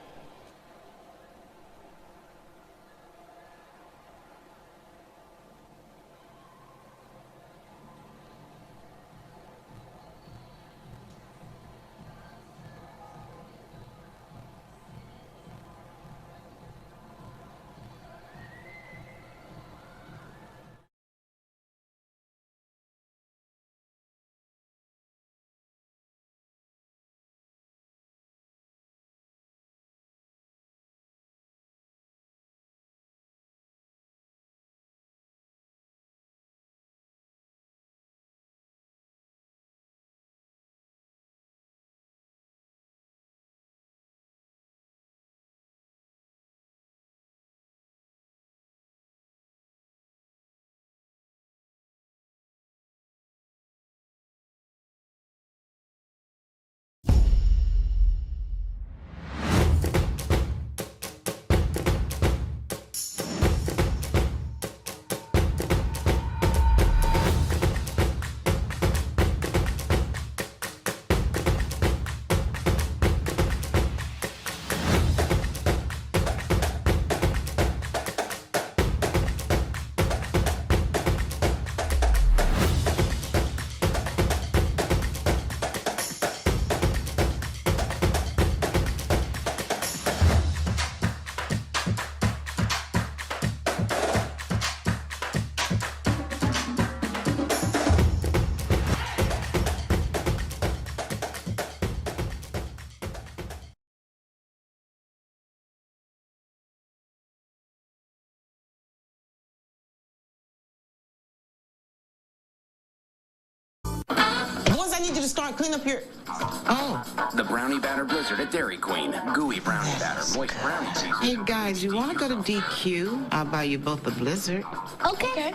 need you to start clean up your... Oh. The Brownie Batter Blizzard at Dairy Queen. Gooey brownie batter, moist brownie season. Hey, guys, you want to go to DQ? I'll buy you both a Blizzard. Okay.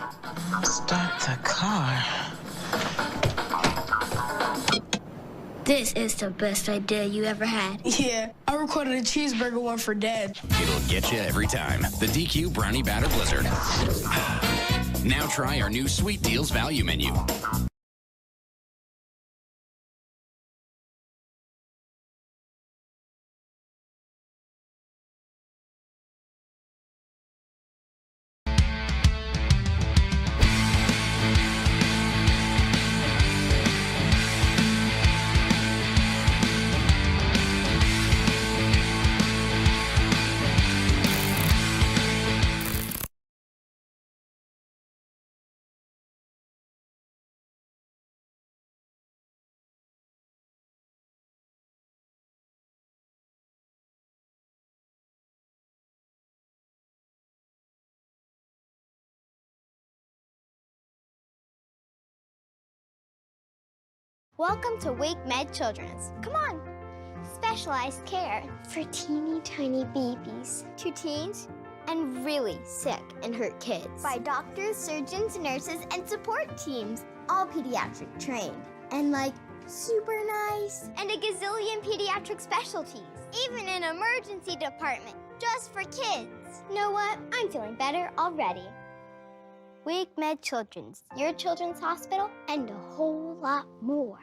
Start the car. This is the best idea you ever had. Yeah, I recorded a cheeseburger one for Dad. It'll get you every time. The DQ Brownie Batter Blizzard. Now try our new Sweet Deals value menu. Welcome to Wake Med Children's. Come on. Specialized care for teeny tiny babies, to teens, and really sick and hurt kids. By doctors, surgeons, nurses, and support teams, all pediatric trained. And super nice. And a gazillion pediatric specialties. Even an emergency department, just for kids. You know what? I'm feeling better already. Wake Med Children's, your children's hospital, and a whole lot more.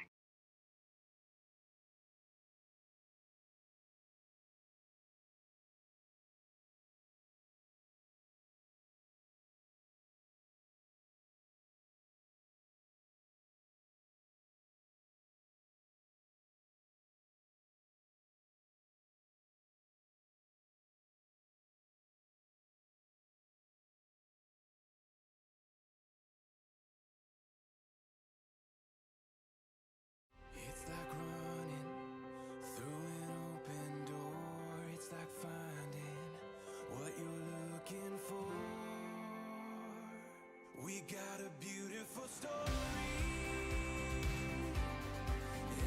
We got a beautiful story.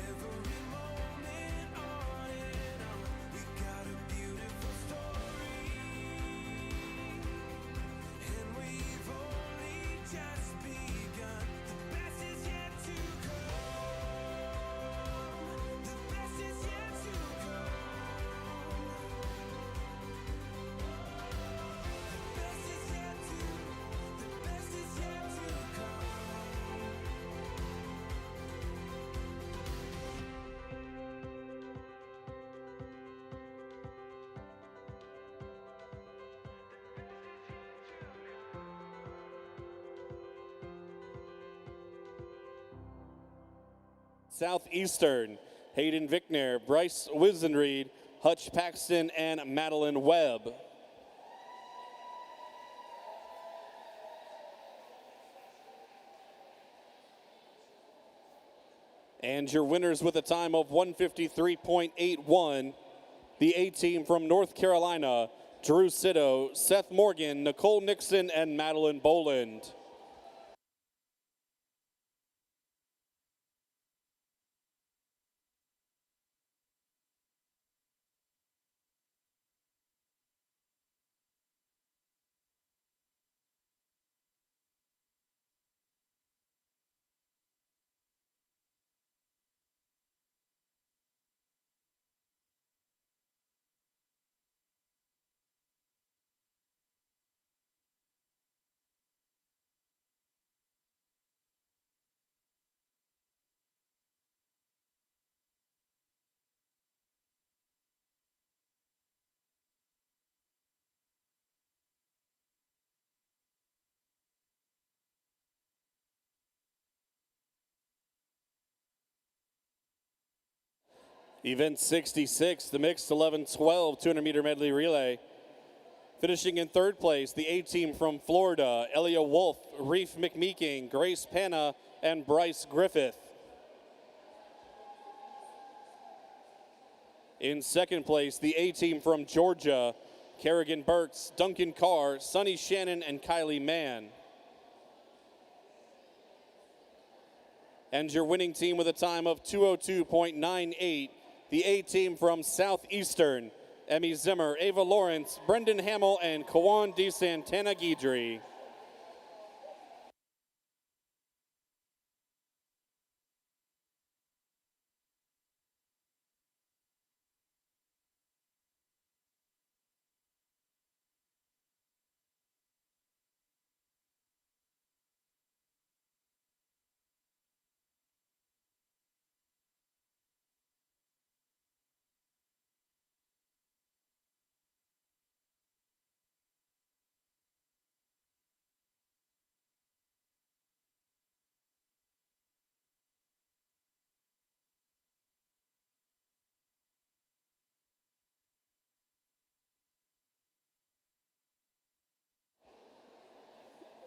Every moment on and on. We got a beautiful story. And we've only just begun. The best is yet to come. The best is yet to come. The best is yet to come. The best is yet to come. Southeastern, Hayden Vickner, Bryce Wisenreed, Hutch Paxton, and Madeline Webb. And your winners with a time of 153.81, the A team from North Carolina, Drew Sitto, Seth Morgan, Nicole Nixon, and Madeline Boland. Event 66, the mixed 11-12 200-meter medley relay. Finishing in third place, the A team from Florida, Elia Wolf, Reef McMeeking, Grace Panna, and Bryce Griffith. In second place, the A team from Georgia, Kerrigan Burks, Duncan Carr, Sonny Shannon, and Kylie Mann. And your winning team with a time of 2:02.98, the A team from Southeastern, Emmy Zimmer, Ava Lawrence, Brendan Hamill, and Kawan D. Santana Guidry.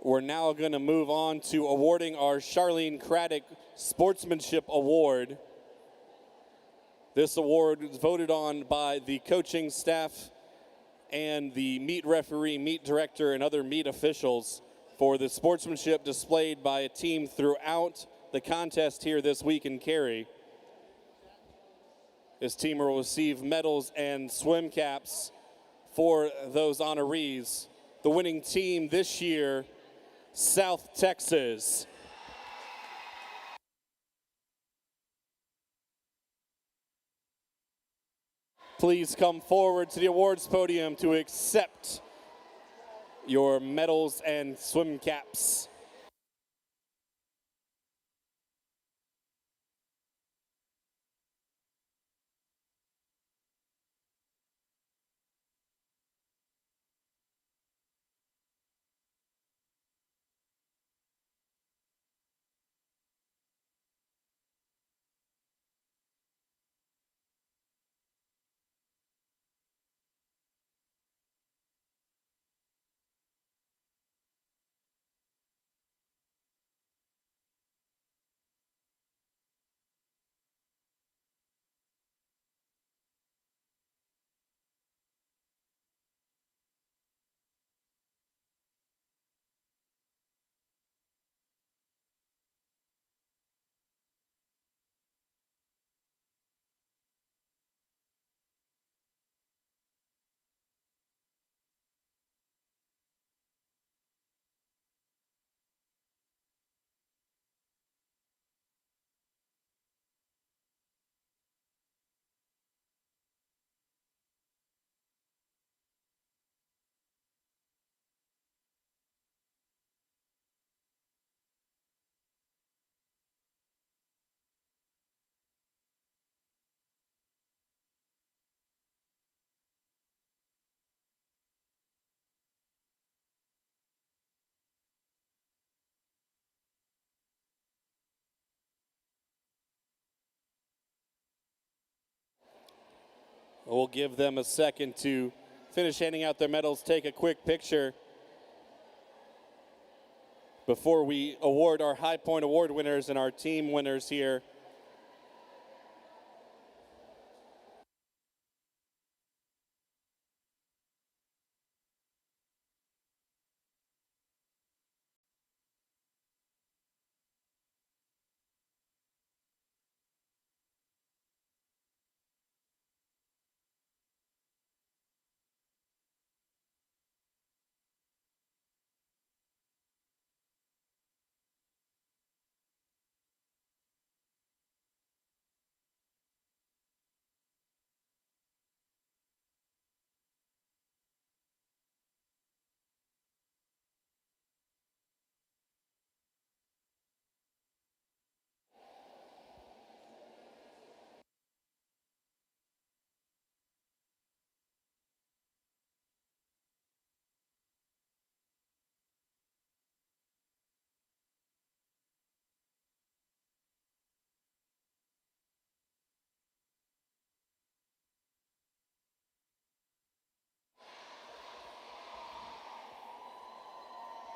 We're now going to move on to awarding our Charlene Craddock Sportsmanship Award. This award was voted on by the coaching staff and the meet referee, meet director, and other meet officials for the sportsmanship displayed by a team throughout the contest here this week in Cary. This team will receive medals and swim caps for those honorees. The winning team this year, South Texas. Please come forward to the awards podium to accept your medals and swim caps. We'll give them a second to finish handing out their medals, take a quick picture before we award our High Point Award winners and our team winners here.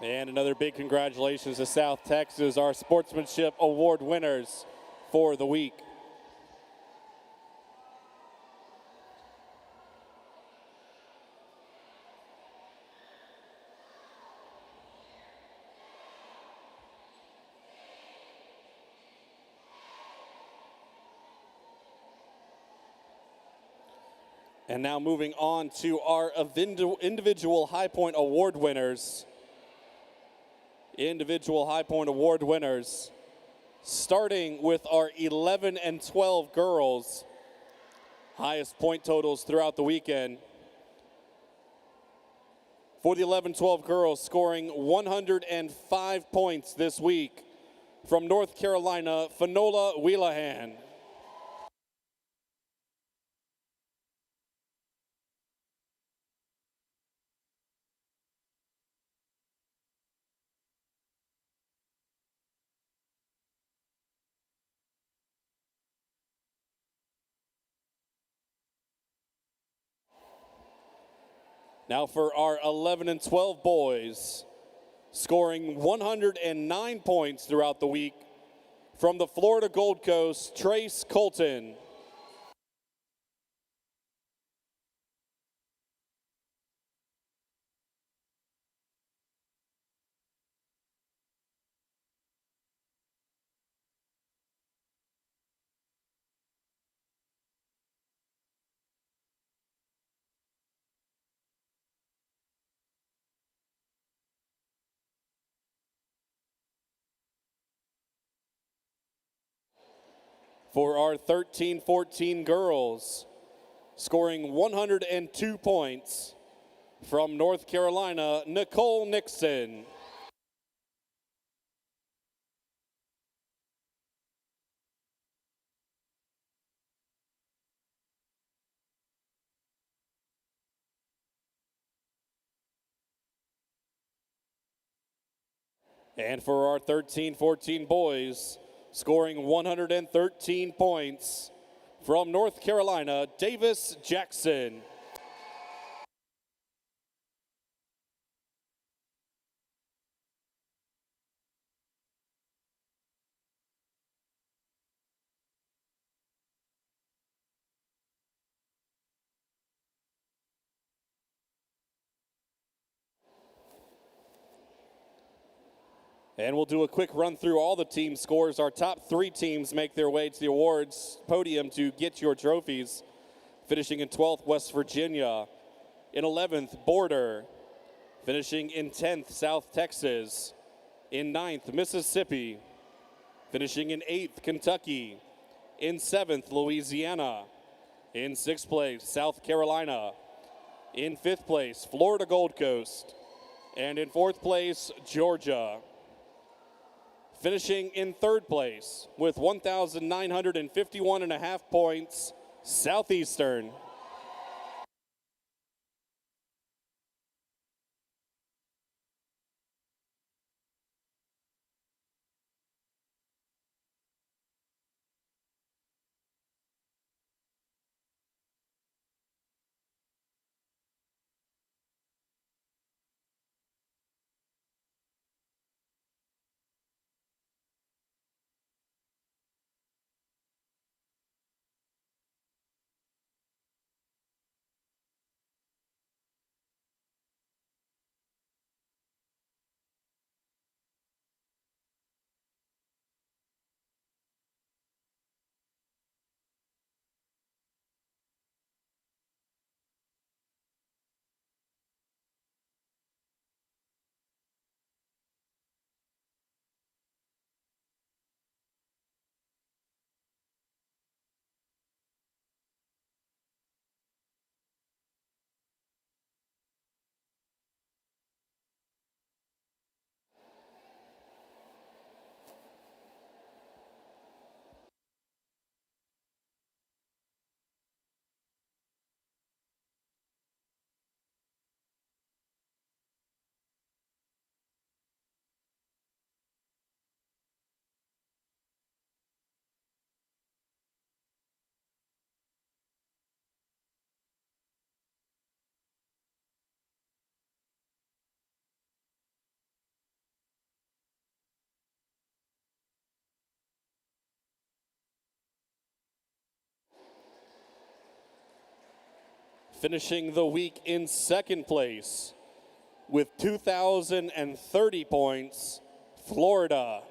And another big congratulations to South Texas, our Sportsmanship Award winners for the week. And now moving on to our individual High Point Award winners. Individual High Point Award winners. Starting with our 11 and 12 girls. Highest point totals throughout the weekend. For the 11-12 girls, scoring 105 points this week. From North Carolina, Fanola Wheelahan. Now for our 11 and 12 boys, scoring 109 points throughout the week. From the Florida Gold Coast, Trace Colton. For our 13-14 girls, scoring 102 points. From North Carolina, Nicole Nixon. And for our 13-14 boys, scoring 113 points. From North Carolina, Davis Jackson. And we'll do a quick run through all the team scores. Our top 3 teams make their way to the awards podium to get your trophies. Finishing in 12th, West Virginia. In 11th, Border. Finishing in 10th, South Texas. In 9th, Mississippi. Finishing in 8th, Kentucky. In 7th, Louisiana. In 6th place, South Carolina. In 5th place, Florida Gold Coast. And in 4th place, Georgia. Finishing in 3rd place with 1,951.5 points, Southeastern. Finishing the week in 2nd place with 2,030 points, Florida.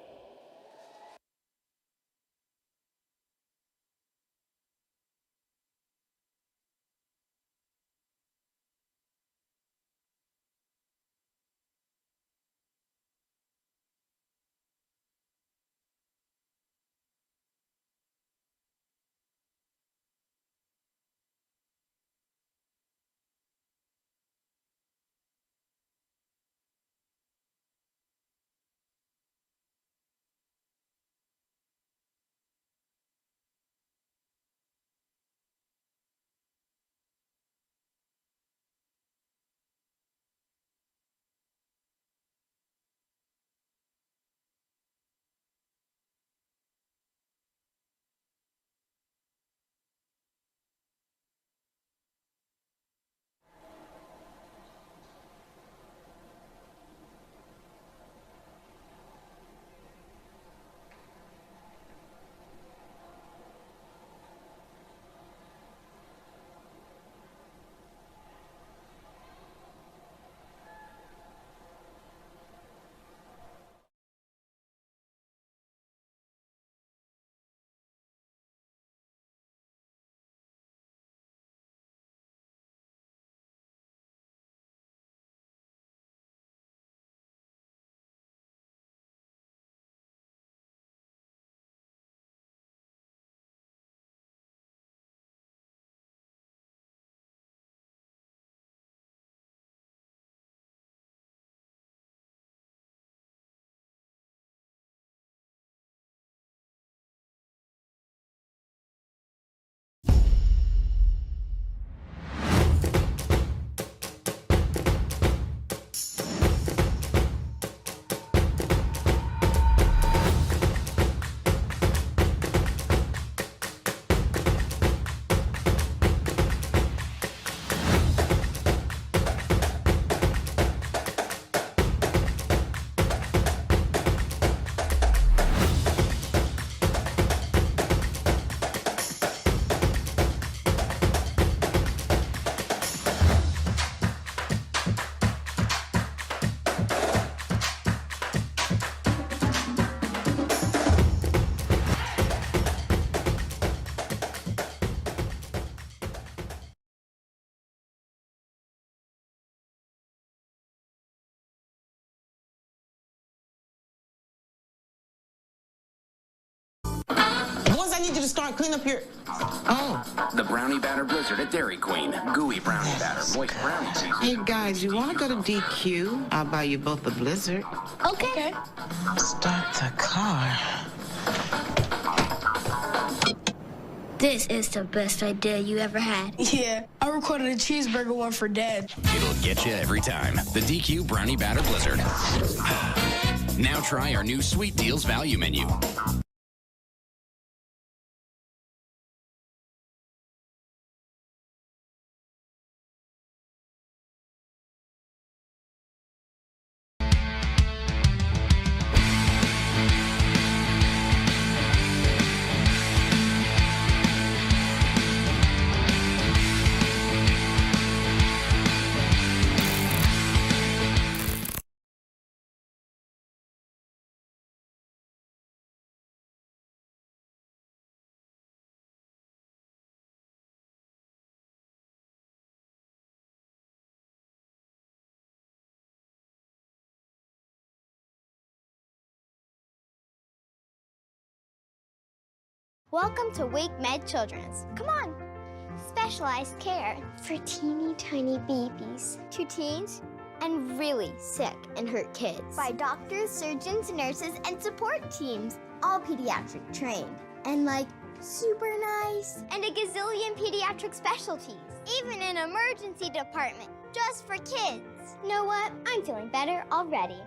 I need you to start clean up your. Oh. The Brownie Batter Blizzard at Dairy Queen. Gooey brownie batter, moist brownie seasoning. Hey guys, you want to go to DQ? I'll buy you both a Blizzard. Okay. Start the car. This is the best idea you ever had. Yeah, I recorded a cheeseburger one for Dad. It'll get you every time. The DQ Brownie Batter Blizzard. Now try our new Sweet Deals value menu. Welcome to Wake Med Children's. Come on. Specialized care for teeny tiny babies, to teens, and really sick and hurt kids. By doctors, surgeons, nurses, and support teams, all pediatric trained. And like, super nice. And a gazillion pediatric specialties. Even an emergency department, just for kids. You know what? I'm feeling better already.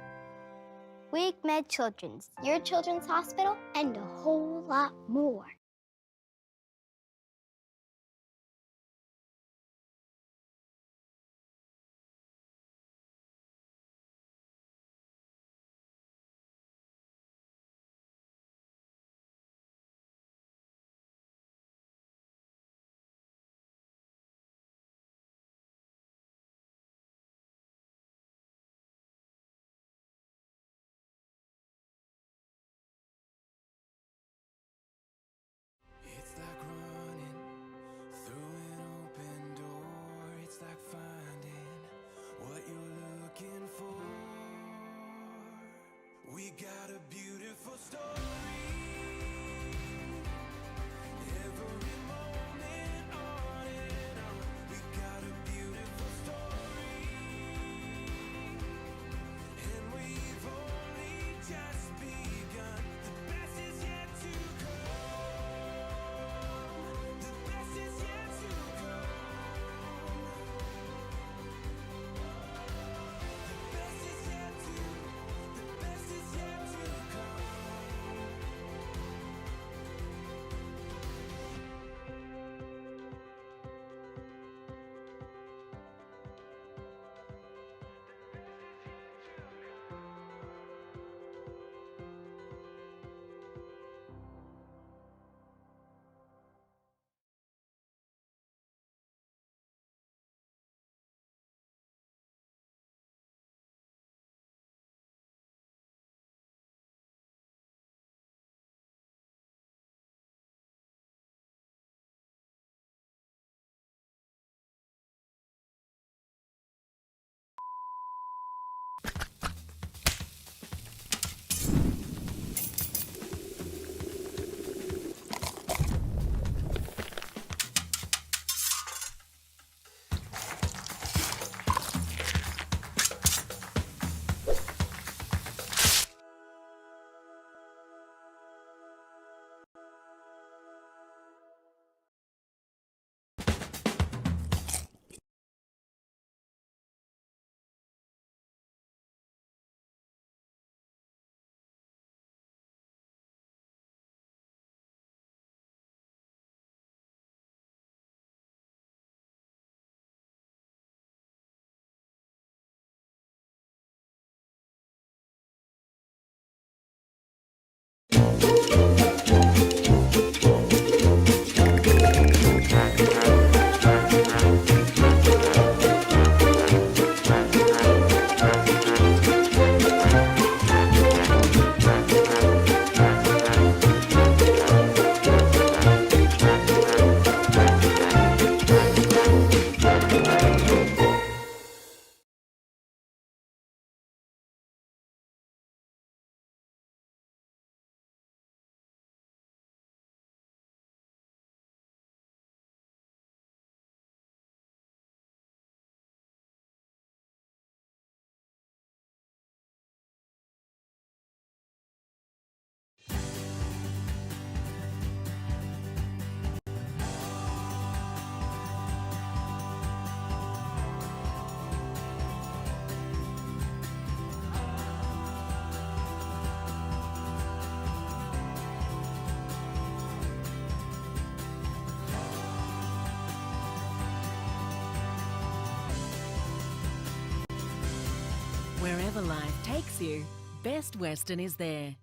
Wake Med Children's, your children's hospital, and a whole lot more. Wherever life takes you, Best Western is there.